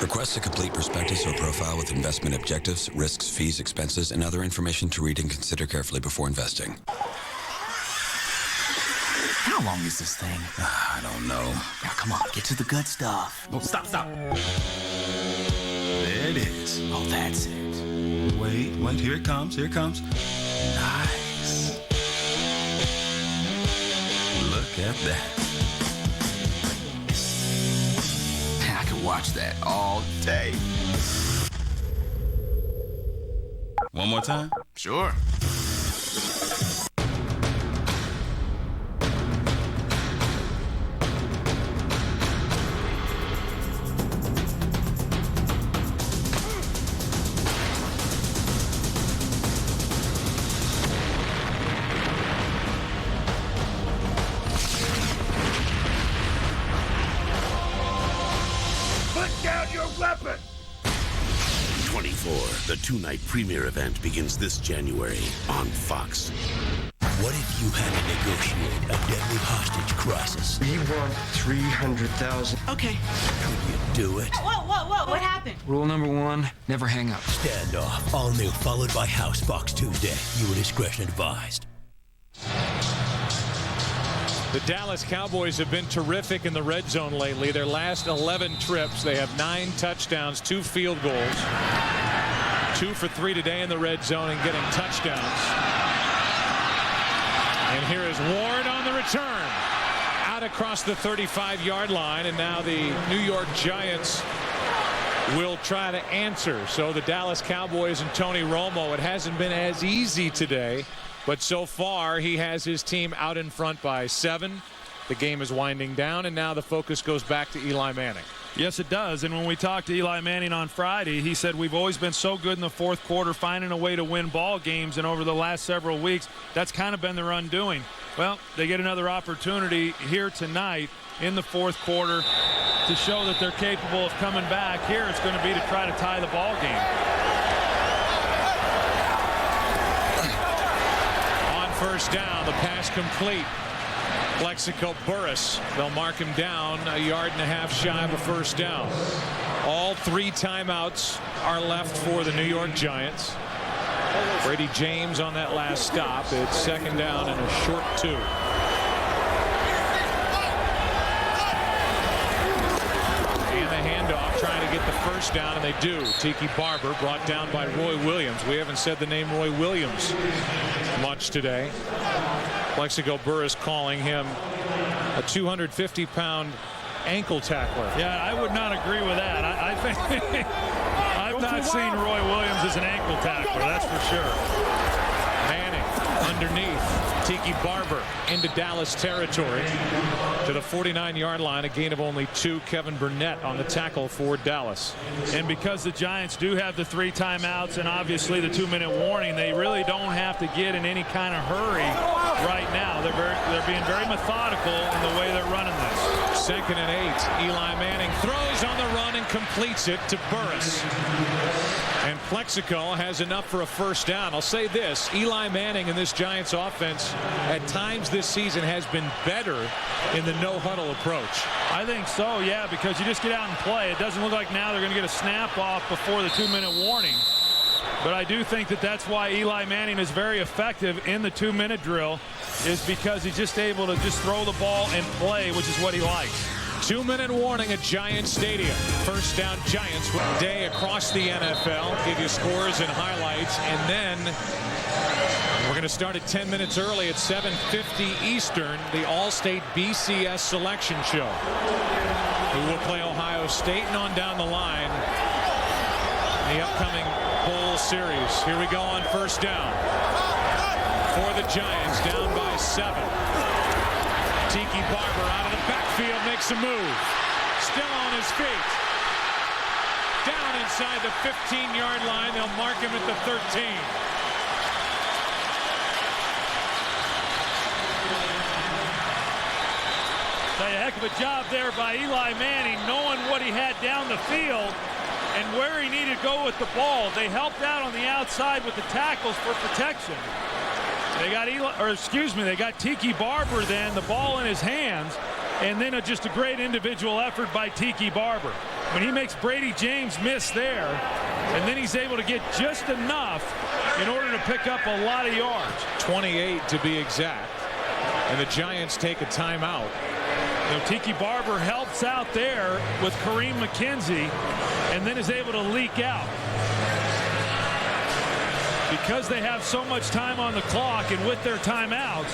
Request a complete prospectus or profile with investment objectives, risks, fees, expenses, and other information to read and consider carefully before investing. How long is this thing? I don't know. Now, come on, get to the good stuff. Oh, stop. There it is. Oh, that's it. Wait, here it comes. Nice. Look at that. I could watch that all day. One more time? Sure. Weapon! 24, the two-night premiere event begins this January on Fox. What if you had to negotiate a deadly hostage crisis? We want 300,000. Okay. Could you do it? Whoa, what happened? Rule number 1, never hang up. Standoff, all new, followed by House Fox Tuesday. Viewer discretion advised. The Dallas Cowboys have been terrific in the red zone lately. Their last 11 trips, they have 9 touchdowns, 2 field goals. 2 for 3 today in the red zone and getting touchdowns. And here is Ward on the return. Out across the 35-yard line, and now the New York Giants will try to answer. So the Dallas Cowboys and Tony Romo, it hasn't been as easy today. But so far, he has his team out in front by 7. The game is winding down, and now the focus goes back to Eli Manning. Yes, it does. And when we talked to Eli Manning on Friday, he said we've always been so good in the fourth quarter, finding a way to win ball games. And over the last several weeks, that's kind of been their undoing. Well, they get another opportunity here tonight in the fourth quarter to show that they're capable of coming back. Here it's going to be to try to tie the ball game. First down, the pass complete. Plexico Burris, they'll mark him down a yard and a half shy of a first down. All 3 timeouts are left for the New York Giants. Brady James on that last stop. It's second down and a short 2. Trying to get the first down, and they do. Tiki Barber brought down by Roy Williams. We haven't said the name Roy Williams much today. Plexico Burris calling him a 250-pound ankle tackler. Yeah, I would not agree with that. I think I've not seen Roy Williams as an ankle tackler, that's for sure. Manning underneath. Tiki Barber into Dallas territory to the 49-yard line, a gain of only 2. Kevin Burnett on the tackle for Dallas. And because the Giants do have the 3 timeouts and obviously the 2-minute warning, they really don't have to get in any kind of hurry right now. They're being very methodical in the way they're running this. Second and 8. Eli Manning throws on the run and completes it to Burris. And Plexico has enough for a first down. I'll say this, Eli Manning in this Giants offense at times this season has been better in the no-huddle approach. I think so, yeah, because you just get out and play. It doesn't look like now they're going to get a snap off before the 2-minute warning. But I do think that that's why Eli Manning is very effective in the 2-minute drill, is because he's just able to just throw the ball and play, which is what he likes. 2-minute warning at Giant Stadium. First down Giants day across the NFL. Give you scores and highlights. And then we're going to start at 10 minutes early at 7:50 Eastern, the All-State BCS selection show. Who will play Ohio State and on down the line in the upcoming bowl series. Here we go on first down. For the Giants, down by 7. Tiki Barber out of the backfield makes a move. Still on his feet. Down inside the 15-yard line. They'll mark him at the 13. A heck of a job there by Eli Manning, knowing what he had down the field and where he needed to go with the ball. They helped out on the outside with the tackles for protection. They got Tiki Barber then, the ball in his hands, and then just a great individual effort by Tiki Barber. When he makes Brady James miss there, and then he's able to get just enough in order to pick up a lot of yards. 28 to be exact. And the Giants take a timeout. Tiki Barber helps out there with Kareem McKenzie and then is able to leak out. Because they have so much time on the clock and with their timeouts,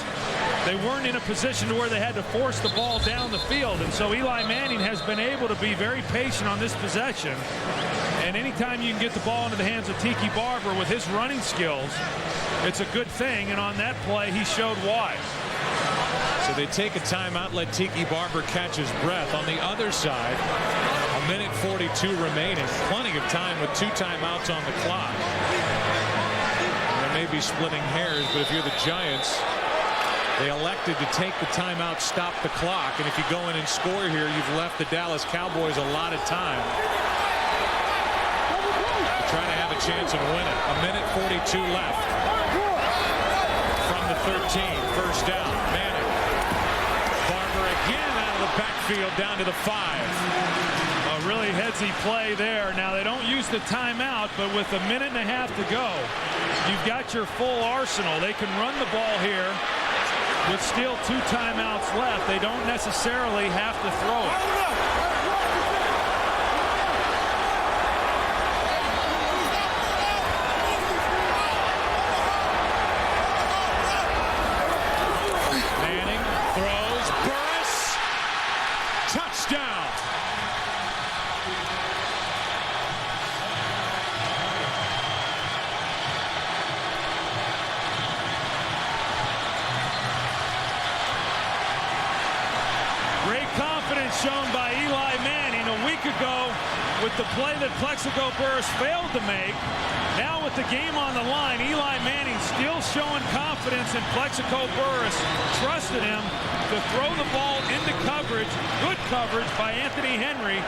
they weren't in a position to where they had to force the ball down the field. And so Eli Manning has been able to be very patient on this possession. And anytime you can get the ball into the hands of Tiki Barber with his running skills, it's a good thing. And on that play, he showed why. So they take a timeout, let Tiki Barber catch his breath. On the other side, 1:42 remaining. Plenty of time with 2 timeouts on the clock. And they may be splitting hairs, but if you're the Giants, they elected to take the timeout, stop the clock. And if you go in and score here, you've left the Dallas Cowboys a lot of time to try to have a chance and win it. 1:42 left from the 13. First down. Manning. Again out of the backfield down to the 5. A really headsy play there. Now they don't use the timeout, but with 1.5 minutes to go, you've got your full arsenal. They can run the ball here with still 2 timeouts left. They don't necessarily have to throw it. Touchdown. Great confidence shown by Eli Manning a week ago with the play that Plexico Burress failed to make. Now with the game on the line, Eli Manning still showing confidence in Plexico Burress, trusted him to throw the ball into coverage, good coverage by Anthony Henry,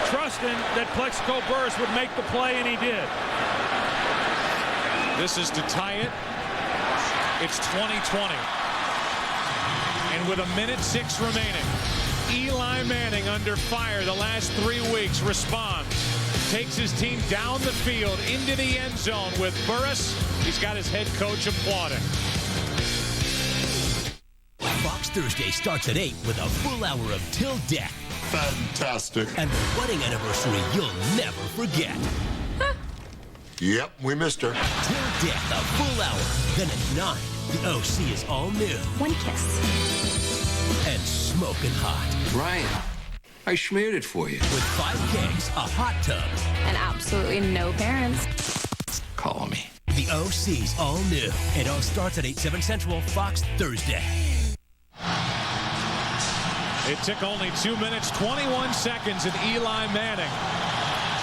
trusting that Plexico Burress would make the play, and he did. This is to tie it. It's 2020. And with 1:06 remaining, Eli Manning under fire the last 3 weeks responds. Takes his team down the field into the end zone with Burress. He's got his head coach applauding. Fox Thursday starts at 8 with a full hour of Till Death. Fantastic. And the wedding anniversary you'll never forget. Yep, we missed her. Till Death, a full hour. Then at 9, the OC is all new. One kiss. And smoking hot. Ryan, I schmeared it for you. With 5 kegs, a hot tub. And absolutely no parents. Call me. The OC's all new. It all starts at 8/7 Central, Fox Thursday. It took only 2 minutes, 21 seconds, and Eli Manning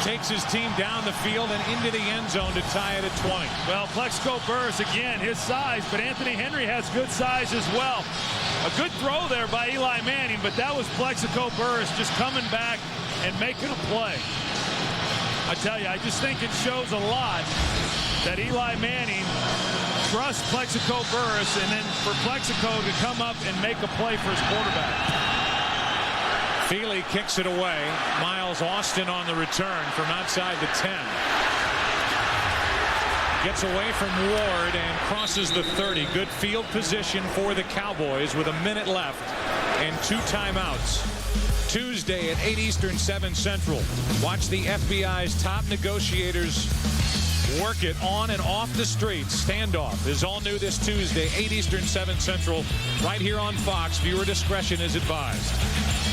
takes his team down the field and into the end zone to tie it at 20. Well, Plexico Burress, again, his size, but Anthony Henry has good size as well. A good throw there by Eli Manning, but that was Plexico Burress just coming back and making a play. I tell you, I just think it shows a lot that Eli Manning trusts Plexico Burress, and then for Plexico to come up and make a play for his quarterback. Feely kicks it away. Miles Austin on the return from outside the 10. Gets away from Ward and crosses the 30. Good field position for the Cowboys with 1 minute left and 2 timeouts. Tuesday at 8 Eastern, 7 Central. Watch the FBI's top negotiators work it on and off the streets. Standoff is all new this Tuesday, 8 Eastern, 7 Central, right here on Fox. Viewer discretion is advised.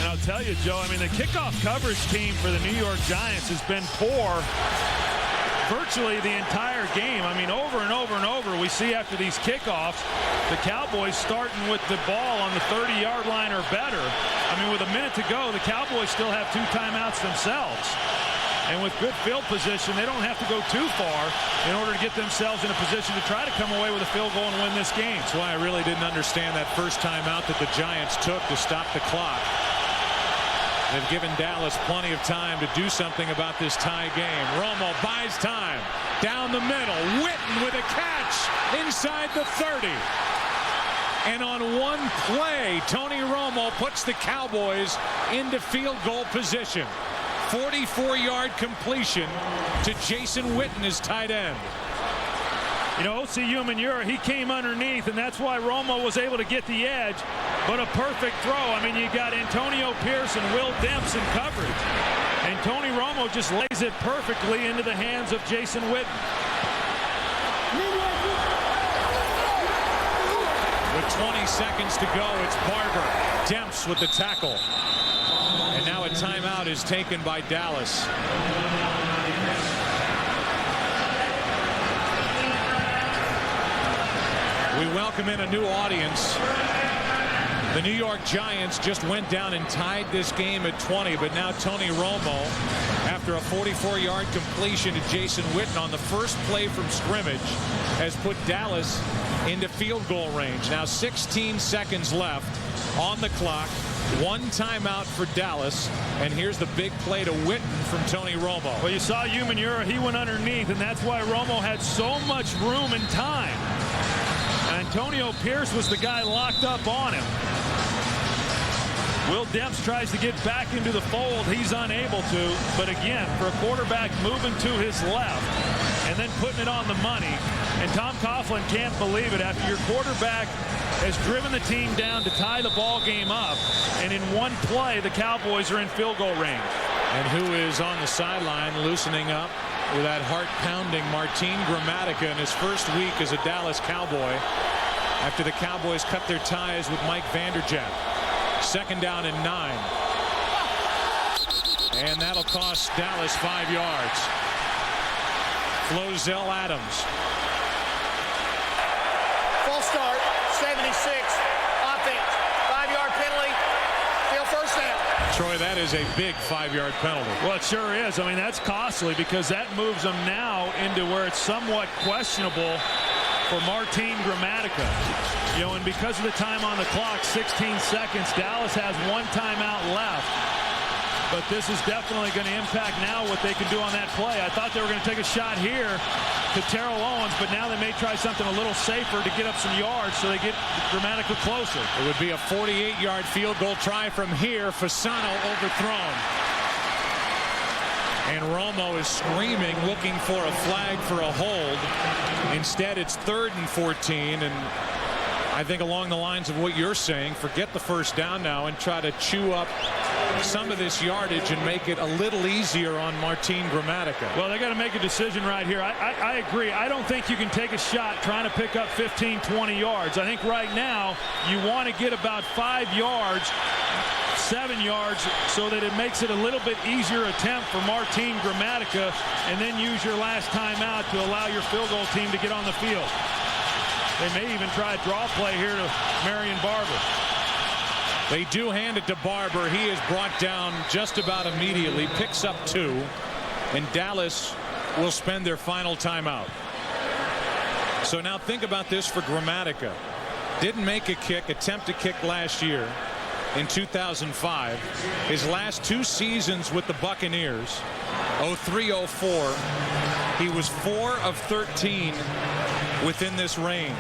And I'll tell you, Joe, I mean, the kickoff coverage team for the New York Giants has been poor virtually the entire game. I mean, over and over and over, we see after these kickoffs, the Cowboys starting with the ball on the 30-yard line or better. I mean, with 1 minute to go, the Cowboys still have 2 timeouts themselves. And with good field position, they don't have to go too far in order to get themselves in a position to try to come away with a field goal and win this game. That's why I really didn't understand that first timeout that the Giants took to stop the clock. They've given Dallas plenty of time to do something about this tie game. Romo buys time. Down the middle. Witten with a catch inside the 30. And on one play, Tony Romo puts the Cowboys into field goal position. 44-yard completion to Jason Witten, his tight end. You know, O.C. Umenyiora, he came underneath, and that's why Romo was able to get the edge. But a perfect throw. I mean, you got Antonio Pierce and Will Demps in coverage. And Tony Romo just lays it perfectly into the hands of Jason Witten. With 20 seconds to go, it's Barber. Demps with the tackle. And now a timeout is taken by Dallas. We welcome in a new audience. The New York Giants just went down and tied this game at 20, but now Tony Romo, after a 44-yard completion to Jason Witten on the first play from scrimmage, has put Dallas into field goal range. Now 16 seconds left on the clock. One timeout for Dallas, and here's the big play to Witten from Tony Romo. Well, you saw Umenyiora, he went underneath, and that's why Romo had so much room and time. Antonio Pierce was the guy locked up on him. Will Demps tries to get back into the fold. He's unable to, but again, for a quarterback moving to his left and then putting it on the money, and Tom Coughlin can't believe it after your quarterback has driven the team down to tie the ball game up, and in one play the Cowboys are in field goal range. And who is on the sideline loosening up with that heart-pounding Martin Gramatica in his first week as a Dallas Cowboy after the Cowboys cut their ties with Mike Vanderjagt. Second down and 9. And that'll cost Dallas 5 yards. Flozell Adams. Full start, 76, offense, 5-yard penalty, still first down. Troy, that is a big 5-yard penalty. Well, it sure is. I mean, that's costly because that moves them now into where it's somewhat questionable for Martin Gramatica. You know, and because of the time on the clock, 16 seconds, Dallas has one timeout left. But this is definitely going to impact now what they can do on that play. I thought they were going to take a shot here to Terrell Owens, but now they may try something a little safer to get up some yards so they get Gramatica closer. It would be a 48-yard field goal try from here. Fasano overthrown. And Romo is screaming, looking for a flag for a hold. Instead, it's 3rd and 14, and I think along the lines of what you're saying, forget the first down now and try to chew up some of this yardage and make it a little easier on Martin Gramatica. Well, they got to make a decision right here. I agree. I don't think you can take a shot trying to pick up 15, 20 yards. I think right now you want to get about 5 yards, 7 yards, so that it makes it a little bit easier attempt for Martin Gramatica, and then use your last timeout to allow your field goal team to get on the field. They may even try a draw play here to Marion Barber. They do hand it to Barber. He is brought down just about immediately, picks up 2, and Dallas will spend their final timeout. So now think about this for Gramatica. Didn't make a kick, attempt to kick last year in 2005. His last 2 seasons with the Buccaneers, 03-04, he was 4 of 13 within this range.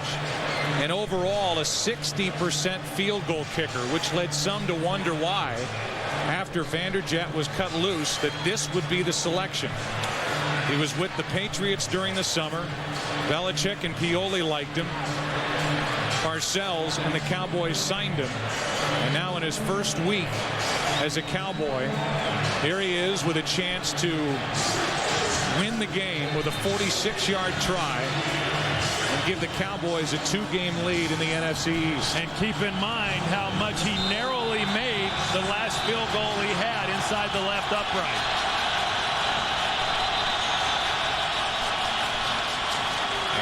And overall, a 60% field goal kicker, which led some to wonder why, after Vanderjagt was cut loose, that this would be the selection. He was with the Patriots during the summer. Belichick and Pioli liked him. Parcells and the Cowboys signed him. And now in his first week as a Cowboy, here he is with a chance to win the game with a 46-yard try and give the Cowboys a 2-game lead in the NFC East. And keep in mind how much he narrowly made the last field goal he had inside the left upright.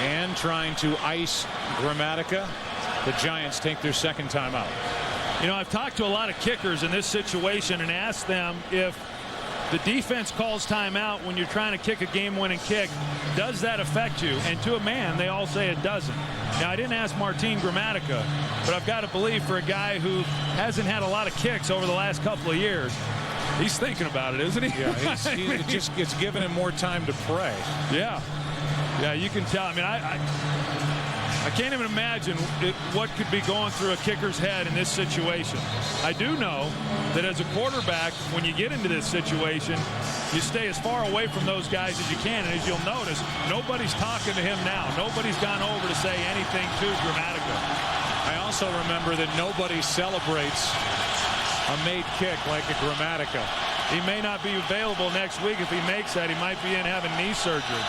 And trying to ice Gramatica, the Giants take their second timeout. You know, I've talked to a lot of kickers in this situation and asked them if the defense calls timeout when you're trying to kick a game-winning kick. Does that affect you? And to a man, they all say it doesn't. Now, I didn't ask Martin Gramatica, but I've got to believe for a guy who hasn't had a lot of kicks over the last couple of years, he's thinking about it, isn't he? Yeah, it's given him more time to pray. Yeah. Yeah, you can tell. I mean, I can't even imagine what could be going through a kicker's head in this situation. I do know that as a quarterback, when you get into this situation, you stay as far away from those guys as you can. And as you'll notice, nobody's talking to him now. Nobody's gone over to say anything to Gramatica. I also remember that nobody celebrates a made kick like a Gramatica. He may not be available next week. If he makes that, he might be in having knee surgery.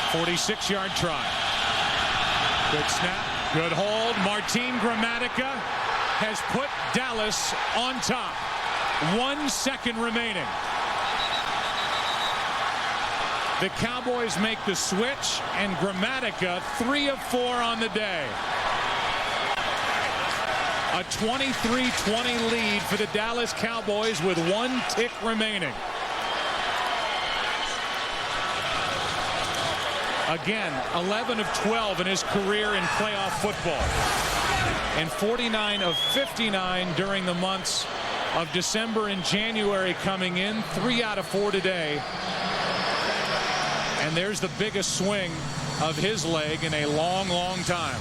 46-yard try. Good snap, good hold. Martin Gramatica has put Dallas on top. 1 second remaining. The Cowboys make the switch, and Gramatica 3 of 4 on the day. A 23-20 lead for the Dallas Cowboys with 1 tick remaining. Again, 11 of 12 in his career in playoff football. And 49 of 59 during the months of December and January coming in. 3 out of 4 today. And there's the biggest swing of his leg in a long, long time.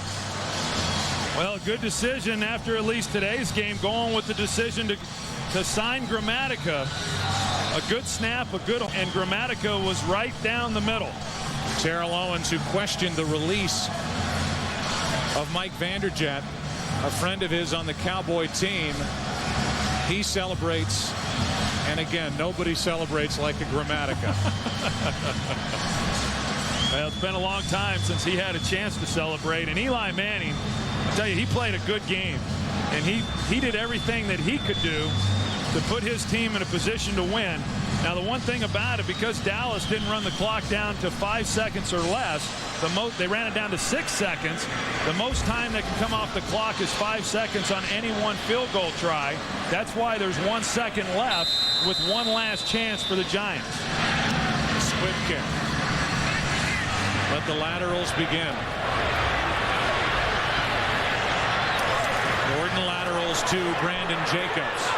Well, good decision after at least today's game, going with the decision to sign Gramatica. A good snap, and Gramatica was right down the middle. Terrell Owens, who questioned the release of Mike Vanderjagt, a friend of his on the Cowboy team, he celebrates, and again, nobody celebrates like a Gramatica. Well, it's been a long time since he had a chance to celebrate, and Eli Manning, I tell you, he played a good game, and he did everything that he could do to put his team in a position to win. Now, the one thing about it, because Dallas didn't run the clock down to 5 seconds or less, they ran it down to 6 seconds. The most time that can come off the clock is 5 seconds on any one field goal try. That's why there's 1 second left with one last chance for the Giants. Squib kick. Let the laterals begin. Gordon laterals to Brandon Jacobs.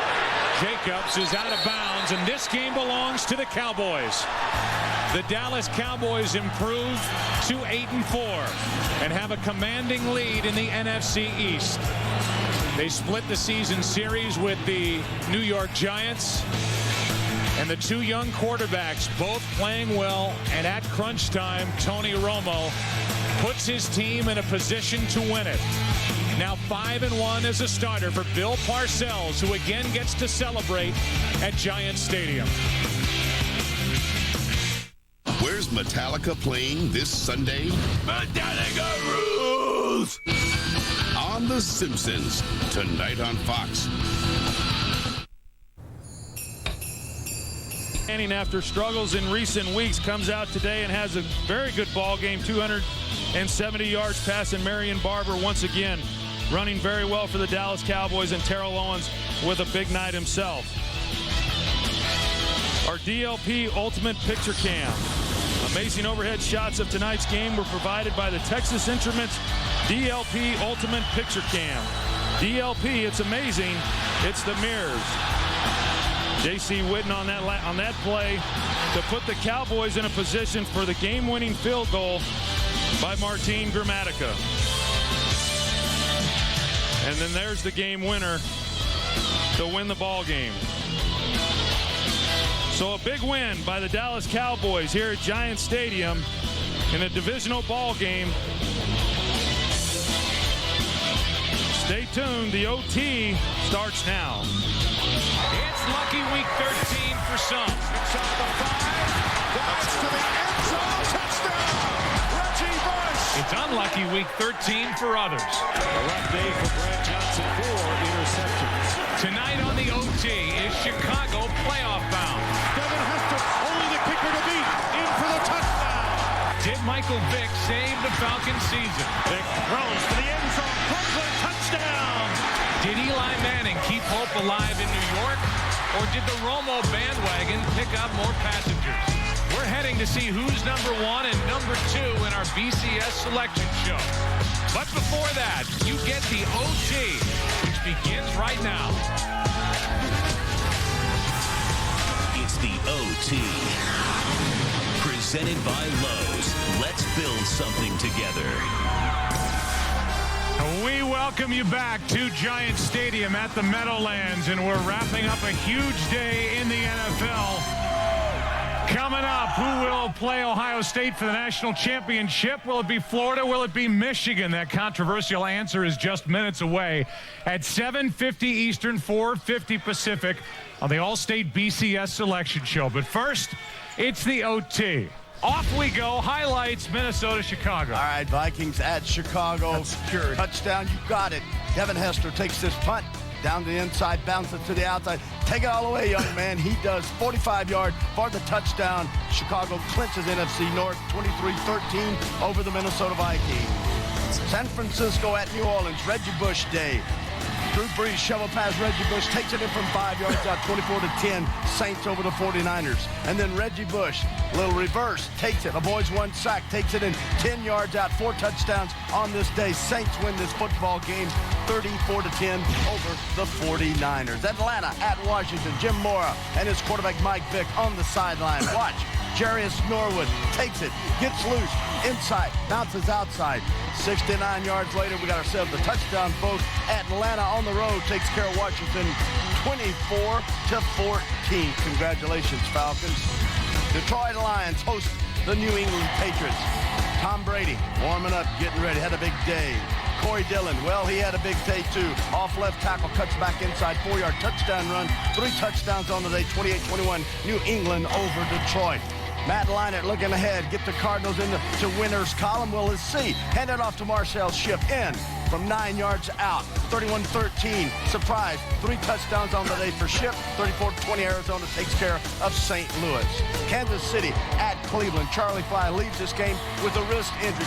Jacobs is out of bounds, and this game belongs to the Cowboys. The Dallas Cowboys improve to 8-4 and have a commanding lead in the NFC East. They split the season series with the New York Giants, and the 2 young quarterbacks both playing well, and at crunch time, Tony Romo puts his team in a position to win it. Now 5-1 as a starter for Bill Parcells, who again gets to celebrate at Giant Stadium. Where's Metallica playing this Sunday? Metallica rules! On The Simpsons, tonight on Fox. Manning, after struggles in recent weeks, comes out today and has a very good ball game. 270 yards passing. Marion Barber once again running very well for the Dallas Cowboys, and Terrell Owens with a big night himself. Our DLP Ultimate Picture Cam. Amazing overhead shots of tonight's game were provided by the Texas Instruments DLP Ultimate Picture Cam. DLP, it's amazing. It's the mirrors. J.C. Witten on that play to put the Cowboys in a position for the game-winning field goal by Martin Gramatica. And then there's the game winner to win the ball game. So a big win by the Dallas Cowboys here at Giant Stadium in a divisional ball game. Stay tuned. The OT starts now. It's lucky week 13 for some. It's on the 5. Dives to the end zone. Touchdown. Reggie Bush. It's unlucky week 13 for others. A rough day for Brad Johnson. 4 interceptions. Tonight on the OT is Chicago playoff bound. Devin Hester, only the kicker to beat. In for the touchdown. Did Michael Vick save the Falcons season? Vick throws to the end zone. Brooklyn touchdown. Did Eli Manning keep hope alive in New York? or did the Romo bandwagon pick up more passengers? We're heading to see who's number 1 and number 2 in our BCS selection show. But before that, you get the OT, which begins right now. It's the OT. Presented by Lowe's. Let's build something together. We welcome you back to Giant Stadium at the Meadowlands, and we're wrapping up a huge day in the NFL. Coming up, who will play Ohio State for the national championship? Will it be Florida? Will it be Michigan? That controversial answer is just minutes away at 7:50 Eastern, 4:50 Pacific on the All-State BCS Selection Show. But first, it's the OT. Off we go. Highlights, Minnesota, Chicago. All right, Vikings at Chicago. Secured. Touchdown, you got it. Devin Hester takes this punt down the inside, bounces to the outside. Take it all away, young man. He does 45-yard for the touchdown. Chicago clinches NFC North 23-13 over the Minnesota Vikings. San Francisco at New Orleans, Reggie Bush Day. Drew Brees shovel pass Reggie Bush, takes it in from 5 yards out, 24-10, Saints over the 49ers. And then Reggie Bush, little reverse, takes it, avoids 1 sack, takes it in 10 yards out, 4 touchdowns on this day. Saints win this football game 34-10 over the 49ers. Atlanta at Washington, Jim Mora and his quarterback Mike Vick on the sideline. Watch. Jarius Norwood takes it, gets loose, inside, bounces outside. 69 yards later, we got ourselves a touchdown vote. Atlanta on the road takes care of Washington 24-14. Congratulations, Falcons. Detroit Lions host the New England Patriots. Tom Brady warming up, getting ready, had a big day. Corey Dillon, well, he had a big day too. Off left tackle, cuts back inside, 4-yard touchdown run. 3 touchdowns on the day, 28-21, New England over Detroit. Matt Leinart looking ahead, get the Cardinals into winner's column. Well, let's see. Hand it off to Marcel Schiff in from 9 yards out. 31-13, surprise. 3 touchdowns on the day for Schiff. 34-20, Arizona takes care of St. Louis. Kansas City at Cleveland. Charlie Fly leaves this game with a wrist injury.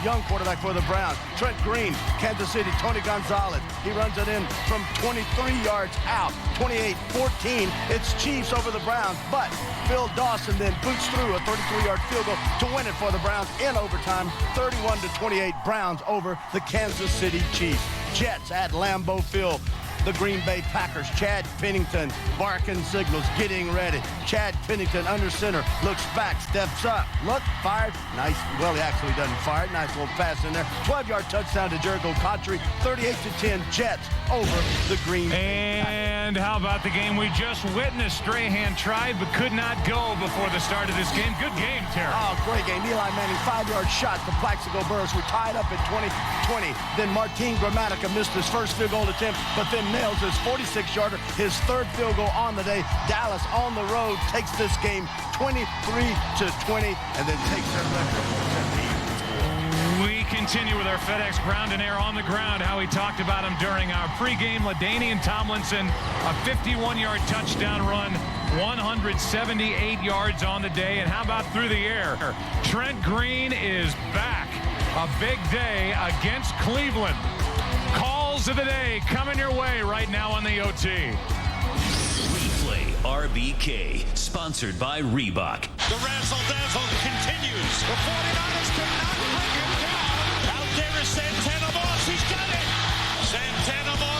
Young quarterback for the Browns. Trent Green, Kansas City. Tony Gonzalez, he runs it in from 23 yards out. 28-14, it's Chiefs over the Browns, but Phil Dawson then boots through a 33-yard field goal to win it for the Browns in overtime. 31-28, Browns over the Kansas City Chiefs. Jets at Lambeau Field. The Green Bay Packers, Chad Pennington, barking signals, getting ready. Chad Pennington under center, looks back, steps up, look, fired. Nice, well, he actually doesn't fire. Nice little pass in there. 12-yard touchdown to Jericho Cotchery. 38-10, Jets over the Green Bay Packers. And how about the game we just witnessed? Strahan tried but could not go before the start of this game. Good game, Terry. Oh, great game. Eli Manning, 5-yard shot to Plaxico Burress. We're tied up at 20-20. Then Martin Gramatica missed his first field goal attempt, but then nails his 46-yarder, his 3rd field goal on the day. Dallas on the road takes this game 23-20 and then takes their record. We continue with our FedEx Ground and Air on the ground. How we talked about him during our pregame. LaDainian Tomlinson, a 51-yard touchdown run, 178 yards on the day. And how about through the air? Trent Green is back. A big day against Cleveland. Calls of the day coming your way right now on the OT. Replay RBK, sponsored by Reebok. The razzle-dazzle continues. The 49ers cannot bring him down. Out there is Santana Moss. He's got it. Santana Moss